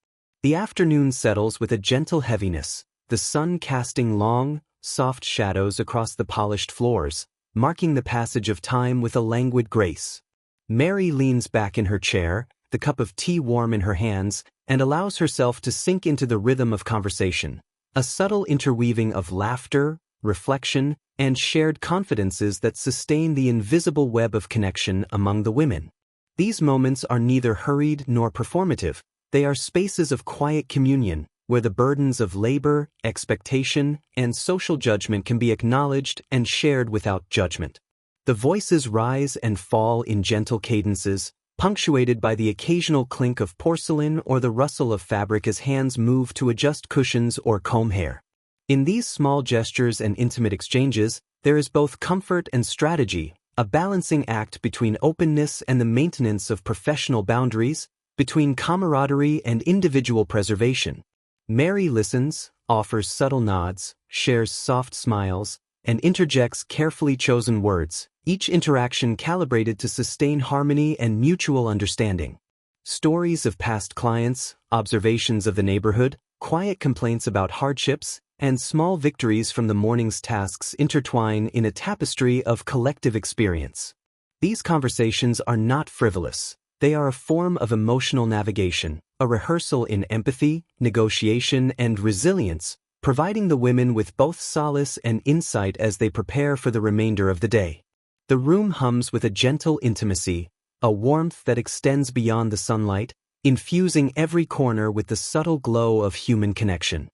The afternoon settles with a gentle heaviness, the sun casting long, soft shadows across the polished floors, marking the passage of time with a languid grace. Mary leans back in her chair, the cup of tea warm in her hands, and allows herself to sink into the rhythm of conversation, a subtle interweaving of laughter, reflection, and shared confidences that sustain the invisible web of connection among the women. These moments are neither hurried nor performative, they are spaces of quiet communion, where the burdens of labor, expectation, and social judgment can be acknowledged and shared without judgment. The voices rise and fall in gentle cadences, punctuated by the occasional clink of porcelain or the rustle of fabric as hands move to adjust cushions or comb hair. In these small gestures and intimate exchanges, there is both comfort and strategy, a balancing act between openness and the maintenance of professional boundaries, between camaraderie and individual preservation. Mary listens, offers subtle nods, shares soft smiles, and interjects carefully chosen words, each interaction calibrated to sustain harmony and mutual understanding. Stories of past clients, observations of the neighborhood, quiet complaints about hardships, and small victories from the morning's tasks intertwine in a tapestry of collective experience. These conversations are not frivolous. They are a form of emotional navigation, a rehearsal in empathy, negotiation, and resilience, providing the women with both solace and insight as they prepare for the remainder of the day. The room hums with a gentle intimacy, a warmth that extends beyond the sunlight, infusing every corner with the subtle glow of human connection.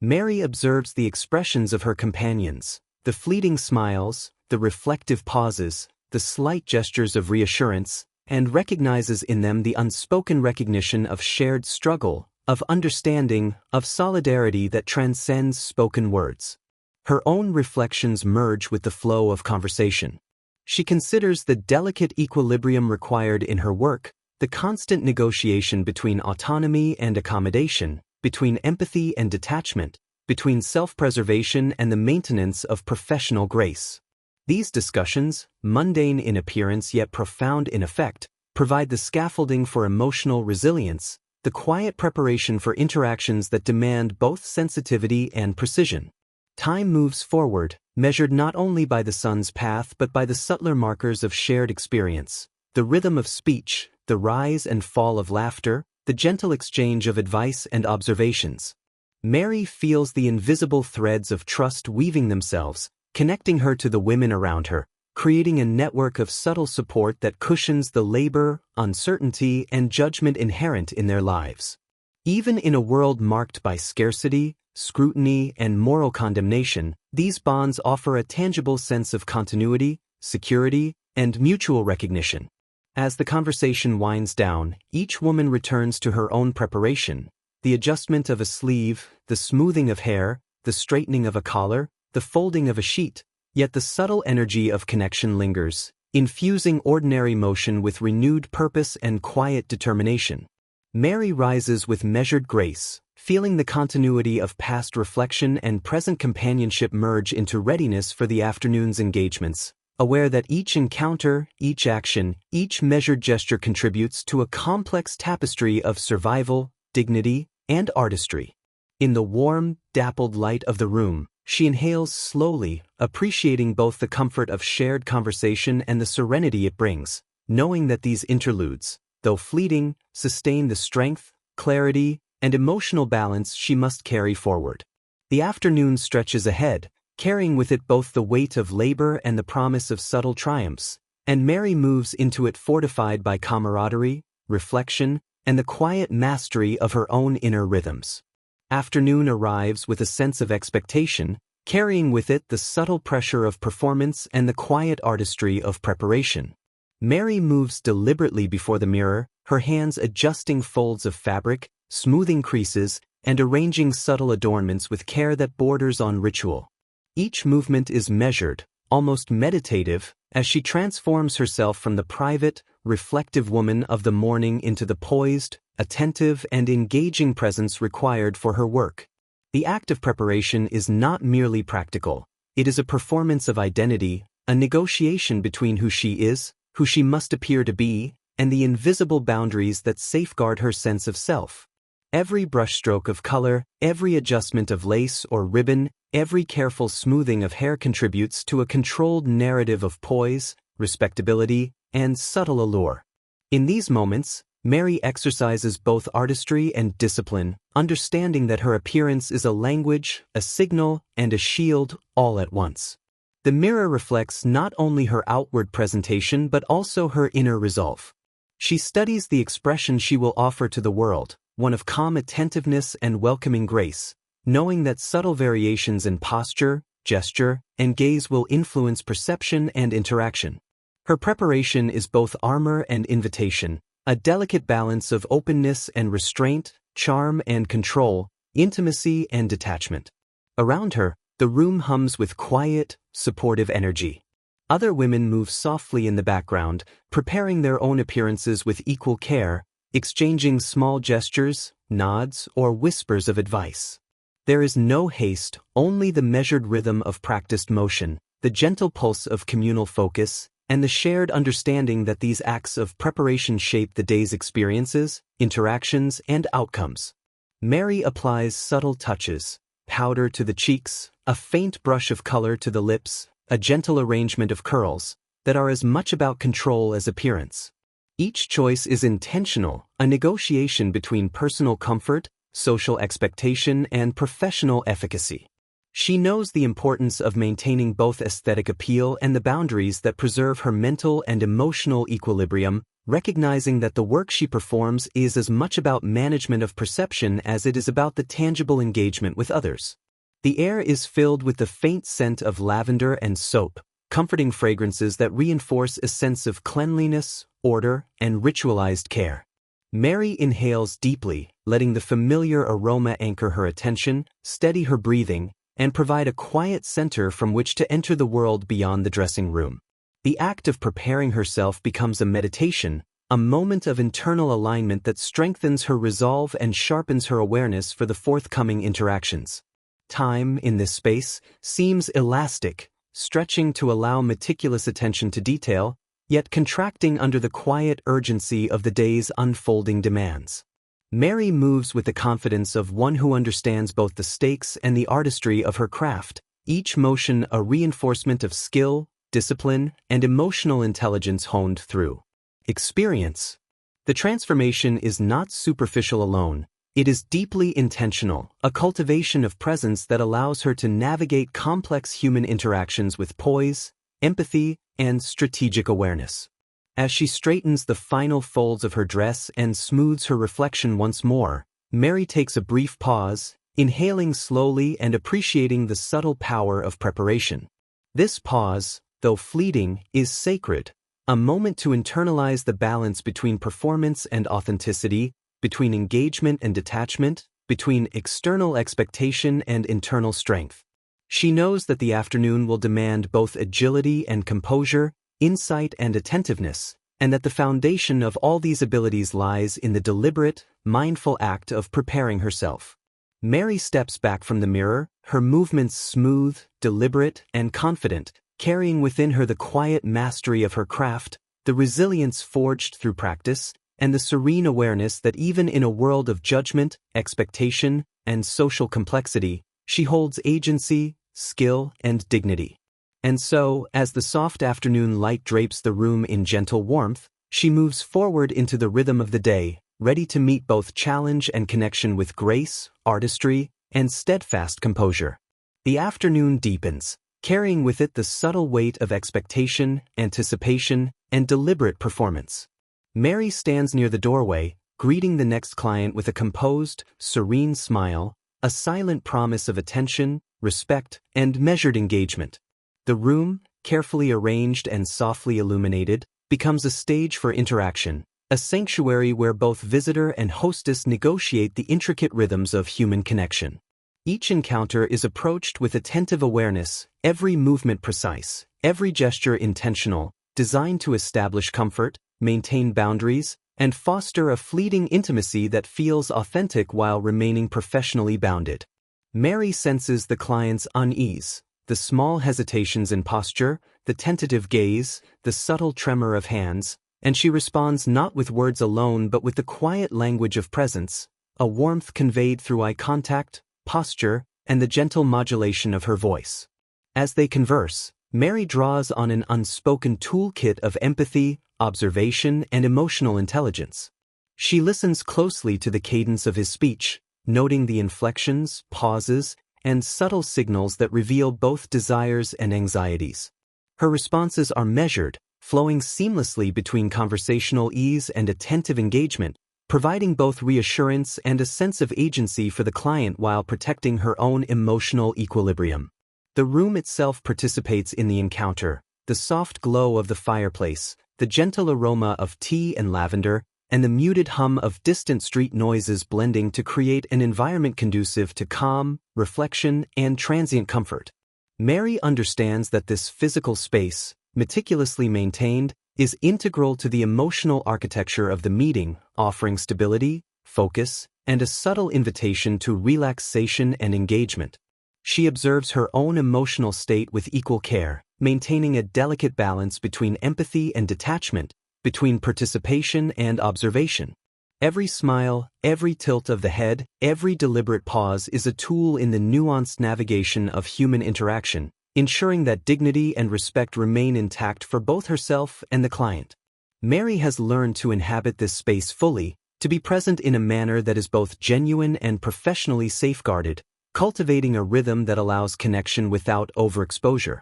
Mary observes the expressions of her companions, the fleeting smiles, the reflective pauses, the slight gestures of reassurance, and recognizes in them the unspoken recognition of shared struggle, of understanding, of solidarity that transcends spoken words. Her own reflections merge with the flow of conversation. She considers the delicate equilibrium required in her work, the constant negotiation between autonomy and accommodation, between empathy and detachment, between self-preservation and the maintenance of professional grace. These discussions, mundane in appearance yet profound in effect, provide the scaffolding for emotional resilience, the quiet preparation for interactions that demand both sensitivity and precision. Time moves forward, measured not only by the sun's path but by the subtler markers of shared experience, the rhythm of speech, the rise and fall of laughter, the gentle exchange of advice and observations. Mary feels the invisible threads of trust weaving themselves, connecting her to the women around her, creating a network of subtle support that cushions the labor, uncertainty, and judgment inherent in their lives. Even in a world marked by scarcity, scrutiny, and moral condemnation, these bonds offer a tangible sense of continuity, security, and mutual recognition. As the conversation winds down, each woman returns to her own preparation, the adjustment of a sleeve, the smoothing of hair, the straightening of a collar, the folding of a sheet, yet the subtle energy of connection lingers, infusing ordinary motion with renewed purpose and quiet determination. Mary rises with measured grace, feeling the continuity of past reflection and present companionship merge into readiness for the afternoon's engagements, aware that each encounter, each action, each measured gesture contributes to a complex tapestry of survival, dignity, and artistry. In the warm, dappled light of the room, she inhales slowly, appreciating both the comfort of shared conversation and the serenity it brings, knowing that these interludes, though fleeting, sustain the strength, clarity, and emotional balance she must carry forward. The afternoon stretches ahead, carrying with it both the weight of labor and the promise of subtle triumphs, and Mary moves into it fortified by camaraderie, reflection, and the quiet mastery of her own inner rhythms. Afternoon arrives with a sense of expectation, carrying with it the subtle pressure of performance and the quiet artistry of preparation. Mary moves deliberately before the mirror, her hands adjusting folds of fabric, smoothing creases, and arranging subtle adornments with care that borders on ritual. Each movement is measured, almost meditative, as she transforms herself from the private, reflective woman of the morning into the poised, attentive, and engaging presence required for her work. The act of preparation is not merely practical. It is a performance of identity, a negotiation between who she is, who she must appear to be, and the invisible boundaries that safeguard her sense of self. Every brushstroke of color, every adjustment of lace or ribbon, every careful smoothing of hair contributes to a controlled narrative of poise, respectability, and subtle allure. In these moments, Mary exercises both artistry and discipline, understanding that her appearance is a language, a signal, and a shield all at once. The mirror reflects not only her outward presentation but also her inner resolve. She studies the expression she will offer to the world, one of calm attentiveness and welcoming grace, knowing that subtle variations in posture, gesture, and gaze will influence perception and interaction. Her preparation is both armor and invitation, a delicate balance of openness and restraint, charm and control, intimacy and detachment. Around her, the room hums with quiet, supportive energy. Other women move softly in the background, preparing their own appearances with equal care, exchanging small gestures, nods, or whispers of advice. There is no haste, only the measured rhythm of practiced motion, the gentle pulse of communal focus, and the shared understanding that these acts of preparation shape the day's experiences, interactions, and outcomes. Mary applies subtle touches, powder to the cheeks, a faint brush of color to the lips, a gentle arrangement of curls, that are as much about control as appearance. Each choice is intentional, a negotiation between personal comfort, social expectation, and professional efficacy. She knows the importance of maintaining both aesthetic appeal and the boundaries that preserve her mental and emotional equilibrium, recognizing that the work she performs is as much about management of perception as it is about the tangible engagement with others. The air is filled with the faint scent of lavender and soap, comforting fragrances that reinforce a sense of cleanliness, order, and ritualized care. Mary inhales deeply, letting the familiar aroma anchor her attention, steady her breathing, and provide a quiet center from which to enter the world beyond the dressing room. The act of preparing herself becomes a meditation, a moment of internal alignment that strengthens her resolve and sharpens her awareness for the forthcoming interactions. Time, in this space, seems elastic, stretching to allow meticulous attention to detail, yet contracting under the quiet urgency of the day's unfolding demands. Mary moves with the confidence of one who understands both the stakes and the artistry of her craft, each motion a reinforcement of skill, discipline, and emotional intelligence honed through experience. The transformation is not superficial alone, it is deeply intentional, a cultivation of presence that allows her to navigate complex human interactions with poise, empathy, and strategic awareness. As she straightens the final folds of her dress and smooths her reflection once more, Mary takes a brief pause, inhaling slowly and appreciating the subtle power of preparation. This pause, though fleeting, is sacred, a moment to internalize the balance between performance and authenticity, between engagement and detachment, between external expectation and internal strength. She knows that the afternoon will demand both agility and composure, insight and attentiveness, and that the foundation of all these abilities lies in the deliberate, mindful act of preparing herself. Mary steps back from the mirror, her movements smooth, deliberate, and confident, carrying within her the quiet mastery of her craft, the resilience forged through practice, and the serene awareness that even in a world of judgment, expectation, and social complexity, she holds agency, skill, and dignity. And so, as the soft afternoon light drapes the room in gentle warmth, she moves forward into the rhythm of the day, ready to meet both challenge and connection with grace, artistry, and steadfast composure. The afternoon deepens, carrying with it the subtle weight of expectation, anticipation, and deliberate performance. Mary stands near the doorway, greeting the next client with a composed, serene smile, a silent promise of attention, respect, and measured engagement. The room, carefully arranged and softly illuminated, becomes a stage for interaction, a sanctuary where both visitor and hostess negotiate the intricate rhythms of human connection. Each encounter is approached with attentive awareness, every movement precise, every gesture intentional, designed to establish comfort, maintain boundaries, and foster a fleeting intimacy that feels authentic while remaining professionally bounded. Mary senses the client's unease, the small hesitations in posture, the tentative gaze, the subtle tremor of hands, and she responds not with words alone but with the quiet language of presence, a warmth conveyed through eye contact, posture, and the gentle modulation of her voice. As they converse, Mary draws on an unspoken toolkit of empathy, observation, and emotional intelligence. She listens closely to the cadence of his speech, noting the inflections, pauses, and subtle signals that reveal both desires and anxieties. Her responses are measured, flowing seamlessly between conversational ease and attentive engagement, providing both reassurance and a sense of agency for the client while protecting her own emotional equilibrium. The room itself participates in the encounter, the soft glow of the fireplace, the gentle aroma of tea and lavender, and the muted hum of distant street noises blending to create an environment conducive to calm, reflection, and transient comfort. Mary understands that this physical space, meticulously maintained, is integral to the emotional architecture of the meeting, offering stability, focus, and a subtle invitation to relaxation and engagement. She observes her own emotional state with equal care, maintaining a delicate balance between empathy and detachment, between participation and observation. Every smile, every tilt of the head, every deliberate pause is a tool in the nuanced navigation of human interaction, ensuring that dignity and respect remain intact for both herself and the client. Mary has learned to inhabit this space fully, to be present in a manner that is both genuine and professionally safeguarded, cultivating a rhythm that allows connection without overexposure.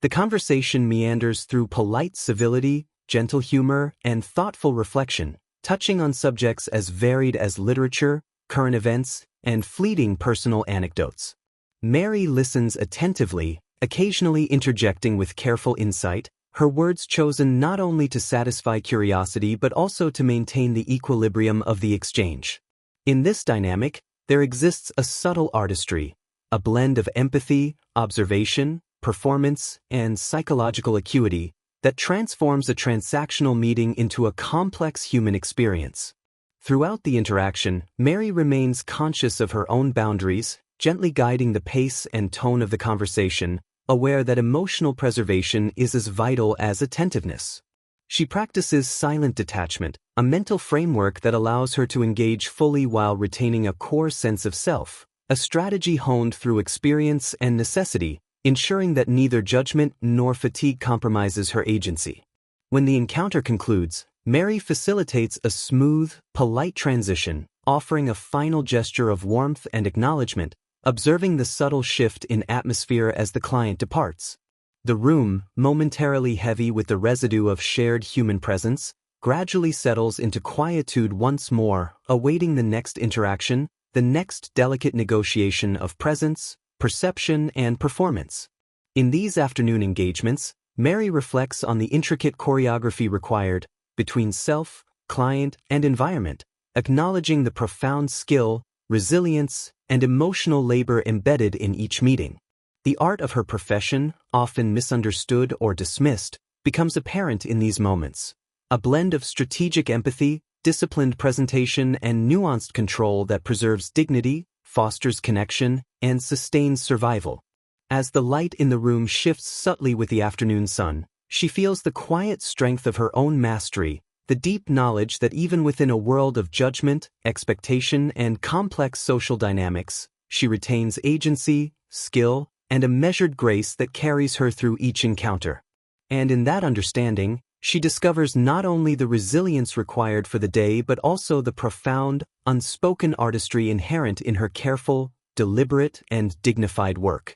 The conversation meanders through polite civility, gentle humor, and thoughtful reflection, touching on subjects as varied as literature, current events, and fleeting personal anecdotes. Mary listens attentively, occasionally interjecting with careful insight, her words chosen not only to satisfy curiosity but also to maintain the equilibrium of the exchange. In this dynamic, there exists a subtle artistry, a blend of empathy, observation, performance, and psychological acuity that transforms a transactional meeting into a complex human experience. Throughout the interaction, Mary remains conscious of her own boundaries, gently guiding the pace and tone of the conversation, aware that emotional preservation is as vital as attentiveness. She practices silent detachment, a mental framework that allows her to engage fully while retaining a core sense of self, a strategy honed through experience and necessity, ensuring that neither judgment nor fatigue compromises her agency. When the encounter concludes, Mary facilitates a smooth, polite transition, offering a final gesture of warmth and acknowledgement, observing the subtle shift in atmosphere as the client departs. The room, momentarily heavy with the residue of shared human presence, gradually settles into quietude once more, awaiting the next interaction, the next delicate negotiation of presence, perception, and performance. In these afternoon engagements, Mary reflects on the intricate choreography required between self, client, and environment, acknowledging the profound skill, resilience, and emotional labor embedded in each meeting. The art of her profession, often misunderstood or dismissed, becomes apparent in these moments. A blend of strategic empathy, disciplined presentation, and nuanced control that preserves dignity, fosters connection, and sustains survival. As the light in the room shifts subtly with the afternoon sun, she feels the quiet strength of her own mastery, the deep knowledge that even within a world of judgment, expectation, and complex social dynamics, she retains agency, skill, and a measured grace that carries her through each encounter. And in that understanding, she discovers not only the resilience required for the day but also the profound, unspoken artistry inherent in her careful, deliberate, and dignified work.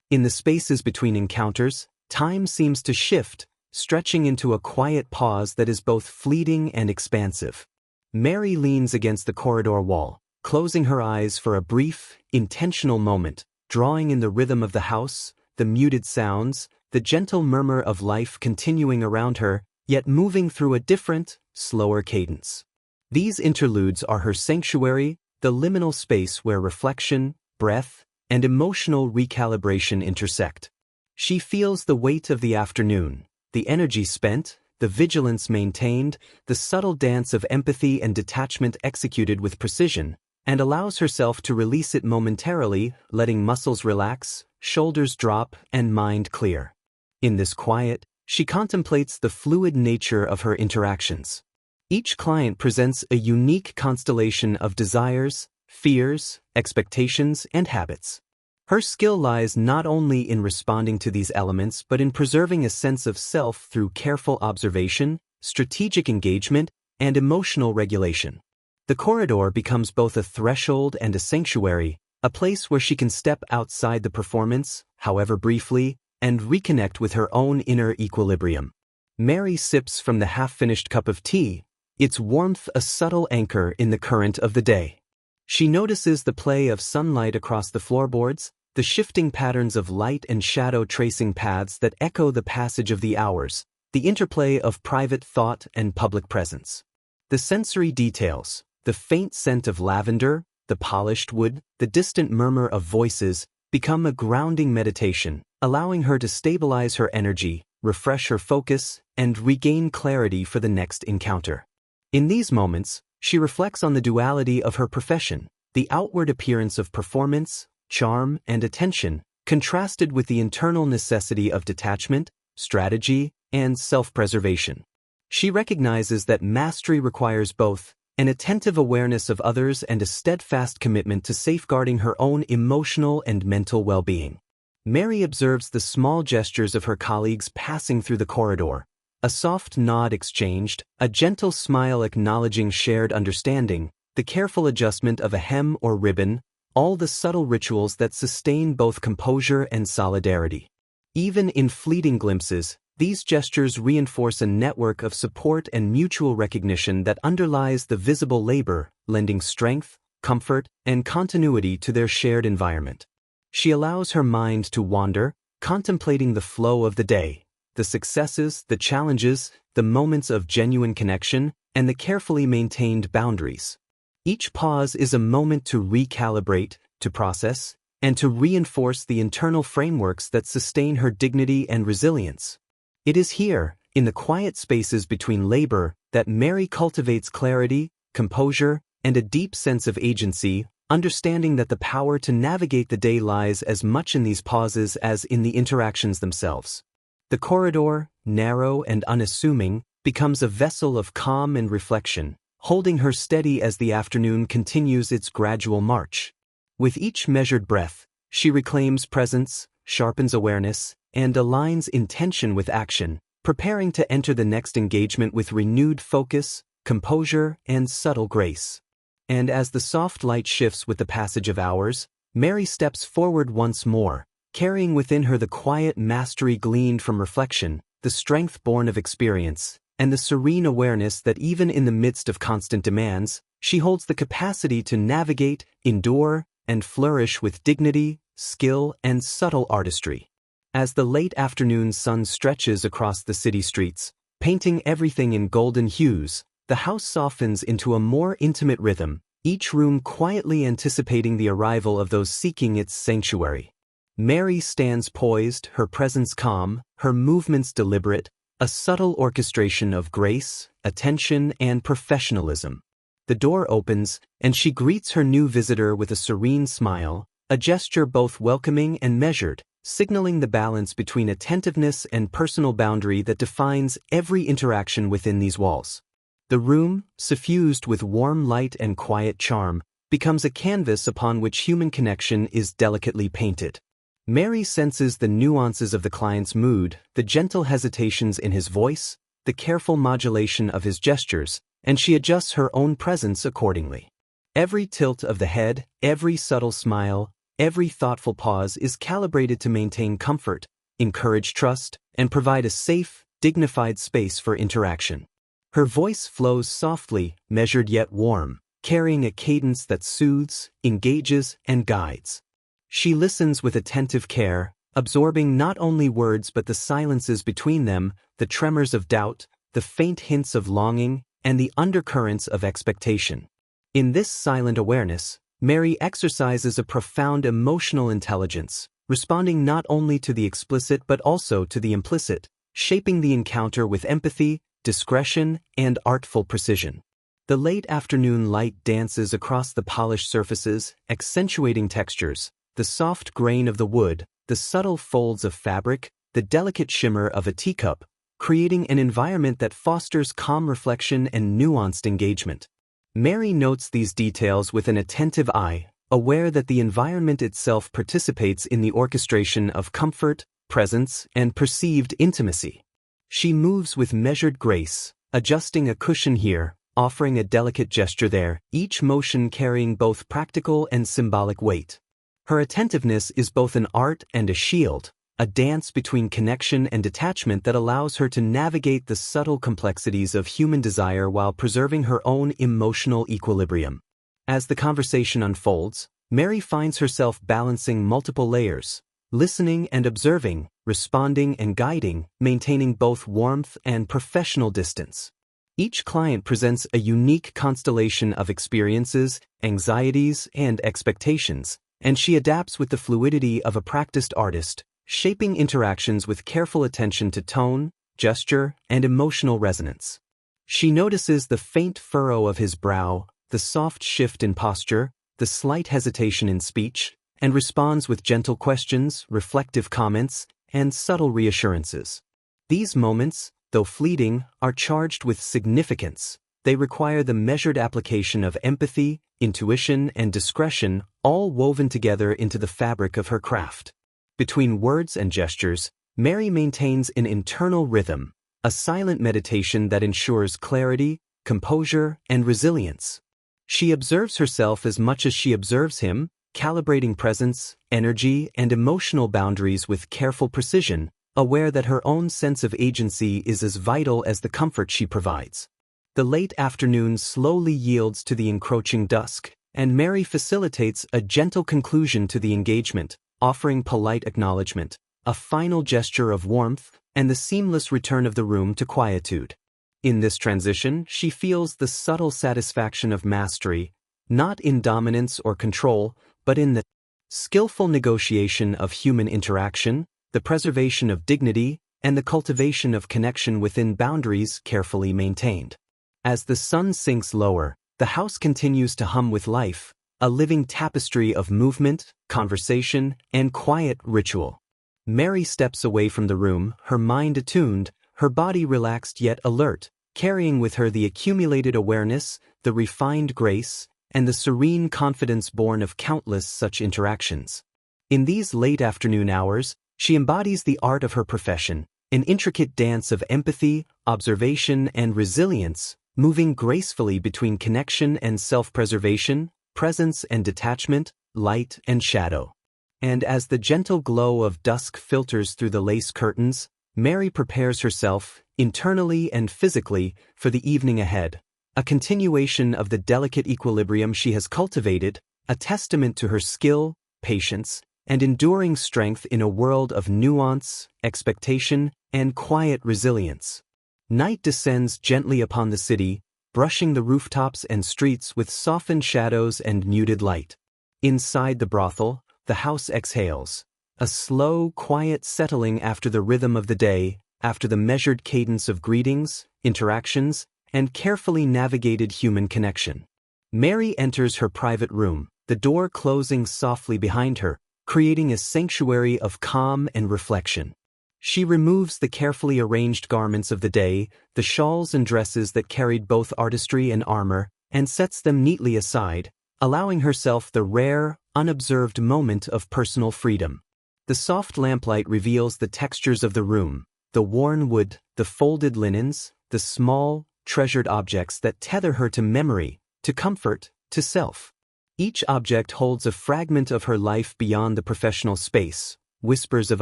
In the spaces between encounters, time seems to shift, stretching into a quiet pause that is both fleeting and expansive. Mary leans against the corridor wall, closing her eyes for a brief, intentional moment, drawing in the rhythm of the house, the muted sounds, the gentle murmur of life continuing around her, yet moving through a different, slower cadence. These interludes are her sanctuary, the liminal space where reflection, breath, and emotional recalibration intersect. She feels the weight of the afternoon, the energy spent, the vigilance maintained, the subtle dance of empathy and detachment executed with precision, and allows herself to release it momentarily, letting muscles relax, shoulders drop, and mind clear. In this quiet, she contemplates the fluid nature of her interactions. Each client presents a unique constellation of desires, fears, expectations, and habits. Her skill lies not only in responding to these elements but in preserving a sense of self through careful observation, strategic engagement, and emotional regulation. The corridor becomes both a threshold and a sanctuary, a place where she can step outside the performance, however briefly, and reconnect with her own inner equilibrium. Mary sips from the half-finished cup of tea, its warmth a subtle anchor in the current of the day. She notices the play of sunlight across the floorboards, the shifting patterns of light and shadow tracing paths that echo the passage of the hours, the interplay of private thought and public presence. The sensory details, the faint scent of lavender, the polished wood, the distant murmur of voices, become a grounding meditation, allowing her to stabilize her energy, refresh her focus, and regain clarity for the next encounter. In these moments, she reflects on the duality of her profession, the outward appearance of performance, charm, and attention, contrasted with the internal necessity of detachment, strategy, and self-preservation. She recognizes that mastery requires both an attentive awareness of others and a steadfast commitment to safeguarding her own emotional and mental well-being. Mary observes the small gestures of her colleagues passing through the corridor, a soft nod exchanged, a gentle smile acknowledging shared understanding, the careful adjustment of a hem or ribbon, all the subtle rituals that sustain both composure and solidarity. Even in fleeting glimpses, These gestures reinforce a network of support and mutual recognition that underlies the visible labor, lending strength, comfort, and continuity to their shared environment. She allows her mind to wander, contemplating the flow of the day, the successes, the challenges, the moments of genuine connection, and the carefully maintained boundaries. Each pause is a moment to recalibrate, to process, and to reinforce the internal frameworks that sustain her dignity and resilience. It is here, in the quiet spaces between labor, that Mary cultivates clarity, composure, and a deep sense of agency, understanding that the power to navigate the day lies as much in these pauses as in the interactions themselves. The corridor, narrow and unassuming, becomes a vessel of calm and reflection, holding her steady as the afternoon continues its gradual march. With each measured breath, she reclaims presence, sharpens awareness, and aligns intention with action, preparing to enter the next engagement with renewed focus, composure, and subtle grace. And as the soft light shifts with the passage of hours, Mary steps forward once more, carrying within her the quiet mastery gleaned from reflection, the strength born of experience, and the serene awareness that even in the midst of constant demands, she holds the capacity to navigate, endure, and flourish with dignity, skill, and subtle artistry. As the late afternoon sun stretches across the city streets, painting everything in golden hues, the house softens into a more intimate rhythm, each room quietly anticipating the arrival of those seeking its sanctuary. Mary stands poised, her presence calm, her movements deliberate, a subtle orchestration of grace, attention, and professionalism. The door opens, and she greets her new visitor with a serene smile, a gesture both welcoming and measured, signaling the balance between attentiveness and personal boundary that defines every interaction within these walls. The room, suffused with warm light and quiet charm, becomes a canvas upon which human connection is delicately painted. Mary senses the nuances of the client's mood, the gentle hesitations in his voice, the careful modulation of his gestures, and she adjusts her own presence accordingly. Every tilt of the head, every subtle smile, every thoughtful pause is calibrated to maintain comfort, encourage trust, and provide a safe, dignified space for interaction. Her voice flows softly, measured yet warm, carrying a cadence that soothes, engages, and guides. She listens with attentive care, absorbing not only words but the silences between them, the tremors of doubt, the faint hints of longing, and the undercurrents of expectation. In this silent awareness, Mary exercises a profound emotional intelligence, responding not only to the explicit but also to the implicit, shaping the encounter with empathy, discretion, and artful precision. The late afternoon light dances across the polished surfaces, accentuating textures, the soft grain of the wood, the subtle folds of fabric, the delicate shimmer of a teacup, creating an environment that fosters calm reflection and nuanced engagement. Mary notes these details with an attentive eye, aware that the environment itself participates in the orchestration of comfort, presence, and perceived intimacy. She moves with measured grace, adjusting a cushion here, offering a delicate gesture there, each motion carrying both practical and symbolic weight. Her attentiveness is both an art and a shield, a dance between connection and detachment that allows her to navigate the subtle complexities of human desire while preserving her own emotional equilibrium. As the conversation unfolds, Mary finds herself balancing multiple layers, listening and observing, responding and guiding, maintaining both warmth and professional distance. Each client presents a unique constellation of experiences, anxieties, and expectations, and she adapts with the fluidity of a practiced artist, shaping interactions with careful attention to tone, gesture, and emotional resonance. She notices the faint furrow of his brow, the soft shift in posture, the slight hesitation in speech, and responds with gentle questions, reflective comments, and subtle reassurances. These moments, though fleeting, are charged with significance. They require the measured application of empathy, intuition, and discretion, all woven together into the fabric of her craft. Between words and gestures, Mary maintains an internal rhythm, a silent meditation that ensures clarity, composure, and resilience. She observes herself as much as she observes him, calibrating presence, energy, and emotional boundaries with careful precision, aware that her own sense of agency is as vital as the comfort she provides. The late afternoon slowly yields to the encroaching dusk, and Mary facilitates a gentle conclusion to the engagement, offering polite acknowledgement, a final gesture of warmth, and the seamless return of the room to quietude. In this transition, she feels the subtle satisfaction of mastery, not in dominance or control, but in the skillful negotiation of human interaction, the preservation of dignity, and the cultivation of connection within boundaries carefully maintained. As the sun sinks lower, the house continues to hum with life, a living tapestry of movement, conversation, and quiet ritual. Mary steps away from the room, her mind attuned, her body relaxed yet alert, carrying with her the accumulated awareness, the refined grace, and the serene confidence born of countless such interactions. In these late afternoon hours, she embodies the art of her profession, an intricate dance of empathy, observation, and resilience, moving gracefully between connection and self-preservation, presence and detachment, light and shadow. And as the gentle glow of dusk filters through the lace curtains, Mary prepares herself, internally and physically, for the evening ahead, a continuation of the delicate equilibrium she has cultivated, a testament to her skill, patience, and enduring strength in a world of nuance, expectation, and quiet resilience. Night descends gently upon the city, brushing the rooftops and streets with softened shadows and muted light. Inside the brothel, the house exhales, a slow, quiet settling after the rhythm of the day, after the measured cadence of greetings, interactions, and carefully navigated human connection. Mary enters her private room, the door closing softly behind her, creating a sanctuary of calm and reflection. She removes the carefully arranged garments of the day, the shawls and dresses that carried both artistry and armor, and sets them neatly aside, allowing herself the rare, unobserved moment of personal freedom. The soft lamplight reveals the textures of the room, the worn wood, the folded linens, the small, treasured objects that tether her to memory, to comfort, to self. Each object holds a fragment of her life beyond the professional space, whispers of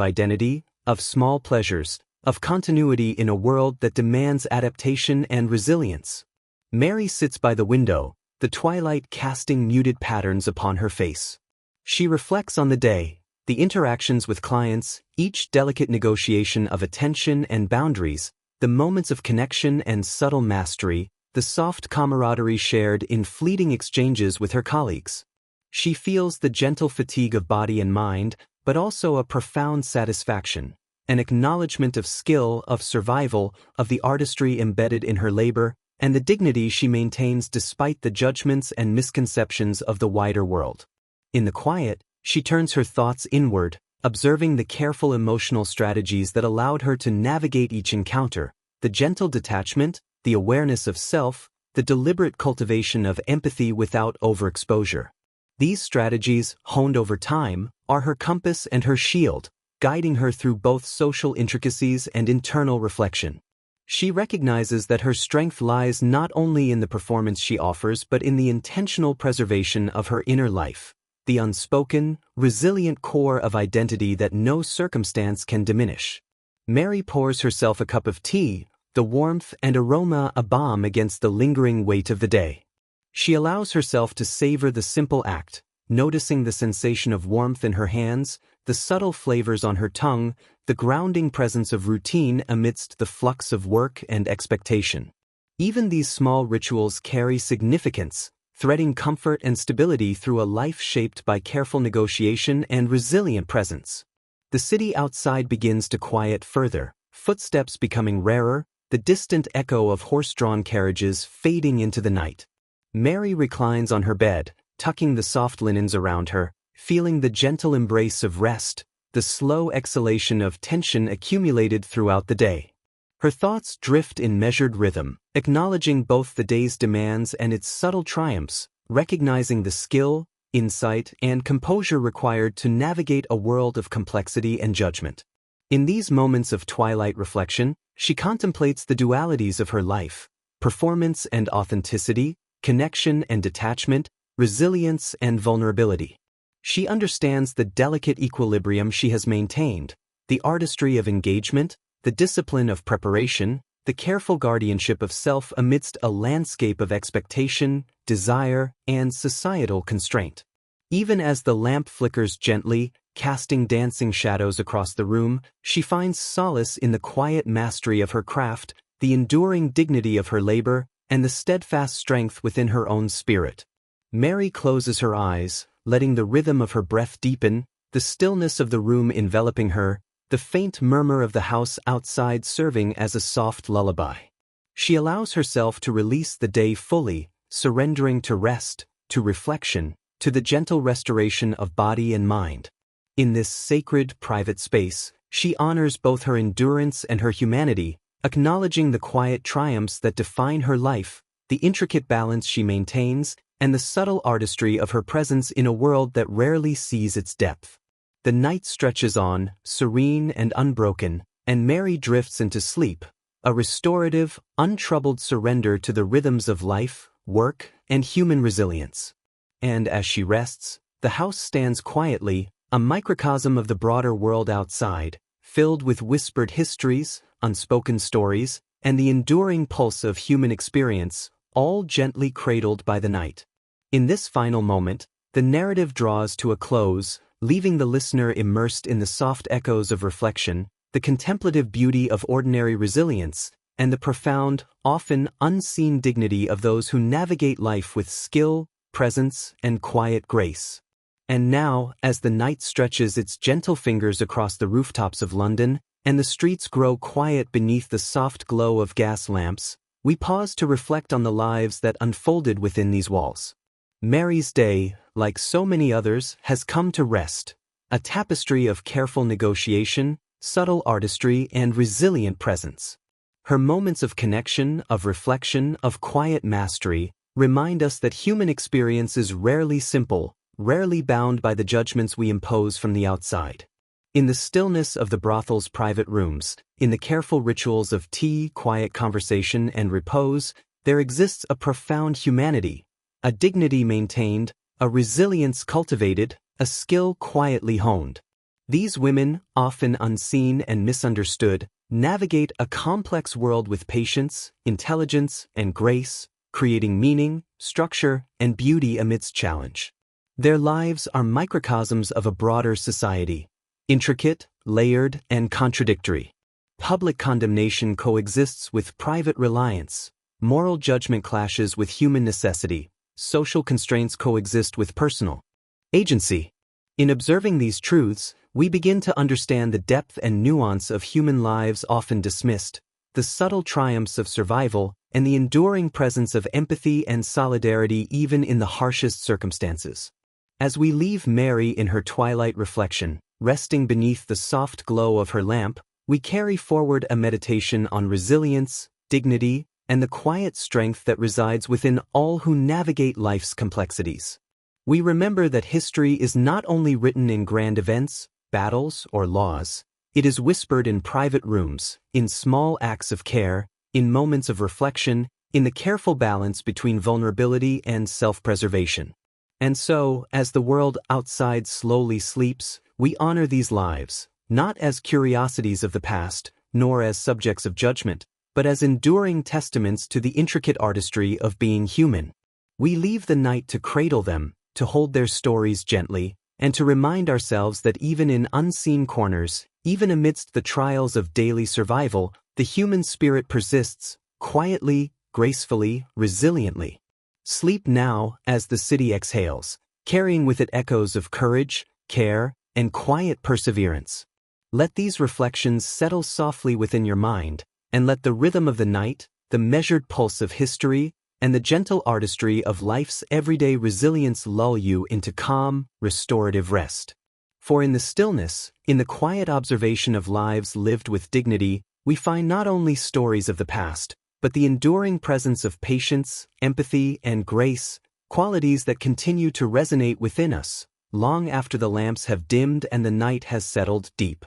identity, of small pleasures, of continuity in a world that demands adaptation and resilience. Mary sits by the window, the twilight casting muted patterns upon her face. She reflects on the day, the interactions with clients, each delicate negotiation of attention and boundaries, the moments of connection and subtle mastery, the soft camaraderie shared in fleeting exchanges with her colleagues. She feels the gentle fatigue of body and mind, but also a profound satisfaction, an acknowledgement of skill, of survival, of the artistry embedded in her labor, and the dignity she maintains despite the judgments and misconceptions of the wider world. In the quiet, she turns her thoughts inward, observing the careful emotional strategies that allowed her to navigate each encounter, the gentle detachment, the awareness of self, the deliberate cultivation of empathy without overexposure. These strategies, honed over time, are her compass and her shield, guiding her through both social intricacies and internal reflection. She recognizes that her strength lies not only in the performance she offers but in the intentional preservation of her inner life, the unspoken, resilient core of identity that no circumstance can diminish. Mary pours herself a cup of tea, the warmth and aroma a balm against the lingering weight of the day. She allows herself to savor the simple act, noticing the sensation of warmth in her hands, the subtle flavors on her tongue, the grounding presence of routine amidst the flux of work and expectation. Even these small rituals carry significance, threading comfort and stability through a life shaped by careful negotiation and resilient presence. The city outside begins to quiet further, footsteps becoming rarer, the distant echo of horse-drawn carriages fading into the night. Mary reclines on her bed, tucking the soft linens around her, feeling the gentle embrace of rest, the slow exhalation of tension accumulated throughout the day. Her thoughts drift in measured rhythm, acknowledging both the day's demands and its subtle triumphs, recognizing the skill, insight, and composure required to navigate a world of complexity and judgment. In these moments of twilight reflection, she contemplates the dualities of her life, performance and authenticity, connection and detachment, resilience and vulnerability. She understands the delicate equilibrium she has maintained, the artistry of engagement, the discipline of preparation, the careful guardianship of self amidst a landscape of expectation, desire, and societal constraint. Even as the lamp flickers gently, casting dancing shadows across the room, she finds solace in the quiet mastery of her craft, the enduring dignity of her labor, and the steadfast strength within her own spirit. Mary closes her eyes, letting the rhythm of her breath deepen, the stillness of the room enveloping her, the faint murmur of the house outside serving as a soft lullaby. She allows herself to release the day fully, surrendering to rest, to reflection, to the gentle restoration of body and mind. In this sacred, private space, she honors both her endurance and her humanity, acknowledging the quiet triumphs that define her life, the intricate balance she maintains, and the subtle artistry of her presence in a world that rarely sees its depth. The night stretches on, serene and unbroken, and Mary drifts into sleep, a restorative, untroubled surrender to the rhythms of life, work, and human resilience. And as she rests, the house stands quietly, a microcosm of the broader world outside, filled with whispered histories, unspoken stories, and the enduring pulse of human experience, all gently cradled by the night. In this final moment, the narrative draws to a close, leaving the listener immersed in the soft echoes of reflection, the contemplative beauty of ordinary resilience, and the profound, often unseen dignity of those who navigate life with skill, presence, and quiet grace. And now, as the night stretches its gentle fingers across the rooftops of London, and the streets grow quiet beneath the soft glow of gas lamps, we pause to reflect on the lives that unfolded within these walls. Mary's day, like so many others, has come to rest, a tapestry of careful negotiation, subtle artistry, and resilient presence. Her moments of connection, of reflection, of quiet mastery, remind us that human experience is rarely simple, rarely bound by the judgments we impose from the outside. In the stillness of the brothel's private rooms, in the careful rituals of tea, quiet conversation, and repose, there exists a profound humanity, a dignity maintained, a resilience cultivated, a skill quietly honed. These women, often unseen and misunderstood, navigate a complex world with patience, intelligence, and grace, creating meaning, structure, and beauty amidst challenge. Their lives are microcosms of a broader society, intricate, layered, and contradictory. Public condemnation coexists with private reliance, moral judgment clashes with human necessity, social constraints coexist with personal agency. In observing these truths, we begin to understand the depth and nuance of human lives often dismissed, the subtle triumphs of survival, and the enduring presence of empathy and solidarity even in the harshest circumstances. As we leave Mary in her twilight reflection, resting beneath the soft glow of her lamp, we carry forward a meditation on resilience, dignity, and the quiet strength that resides within all who navigate life's complexities. We remember that history is not only written in grand events, battles, or laws, it is whispered in private rooms, in small acts of care, in moments of reflection, in the careful balance between vulnerability and self-preservation. And so, as the world outside slowly sleeps, we honor these lives, not as curiosities of the past, nor as subjects of judgment, but as enduring testaments to the intricate artistry of being human. We leave the night to cradle them, to hold their stories gently, and to remind ourselves that even in unseen corners, even amidst the trials of daily survival, the human spirit persists, quietly, gracefully, resiliently. Sleep now as the city exhales, carrying with it echoes of courage, care, and quiet perseverance. Let these reflections settle softly within your mind, and let the rhythm of the night, the measured pulse of history, and the gentle artistry of life's everyday resilience lull you into calm, restorative rest. For in the stillness, in the quiet observation of lives lived with dignity, we find not only stories of the past, but the enduring presence of patience, empathy, and grace, qualities that continue to resonate within us, long after the lamps have dimmed and the night has settled deep.